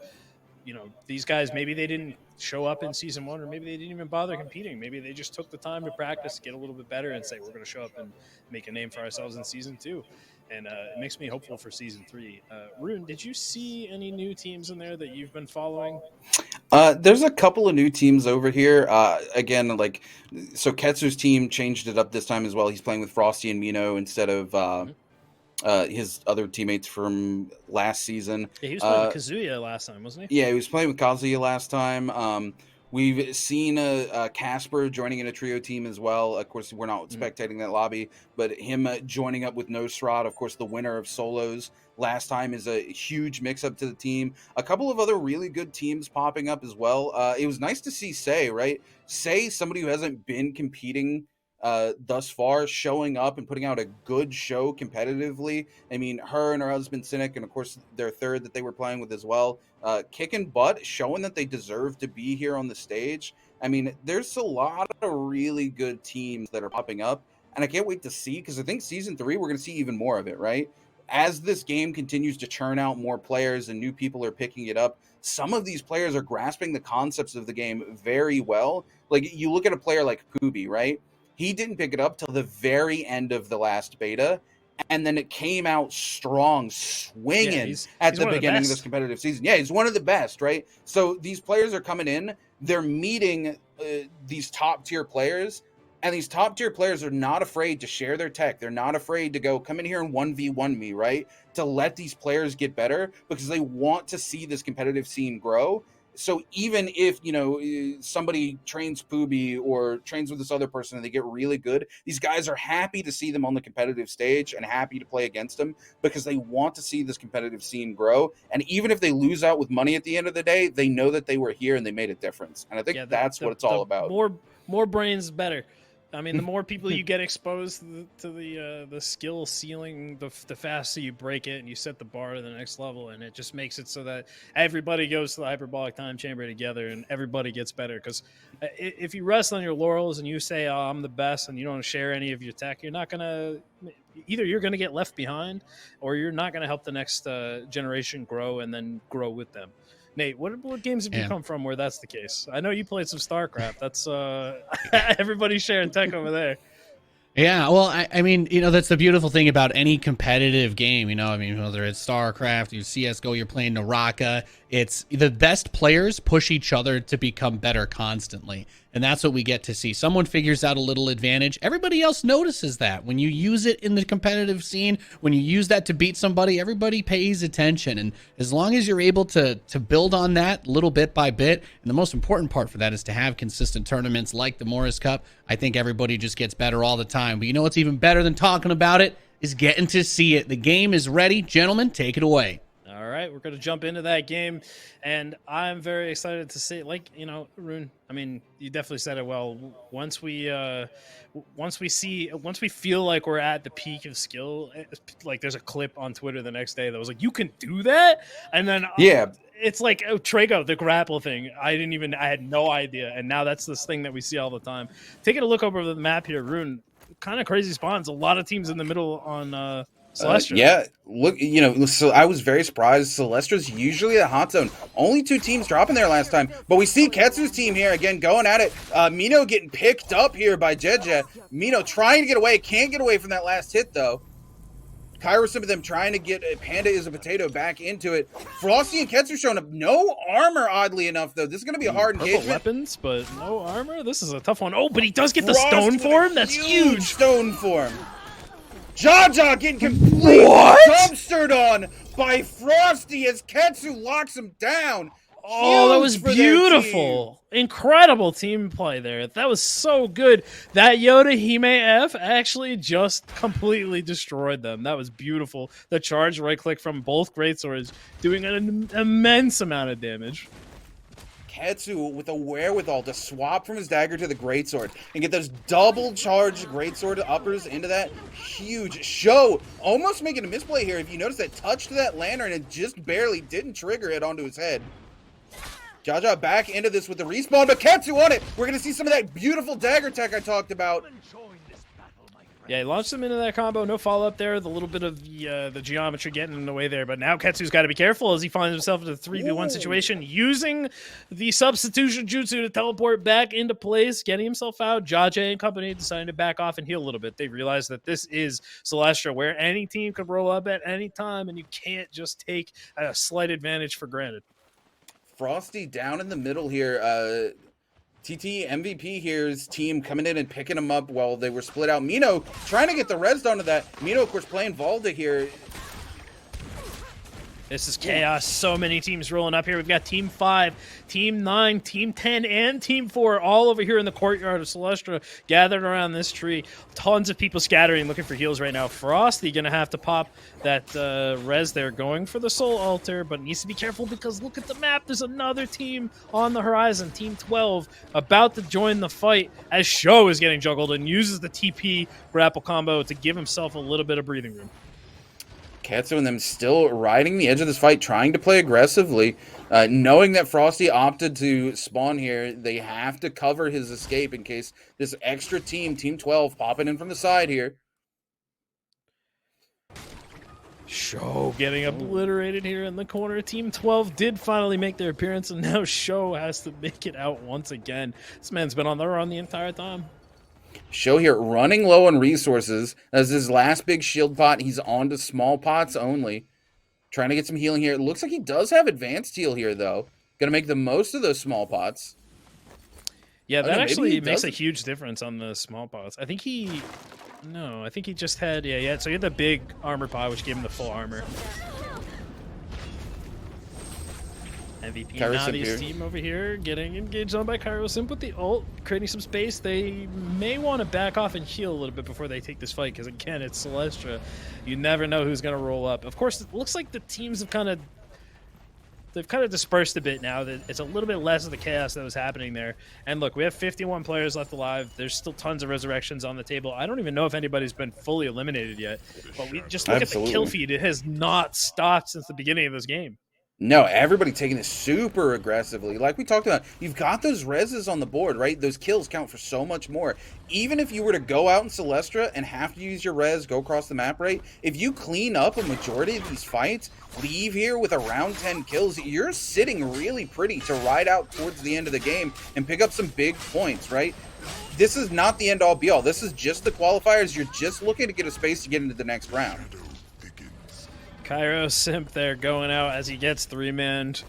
you know, these guys, maybe they didn't show up in Season 1, or maybe they didn't even bother competing. Maybe they just took the time to practice, get a little bit better, and say, we're going to show up and make a name for ourselves in Season 2. And it makes me hopeful for Season 3. Rune, did you see any new teams in there that you've been following? There's a couple of new teams over here. Again, like, so Ketsu's team changed it up this time as well. He's playing with Frosty and Mino instead of his other teammates from last season. Yeah, he was playing with Kazuya last time, wasn't he? Yeah, he was playing with Kazuya last time. We've seen Casper joining in a trio team as well. Of course, we're not spectating that lobby, but him joining up with Nosrad, of course, the winner of solos last time, is a huge mix-up to the team. A couple of other really good teams popping up as well. It was nice to see Sei, right? Sei, somebody who hasn't been competing thus far, showing up and putting out a good show competitively. I mean, her and her husband Cynic, and of course their third that they were playing with as well, kicking butt, showing that they deserve to be here on the stage. I mean, there's a lot of really good teams that are popping up, and I can't wait to see, because I think Season 3 we're going to see even more of it, right? As this game continues to churn out more players and new people are picking it up, some of these players are grasping the concepts of the game very well. Like, you look at a player like Kubi, right? He didn't pick it up till the very end of the last beta, and then it came out strong, swinging at the beginning of this competitive season. Yeah, he's one of the best, right? So these players are coming in, they're meeting these top-tier players, and these top-tier players are not afraid to share their tech. They're not afraid to go, come in here and 1v1 me, right? To let these players get better, because they want to see this competitive scene grow. So even if, you know, somebody trains Pooby or trains with this other person and they get really good, these guys are happy to see them on the competitive stage and happy to play against them, because they want to see this competitive scene grow. And even if they lose out with money at the end of the day, they know that they were here and they made a difference. And I think that's what it's all about. More brains, better. I mean, the more people you get exposed to the skill ceiling, the faster you break it and you set the bar to the next level, and it just makes it so that everybody goes to the hyperbolic time chamber together and everybody gets better. Because if you rest on your laurels and you say, "Oh, I'm the best," and you don't share any of your tech, you're not gonna. Either you're going to get left behind, or you're not going to help the next generation grow and then grow with them. Nate, what games have you come from where that's the case? I know you played some StarCraft. That's everybody's sharing tech over there. Yeah, well, I mean, you know, that's the beautiful thing about any competitive game, you know, I mean, whether it's StarCraft, you CSGO, you're playing Naraka, it's the best players push each other to become better constantly. And that's what we get to see. Someone figures out a little advantage. Everybody else notices that. When you use it in the competitive scene, when you use that to beat somebody, everybody pays attention. And as long as you're able to build on that little bit by bit, and the most important part for that is to have consistent tournaments like the Morus Cup, I think everybody just gets better all the time. But you know what's even better than talking about it is getting to see it. The game is ready. Gentlemen, take it away. All right, we're going to jump into that game, and I'm very excited to see, like, you know, Rune, I mean, you definitely said it well. Once we feel like we're at the peak of skill, like there's a clip on Twitter the next day that was like, you can do that? And then it's like, oh, Trago, the grapple thing. I had no idea, and now that's this thing that we see all the time. Taking a look over the map here, Rune, kind of crazy spawns. A lot of teams in the middle on Celestra. Yeah, look, you know, so I was very surprised. Celestra's usually a hot zone. Only 2 teams dropping there last time. But we see Ketsu's team here again going at it. Mino getting picked up here by Jeje. Mino trying to get away. Can't get away from that last hit, though. Kairos, some of them trying to get Panda is a potato back into it. Frosty and Ketsu showing up. No armor, oddly enough, though. This is going to be a hard Purple engagement. weapons, but no armor. This is a tough one. Oh, but he does get the Frost stone with a form. That's huge. Stone form. Jaja getting completely dumpstered on by Frosty as Ketsu locks him down. Oh, that Huge was for their team. beautiful. Incredible team play there. That was so good. That Yoda Hime F actually just completely destroyed them. That was beautiful. The charge right click from both greatswords doing an immense amount of damage. Ketsu with a wherewithal to swap from his dagger to the greatsword and get those double charged greatsword uppers into that. Huge show. Almost making a misplay here. If you notice that touch to that lantern, it just barely didn't trigger it onto his head. Jaja back into this with the respawn, but Ketsu on it. We're going to see some of that beautiful dagger tech I talked about. Yeah, he launched him into that combo. No follow-up there. The little bit of the geometry getting in the way there. But now Ketsu's got to be careful as he finds himself in a 3v1 situation, using the substitution jutsu to teleport back into place, getting himself out. Jaja and company deciding to back off and heal a little bit. They realize that this is Celestia, where any team could roll up at any time, and you can't just take a slight advantage for granted. Frosty down in the middle here. TT MVP here's team coming in and picking him up while they were split out. Mino trying to get the res down to that. Mino, of course, playing Valda here. This is chaos. So many teams rolling up here. We've got Team 5, Team 9, Team 10, and Team 4 all over here in the courtyard of Celestia, gathered around this tree. Tons of people scattering, looking for heals right now. Frosty going to have to pop that res there, going for the Soul Altar, but needs to be careful because look at the map. There's another team on the horizon, Team 12, about to join the fight as Sho is getting juggled and uses the TP grapple combo to give himself a little bit of breathing room. Ketsu and them still riding the edge of this fight, trying to play aggressively, knowing that Frosty opted to spawn here. They have to cover his escape in case this extra team, Team 12, popping in from the side here. Sho getting obliterated here in the corner. Team 12 did finally make their appearance, and now Sho has to make it out once again. This man's been on the run the entire time. Sho here running low on resources. As his last big shield pot, he's on to small pots only. Trying to get some healing here. It looks like he does have advanced heal here, though. Gonna make the most of those small pots. Yeah, that no, actually makes a huge difference on the small pots. I think he... No, I think he just had... Yeah, so he had the big armor pot, which gave him the full armor. MVP Navi's team over here getting engaged on by Kairos with the ult, creating some space. They may want to back off and heal a little bit before they take this fight because, again, it's Celestia. You never know who's going to roll up. Of course, it looks like the teams have kind of dispersed a bit now. That it's a little bit less of the chaos that was happening there. And look, we have 51 players left alive. There's still tons of resurrections on the table. I don't even know if anybody's been fully eliminated yet. But we just look at the kill feed. It has not stopped since the beginning of this game. No, everybody taking this super aggressively. Like we talked about, you've got those reses on the board, right? Those kills count for so much more. Even if you were to go out in Celestia and have to use your res, go across the map, right? If you clean up a majority of these fights, leave here with around 10 kills, you're sitting really pretty to ride out towards the end of the game and pick up some big points, right? This is not the end-all be-all. This is just the qualifiers. You're just looking to get a space to get into the next round. Kairos Simp there going out as he gets 3-manned.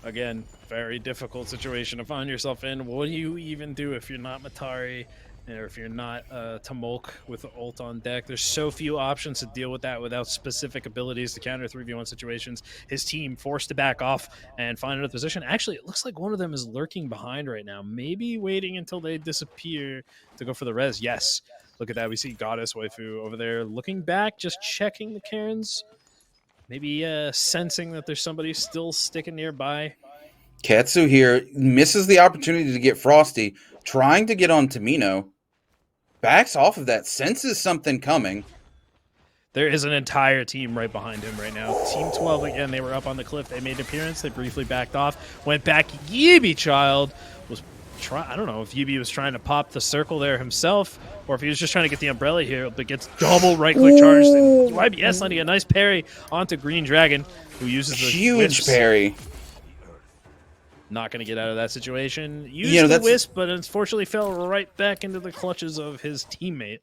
Again, very difficult situation to find yourself in. What do you even do if you're not Matari or if you're not Tamulk with the ult on deck? There's so few options to deal with that without specific abilities to counter 3v1 situations. His team forced to back off and find another position. Actually, it looks like one of them is lurking behind right now. Maybe waiting until they disappear to go for the res. Yes, look at that. We see Goddess Waifu over there looking back, just checking the cairns. Maybe sensing that there's somebody still sticking nearby. Ketsu here misses the opportunity to get Frosty, trying to get on Tamino. Backs off of that, senses something coming. There is an entire team right behind him right now. Team 12, again, they were up on the cliff. They made an appearance. They briefly backed off. Went back. Yibi Child was trying... I don't know if Yibi was trying to pop the circle there himself or if he was just trying to get the umbrella here, but gets double right-click charged. And YBS landing a nice parry onto Green Dragon, who uses the huge wisps. Parry. Not going to get out of that situation. Used the wisp, but unfortunately fell right back into the clutches of his teammate.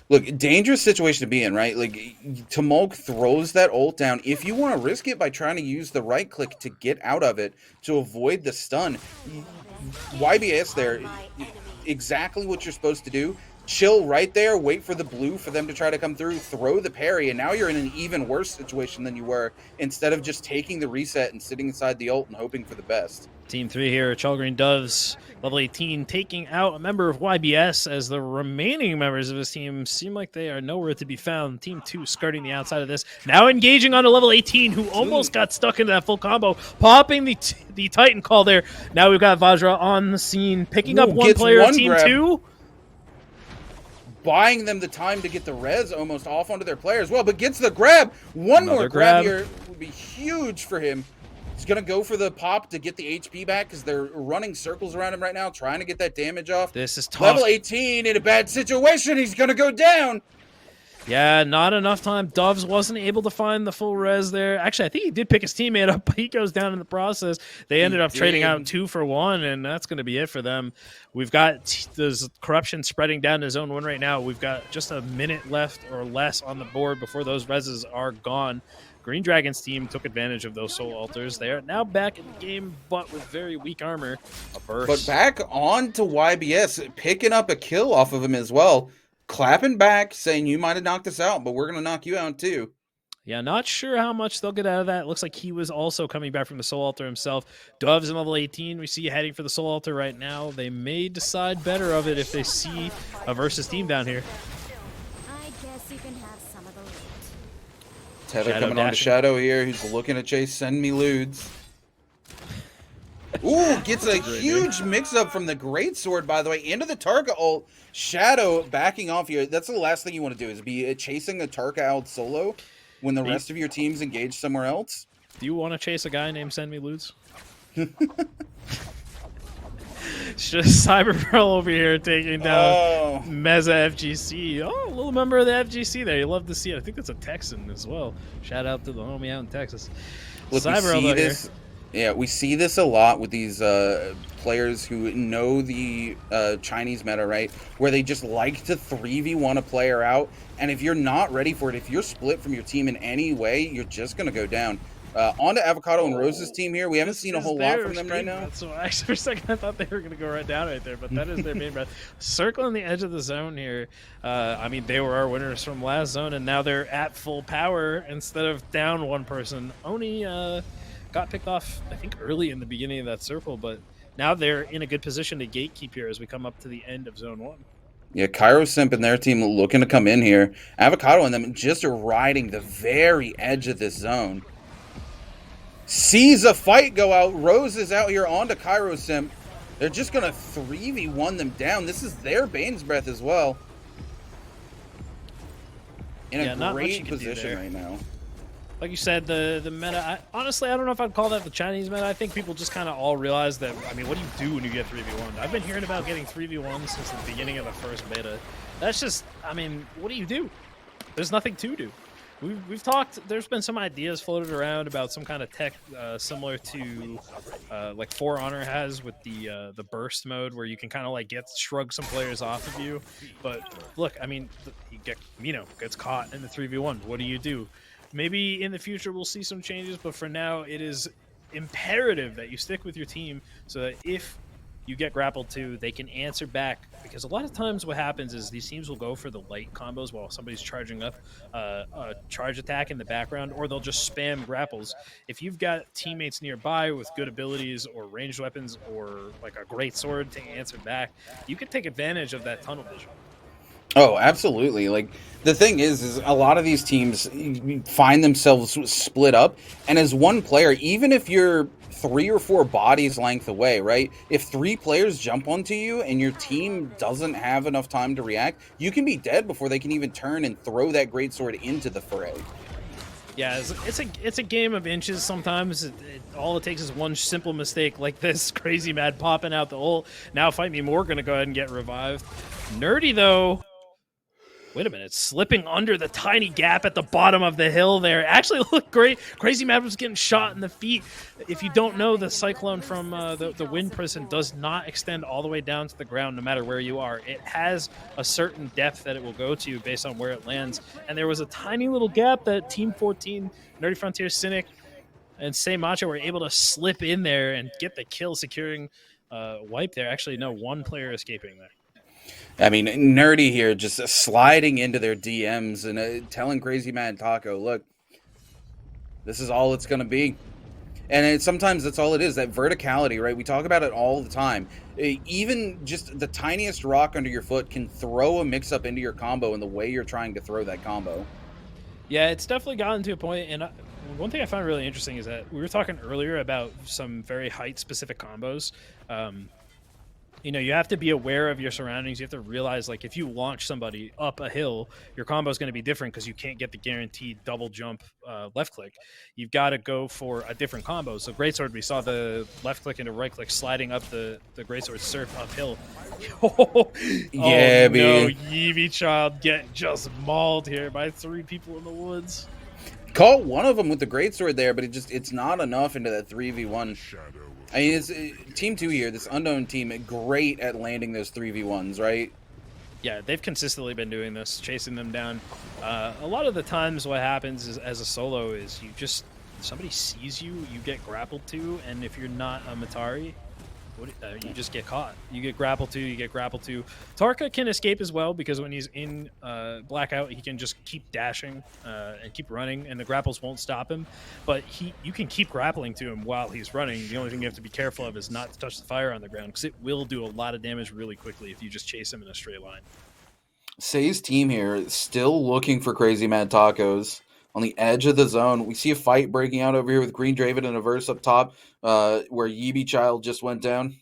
Look, dangerous situation to be in, right? Like, Tumulk throws that ult down. If you want to risk it by trying to use the right click to get out of it, to avoid the stun, YBS there, exactly what you're supposed to do. Chill right there, wait for the blue for them to try to come through, throw the parry, and now you're in an even worse situation than you were, instead of just taking the reset and sitting inside the ult and hoping for the best. Team 3 here, Chalgreen Doves, level 18, taking out a member of YBS as the remaining members of his team seem like they are nowhere to be found. Team 2 skirting the outside of this, now engaging on a level 18 who almost got stuck into that full combo, popping the Titan call there. Now we've got Vajra on the scene, picking up one player of Team 2. Buying them the time to get the res almost off onto their player as well, but gets the grab. One more grab here would be huge for him. He's going to go for the pop to get the HP back because they're running circles around him right now, trying to get that damage off. This is tough. Level 18 in a bad situation. He's going to go down. Yeah, not enough time. Doves wasn't able to find the full res there. Actually, I think he did pick his teammate up, but he goes down in the process. They ended up trading out 2 for 1, and that's going to be it for them. We've got this corruption spreading down to zone 1 right now. We've got just a minute left or less on the board before those reses are gone. Green Dragon's team took advantage of those soul altars. They are now back in the game, but with very weak armor. A burst. But back on to YBS, picking up a kill off of him as well. Clapping back, saying you might have knocked us out, but we're going to knock you out too. Yeah, not sure how much they'll get out of that. It looks like he was also coming back from the soul altar himself. Doves in level 18. We see heading for the soul altar right now. They may decide better of it if they see a versus team down here. I guess you can have some of the loot. Tether Shadow coming on to dashing. Shadow here. Who's looking to chase Send Me Ludes. Ooh, gets a huge mix-up from the Greatsword, by the way, into the Tarka ult. Shadow backing off here. That's the last thing you want to do, is be chasing a Tarka out solo when the rest of your team's engaged somewhere else. Do you want to chase a guy named Send Me Ludes? It's just Cyberpearl over here taking down Meza FGC. Oh, a little member of the FGC there. You love to see it. I think that's a Texan as well. Shout out to the homie out in Texas. Look, Cyberpearl we see this. Yeah, we see this a lot with these players who know the Chinese meta, right? Where they just like to 3v1 a player out, and if you're not ready for it, if you're split from your team in any way, you're just gonna go down. On to Avocado and Rose's team here. We haven't seen a whole lot from them right now. So actually, for a second, I thought they were going to go right down right there, but that is their main breath. Circling the edge of the zone here. I mean, they were our winners from last zone, and now they're at full power instead of down one person. Oni got picked off, I think, early in the beginning of that circle, but now they're in a good position to gatekeep here as we come up to the end of zone 1. Yeah, Cairo Simp and their team looking to come in here. Avocado and them just are riding the very edge of this zone. Sees a fight go out. Rose is out here onto Cairo Simp. They're just going to 3v1 them down. This is their Bane's Breath as well. In a great position right now. Like you said, the meta, honestly, I don't know if I'd call that the Chinese meta. I think people just kind of all realize that, I mean, what do you do when you get 3v1? I've been hearing about getting 3v1 since the beginning of the first beta. That's just, I mean, what do you do? There's nothing to do. We've talked, there's been some ideas floated around about some kind of tech similar to like For Honor has with the burst mode, where you can kind of like shrug some players off of you. But look, I mean, Mino gets caught in the 3v1. What do you do? Maybe in the future we'll see some changes, but for now it is imperative that you stick with your team so that if you get grappled too, they can answer back. Because a lot of times what happens is these teams will go for the light combos while somebody's charging up a charge attack in the background, or they'll just spam grapples. If you've got teammates nearby with good abilities or ranged weapons or like a great sword to answer back, you can take advantage of that tunnel vision. Oh, absolutely. Like, the thing is a lot of these teams find themselves split up, and as one player, even if you're 3 or 4 bodies length away, right? If 3 players jump onto you and your team doesn't have enough time to react, you can be dead before they can even turn and throw that greatsword into the fray. Yeah, it's a game of inches sometimes. All it takes is one simple mistake like this. Crazy Mad popping out the ult. Now Fight Me More going to go ahead and get revived. Nerdy, though, Wait a minute, slipping under the tiny gap at the bottom of the hill there. Actually looked great. Crazy Mad was getting shot in the feet. If you don't know, the cyclone from the wind prison does not extend all the way down to the ground no matter where you are. It has a certain depth that it will go to based on where it lands. And there was a tiny little gap that Team 14, Nerdy Frontier, Cynic, and Say Macho were able to slip in there and get the kill, securing wipe there. Actually, no, one player escaping there. I mean, Nerdy here just sliding into their DMs and telling Crazy Mad Taco, look, this is all it's going to be. And sometimes that's all it is, that verticality, right? We talk about it all the time. Even just the tiniest rock under your foot can throw a mix-up into your combo in the way you're trying to throw that combo. Yeah, it's definitely gotten to a point, and one thing I found really interesting is that we were talking earlier about some very height-specific combos. You know, you have to be aware of your surroundings. You have to realize, like, if you launch somebody up a hill, your combo is going to be different because you can't get the guaranteed double jump left click. You've got to go for a different combo. So Greatsword, we saw the left click into right click sliding up the Greatsword surf uphill. Yeah, no, Yeevee Child getting just mauled here by 3 people in the woods. Caught one of them with the Greatsword there, but it's not enough into that 3v1. I mean, it's Team 2 here, this unknown team, great at landing those 3v1s, right? Yeah, they've consistently been doing this, chasing them down. A lot of the times what happens is, as a solo is somebody sees you, you get grappled to, and if you're not a Matari, you just get caught. You get grappled to. Tarka can escape as well because when he's in Blackout, he can just keep dashing and keep running, and the grapples won't stop him. But you can keep grappling to him while he's running. The only thing you have to be careful of is not to touch the fire on the ground because it will do a lot of damage really quickly if you just chase him in a straight line. Say's team here is still looking for Crazy Mad Tacos on the edge of the zone. We see a fight breaking out over here with Green Draven and a verse up top where Yeebee Child just went down.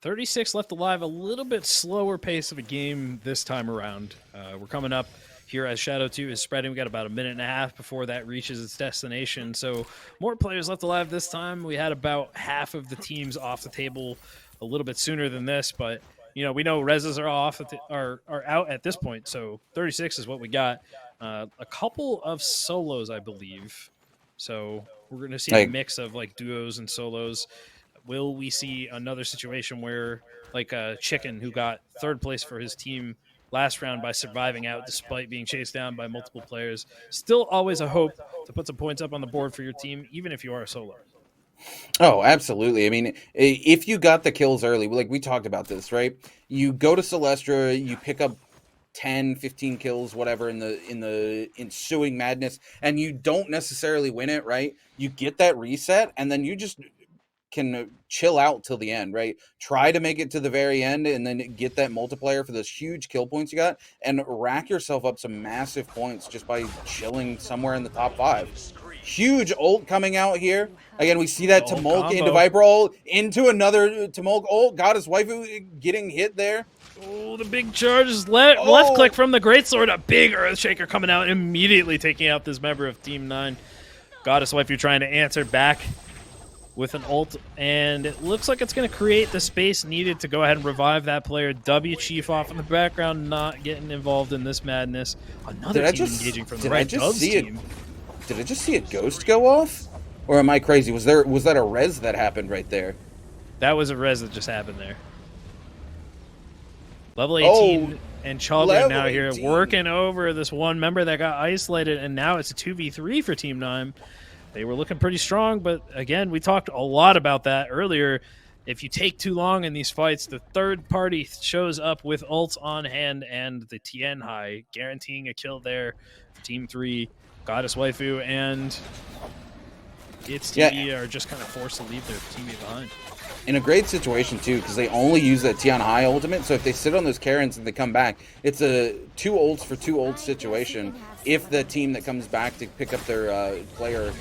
36 left alive, a little bit slower pace of a game this time around. We're coming up here as Shadow 2 is spreading. We got about a minute and a half before that reaches its destination. So more players left alive this time. We had about half of the teams off the table a little bit sooner than this, but you know, we know reses are off are out at this point, so 36 is what we got. A couple of solos, I believe. So we're going to see a mix of like duos and solos. Will we see another situation where, like Chicken, who got 3rd place for his team last round by surviving out despite being chased down by multiple players? Still always a hope to put some points up on the board for your team, even if you are a solo. Oh, absolutely. I mean, if you got the kills early, like we talked about this, right? You go to Celestra, you pick up 10, 15 kills, whatever, in the ensuing madness, and you don't necessarily win it, right? You get that reset, and then you just can chill out till the end, right? Try to make it to the very end and then get that multiplier for those huge kill points you got and rack yourself up some massive points just by chilling somewhere in the top 5. Huge ult coming out here. Again, we see that Tumulk into Viper ult, into another Tumulk ult. Goddess Waifu getting hit there. Oh, the big charge is left click from the Greatsword. A big Earthshaker coming out, immediately taking out this member of Team 9. Goddess Waifu trying to answer back with an ult, and it looks like it's going to create the space needed to go ahead and revive that player. W Chief off in the background, not getting involved in this madness. Another team engaging from the right Doves team. Did I just see a ghost go off? Or am I crazy? Was that a res that happened right there? That was a res that just happened there. Level 18 and Chalga now here working over this one member that got isolated, and now it's a 2v3 for Team 9. They were looking pretty strong, but again, we talked a lot about that earlier. If you take too long in these fights, the third party shows up with ults on hand and the Tien High, guaranteeing a kill there for Team 3. Goddess Waifu and its TV are just kind of forced to leave their teammate behind. In a great situation, too, because they only use that Tian High ultimate, so if they sit on those Karens and they come back, it's a 2 ults for 2 ults situation. If the team that comes back to pick up their player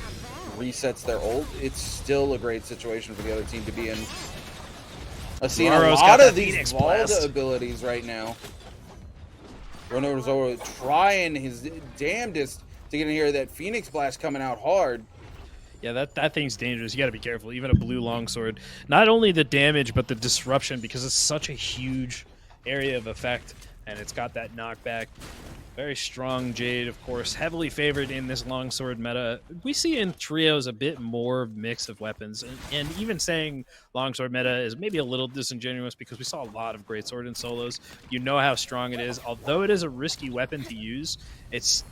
resets their ult, it's still a great situation for the other team to be in. I've seen a lot of these Valda abilities right now. Rono trying his damnedest to get in here. That Phoenix Blast coming out hard. Yeah, that thing's dangerous. You got to be careful. Even a blue longsword. Not only the damage, but the disruption, because it's such a huge area of effect, and it's got that knockback. Very strong Jade, of course, heavily favored in this longsword meta. We see in trios a bit more mix of weapons, and even saying longsword meta is maybe a little disingenuous because we saw a lot of greatsword in solos. You know how strong it is. Although it is a risky weapon to use, it's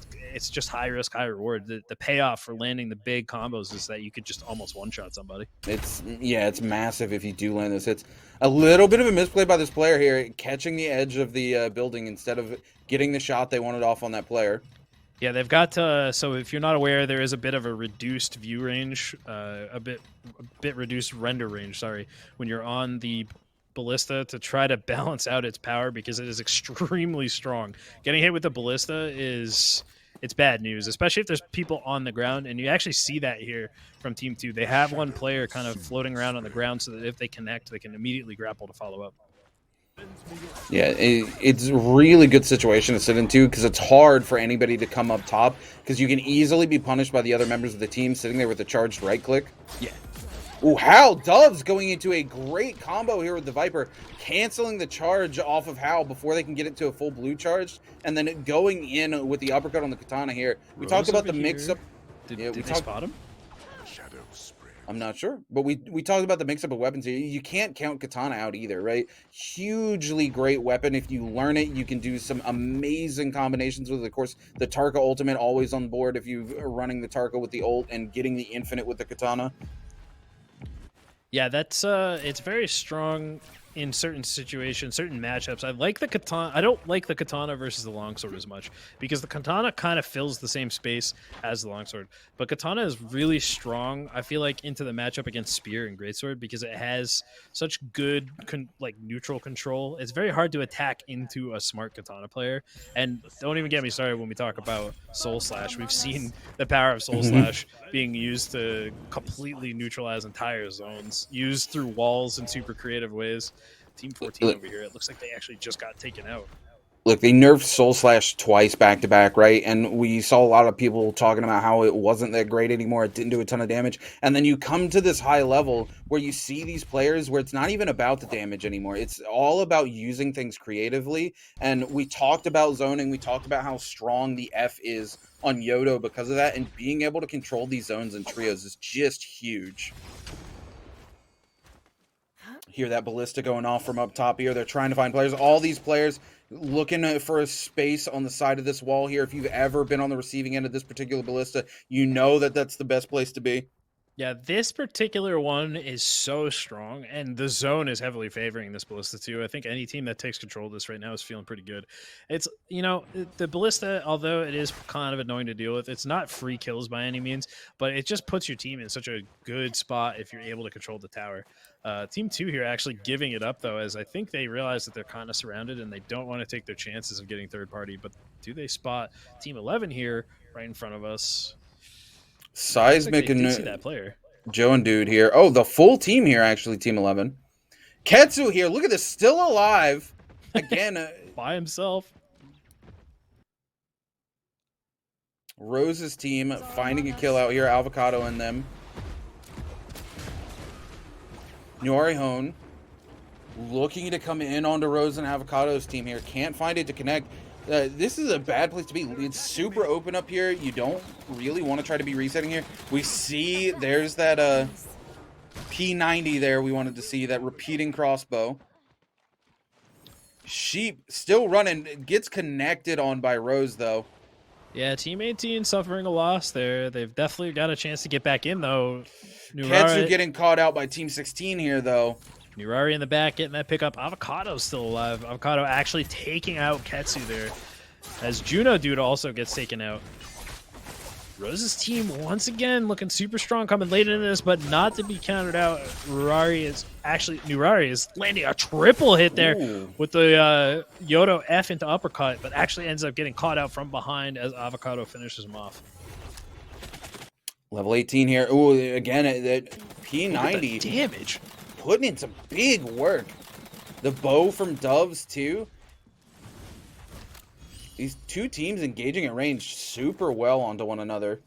just high risk, high reward. The payoff for landing the big combos is that you could just almost one-shot somebody. It's massive if you do land this. It's a little bit of a misplay by this player here, catching the edge of the building instead of getting the shot they wanted off on that player. Yeah, they've got so if you're not aware, there is a bit of a reduced view range, a bit reduced render range, sorry, when you're on the ballista to try to balance out its power because it is extremely strong. Getting hit with the ballista it's bad news, especially if there's people on the ground, and you actually see that here from Team 2. They have one player kind of floating around on the ground so that if they connect, they can immediately grapple to follow up. Yeah, it's a really good situation to sit into because it's hard for anybody to come up top because you can easily be punished by the other members of the team sitting there with a charged right click. Yeah. Ooh, Hal Doves going into a great combo here with the Viper, canceling the charge off of Hal before they can get it to a full blue charge, and then going in with the uppercut on the katana here. We talked about the mix-up. Did they spot him? I'm not sure, but we talked about the mix-up of weapons here. You can't count katana out either, right? Hugely great weapon. If you learn it, you can do some amazing combinations with it. Of course, the Tarka ultimate always on board if you're running the Tarka with the ult and getting the infinite with the katana. Yeah, that's it's very strong in certain situations, certain matchups. I like the katana. I don't like the katana versus the longsword as much because the katana kind of fills the same space as the longsword. But katana is really strong, I feel like, into the matchup against spear and greatsword because it has such good neutral control. It's very hard to attack into a smart katana player. And don't even get me started when we talk about Soul Slash. We've seen the power of Soul Slash being used to completely neutralize entire zones, used through walls in super creative ways. Team 14 over here, it looks like they actually just got taken out. Look, they nerfed Soul Slash twice back-to-back, right? And we saw a lot of people talking about how it wasn't that great anymore. It didn't do a ton of damage. And then you come to this high level where you see these players where it's not even about the damage anymore. It's all about using things creatively. And we talked about zoning. We talked about how strong the F is on Yodo because of that. And being able to control these zones and trios is just huge. Hear that ballista going off from up top here. They're trying to find players. All these players looking for a space on the side of this wall here. If you've ever been on the receiving end of this particular ballista, you know that that's the best place to be. Yeah, this particular one is so strong, and the zone is heavily favoring this ballista too. I think any team that takes control of this right now is feeling pretty good. It's, the ballista, although it is kind of annoying to deal with, it's not free kills by any means, but it just puts your team in such a good spot if you're able to control the tower. Team 2 here actually giving it up, though, as I think they realize that they're kind of surrounded and they don't want to take their chances of getting third party. But do they spot Team 11 here right in front of us? Seismic and and see that player. Joe and Dude here. Oh, the full team here, actually, Team 11. Ketsu here. Look at this. Still alive. Again. By himself. Rose's team finding a kill out here. Avocado in them. Nuari Hone looking to come in onto Rose and Avocado's team here. Can't find it to connect. This is a bad place to be. It's super open up here. You don't really want to try to be resetting here. We see there's that P90 there we wanted to see, that repeating crossbow. Sheep still running. Gets connected on by Rose, though. Yeah, Team 18 suffering a loss there. They've definitely got a chance to get back in, though. Ketsu getting caught out by Team 16 here, though. Nurari in the back getting that pickup. Avocado's still alive. Avocado actually taking out Ketsu there. As Juno Dude also gets taken out. Rose's team once again looking super strong coming late into this, but not to be countered out. Nurari is landing a triple hit there. Ooh. With the Yodo F into uppercut, but actually ends up getting caught out from behind as Avocado finishes him off. Level 18 here. Ooh, again, that P90 damage. Putting in some big work. The bow from Doves, too. These two teams engaging at range super well onto one another.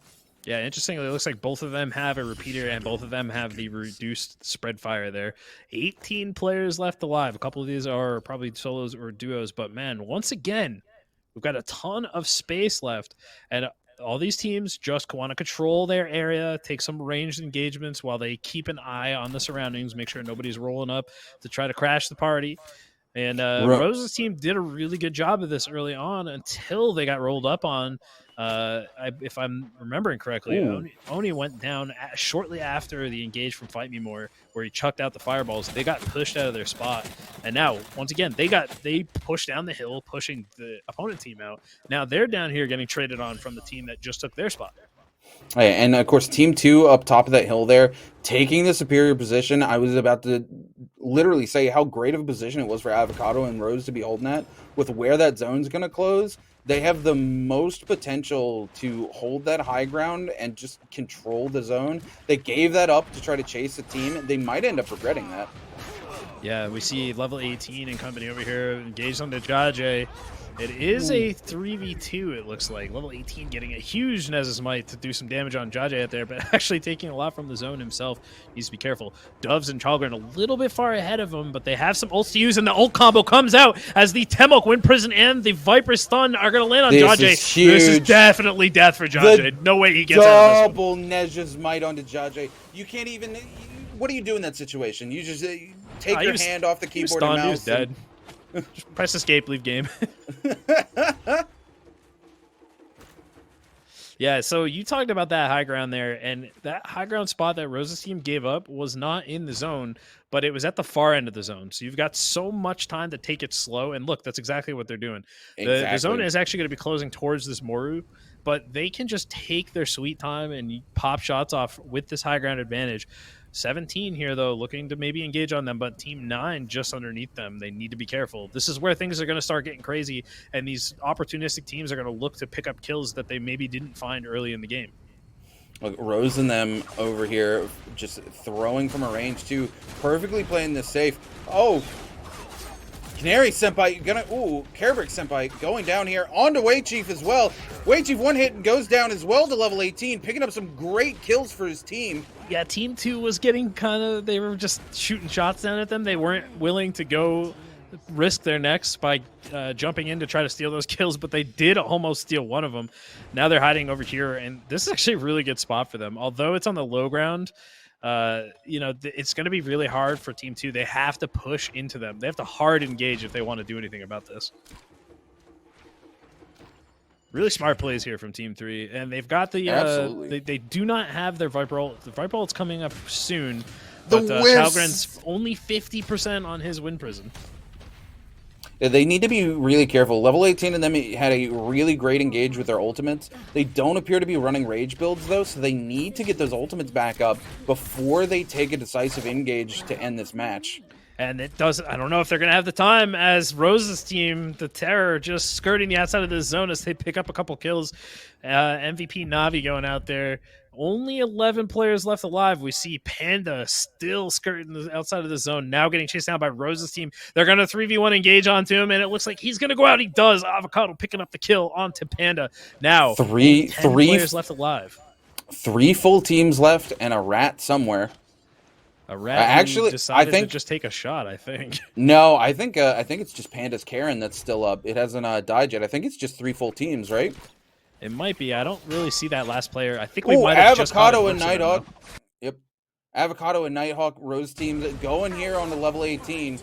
Yeah, interestingly, it looks like both of them have a repeater and both of them have the reduced spread fire there. 18 players left alive. A couple of these are probably solos or duos, but man, once again, we've got a ton of space left, and all these teams just want to control their area, take some ranged engagements while they keep an eye on the surroundings, make sure nobody's rolling up to try to crash the party. And Rose's team did a really good job of this early on until they got rolled up on. If I'm remembering correctly, Oni went down shortly after the engage from Fight Me More, where he chucked out the fireballs. They got pushed out of their spot, and now once again they pushed down the hill, pushing the opponent team out. Now they're down here getting traded on from the team that just took their spot. And of course, Team 2 up top of that hill there, taking the superior position. I was about to literally say how great of a position it was for Avocado and Rose to be holding that. With where that zone's going to close, they have the most potential to hold that high ground and just control the zone. They gave that up to try to chase the team. They might end up regretting that. Yeah, we see level 18 and company over here engaged on the Jajay. It is a 3v2, it looks like. Level 18 getting a huge Nezus Might to do some damage on Jajay out there, but actually taking a lot from the zone himself. Needs to be careful. Doves and Chalgren a little bit far ahead of him, but they have some ults to use, and the ult combo comes out as the Temok, Wind Prison, and the Viper Stun are going to land on Jajay. This is definitely death for Jajay. No way he gets out of this double Nezus Might onto Jajay. You can't even... What do you do in that situation? You just take your hand off the keyboard and mouse. He was dead. Just press escape, leave game. Yeah, so you talked about that high ground there, and that high ground spot that Rose's team gave up was not in the zone, but it was at the far end of the zone. So you've got so much time to take it slow, and look, that's exactly what they're doing. Exactly. The zone is actually going to be closing towards this Moru, but they can just take their sweet time and pop shots off with this high ground advantage. 17 here, though, looking to maybe engage on them, but Team 9 just underneath them. They need to be careful. This is where things are going to start getting crazy, and these opportunistic teams are going to look to pick up kills that they maybe didn't find early in the game. Look, Rose and them over here just throwing from a range, too. Perfectly playing this safe. Oh! Canary Senpai Karabrick Senpai going down here onto Wave Chief as well. Wave Chief one hit and goes down as well to level 18, picking up some great kills for his team. Yeah, Team 2 was getting they were just shooting shots down at them. They weren't willing to go risk their necks by jumping in to try to steal those kills, but they did almost steal one of them. Now they're hiding over here, and this is actually a really good spot for them. Although it's on the low ground, it's going to be really hard for Team 2. They have to push into them. They have to hard engage if they want to do anything about this. Really smart plays here from Team 3, and they've got the they do not have their Viper ult. The Viper ult's coming up soon, but Chalgren's only 50% on his Wind Prison. They need to be really careful. Level 18 and them had a really great engage with their ultimates. They don't appear to be running rage builds, though, so they need to get those ultimates back up before they take a decisive engage to end this match. And it doesn't. I don't know if they're going to have the time, as Rose's team, the Terror, just skirting the outside of the zone as they pick up a couple kills. MVP Navi going out there. Only 11 players left alive. We see Panda still skirting the outside of the zone, now getting chased down by Rose's team. They're going to 3v1 engage onto him, and it looks like he's going to go out. He does. Avocado picking up the kill onto Panda. Now, 10 players left alive. 3 full teams left and a rat somewhere. A rat actually decided to just take a shot, I think. No, I think it's just Panda's Karen that's still up. It hasn't died yet. I think it's just 3 full teams, right? It might be. I don't really see that last player. I think we might have Avocado and Nighthawk. Yep. Avocado and Nighthawk Rose teams going here on the level 18.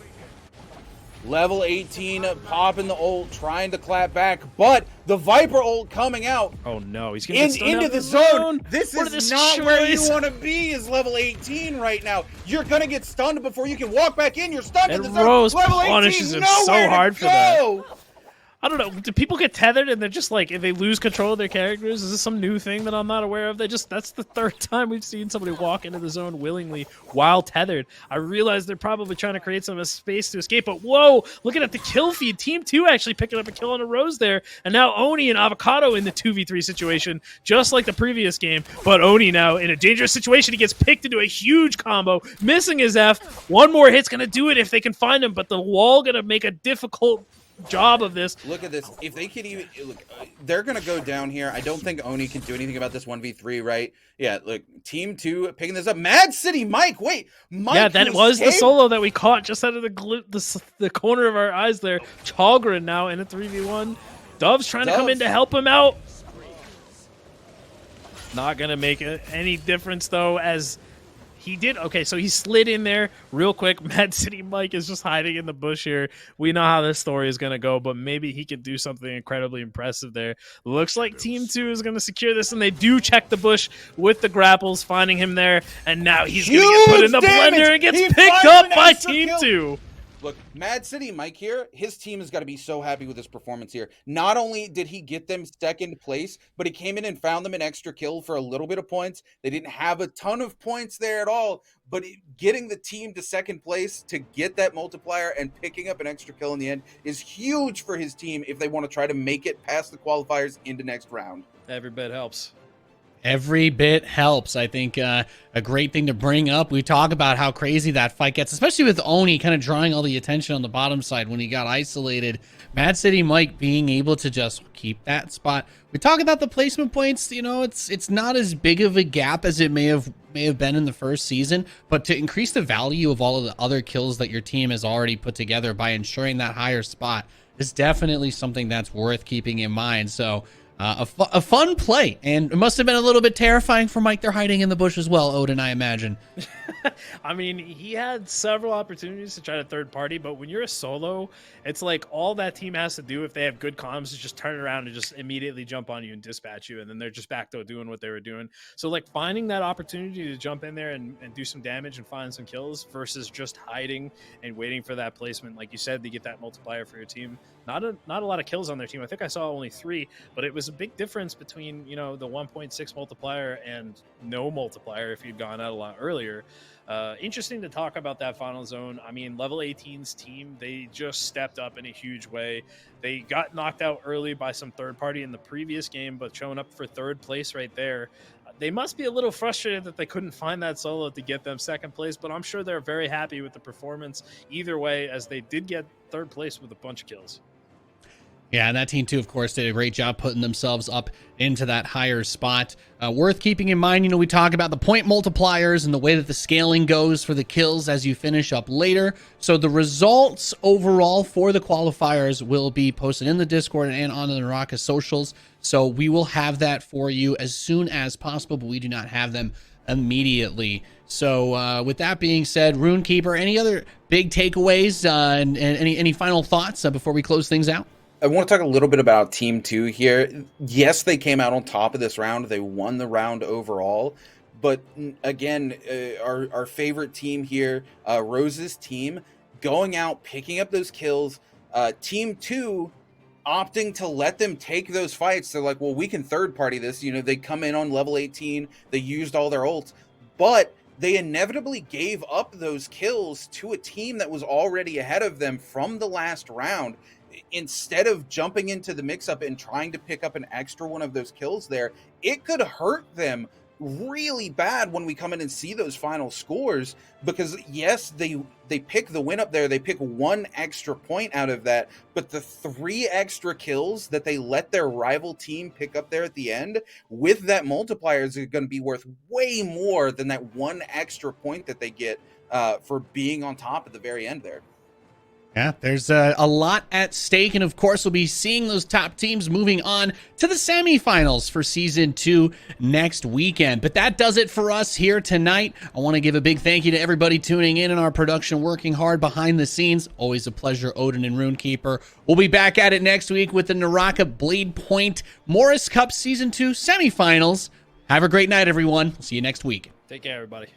Level 18 popping the ult, trying to clap back, but the Viper ult coming out. Oh no, he's going to get into the zone. This is not where you want to be, is level 18 right now. You're going to get stunned before you can walk back in. You're stunned in the zone. Rose level punishes 18, him so hard for that. I don't know. Do people get tethered and they're just like, if they lose control of their characters? Is this some new thing that I'm not aware of? That's the 3rd time we've seen somebody walk into the zone willingly while tethered. I realize they're probably trying to create some space to escape, but whoa, looking at the kill feed. Team 2 actually picking up a kill on a Rose there, and now Oni and Avocado in the 2v3 situation, just like the previous game, but Oni now in a dangerous situation. He gets picked into a huge combo, missing his F. One more hit's going to do it if they can find him, but the wall going to make a difficult job of this. Look at this. If they could even look, they're gonna go down here. I don't think Oni can do anything about this 1v3, right? Yeah, look, team 2 picking this up. Mad City Mike. Wait, Mike. Yeah, that was the solo that we caught just out of the corner of our eyes there. Chalgren now in a 3v1. Dove's trying to come in to help him out. Not gonna make any difference though, as he did. Okay, so he slid in there real quick. Mad City Mike is just hiding in the bush here. We know how this story is going to go, but maybe he can do something incredibly impressive there. Looks like Team 2 is going to secure this, and they do check the bush with the grapples, finding him there, and now he's going to get put in the blender and gets picked up by Team 2. Look, Mad City Mike here, his team has got to be so happy with his performance here. Not only did he get them second place, but he came in and found them an extra kill for a little bit of points. They didn't have a ton of points there at all, but getting the team to second place to get that multiplier and picking up an extra kill in the end is huge for his team if they want to try to make it past the qualifiers into next round. Every bit helps. Every bit helps. I think a great thing to bring up. We talk about how crazy that fight gets, especially with Oni kind of drawing all the attention on the bottom side when he got isolated. Mad City Mike being able to just keep that spot. We talk about the placement points. You know, it's not as big of a gap as it may have been in the first season, but to increase the value of all of the other kills that your team has already put together by ensuring that higher spot is definitely something that's worth keeping in mind. So. A fun play, and it must have been a little bit terrifying for Mike. They're hiding in the bush as well, Odin, I imagine. I mean, he had several opportunities to try to third party, but when you're a solo, it's like all that team has to do if they have good comms is just turn around and just immediately jump on you and dispatch you, and then they're just back to doing what they were doing. So like finding that opportunity to jump in there and do some damage and find some kills versus just hiding and waiting for that placement, like you said, to get that multiplier for your team. Not a lot of kills on their team. I think I saw only 3, but it was a big difference between, you know, the 1.6 multiplier and no multiplier if you'd gone out a lot earlier. Interesting to talk about that final zone. I mean, level 18's team, they just stepped up in a huge way. They got knocked out early by some third party in the previous game, but showing up for third place right there. They must be a little frustrated that they couldn't find that solo to get them second place, but I'm sure they're very happy with the performance either way, as they did get third place with a bunch of kills. Yeah, and that team too, of course, did a great job putting themselves up into that higher spot. Worth keeping in mind, you know, we talk about the point multipliers and the way that the scaling goes for the kills as you finish up later. So the results overall for the qualifiers will be posted in the Discord and on the Naraka socials. So we will have that for you as soon as possible, but we do not have them immediately. So with that being said, Runekeeper, any other big takeaways and any final thoughts before we close things out? I want to talk a little bit about Team 2 here. Yes, they came out on top of this round. They won the round overall. But again, our favorite team here, Rose's team, going out, picking up those kills. Team 2 opting to let them take those fights. They're like, well, we can third party this. You know, they come in on level 18. They used all their ults. But they inevitably gave up those kills to a team that was already ahead of them from the last round. Instead of jumping into the mix-up and trying to pick up an extra one of those kills there, it could hurt them really bad when we come in and see those final scores, because yes, they pick the win up there, they pick 1 extra point out of that, but the 3 extra kills that they let their rival team pick up there at the end with that multiplier is going to be worth way more than that 1 extra point that they get for being on top at the very end there. Yeah, there's a lot at stake, and of course, we'll be seeing those top teams moving on to the semifinals for Season 2 next weekend. But that does it for us here tonight. I want to give a big thank you to everybody tuning in and our production working hard behind the scenes. Always a pleasure, Odin and Runekeeper. We'll be back at it next week with the Naraka Bladepoint Morus Cup Season 2 semifinals. Have a great night, everyone. We'll see you next week. Take care, everybody.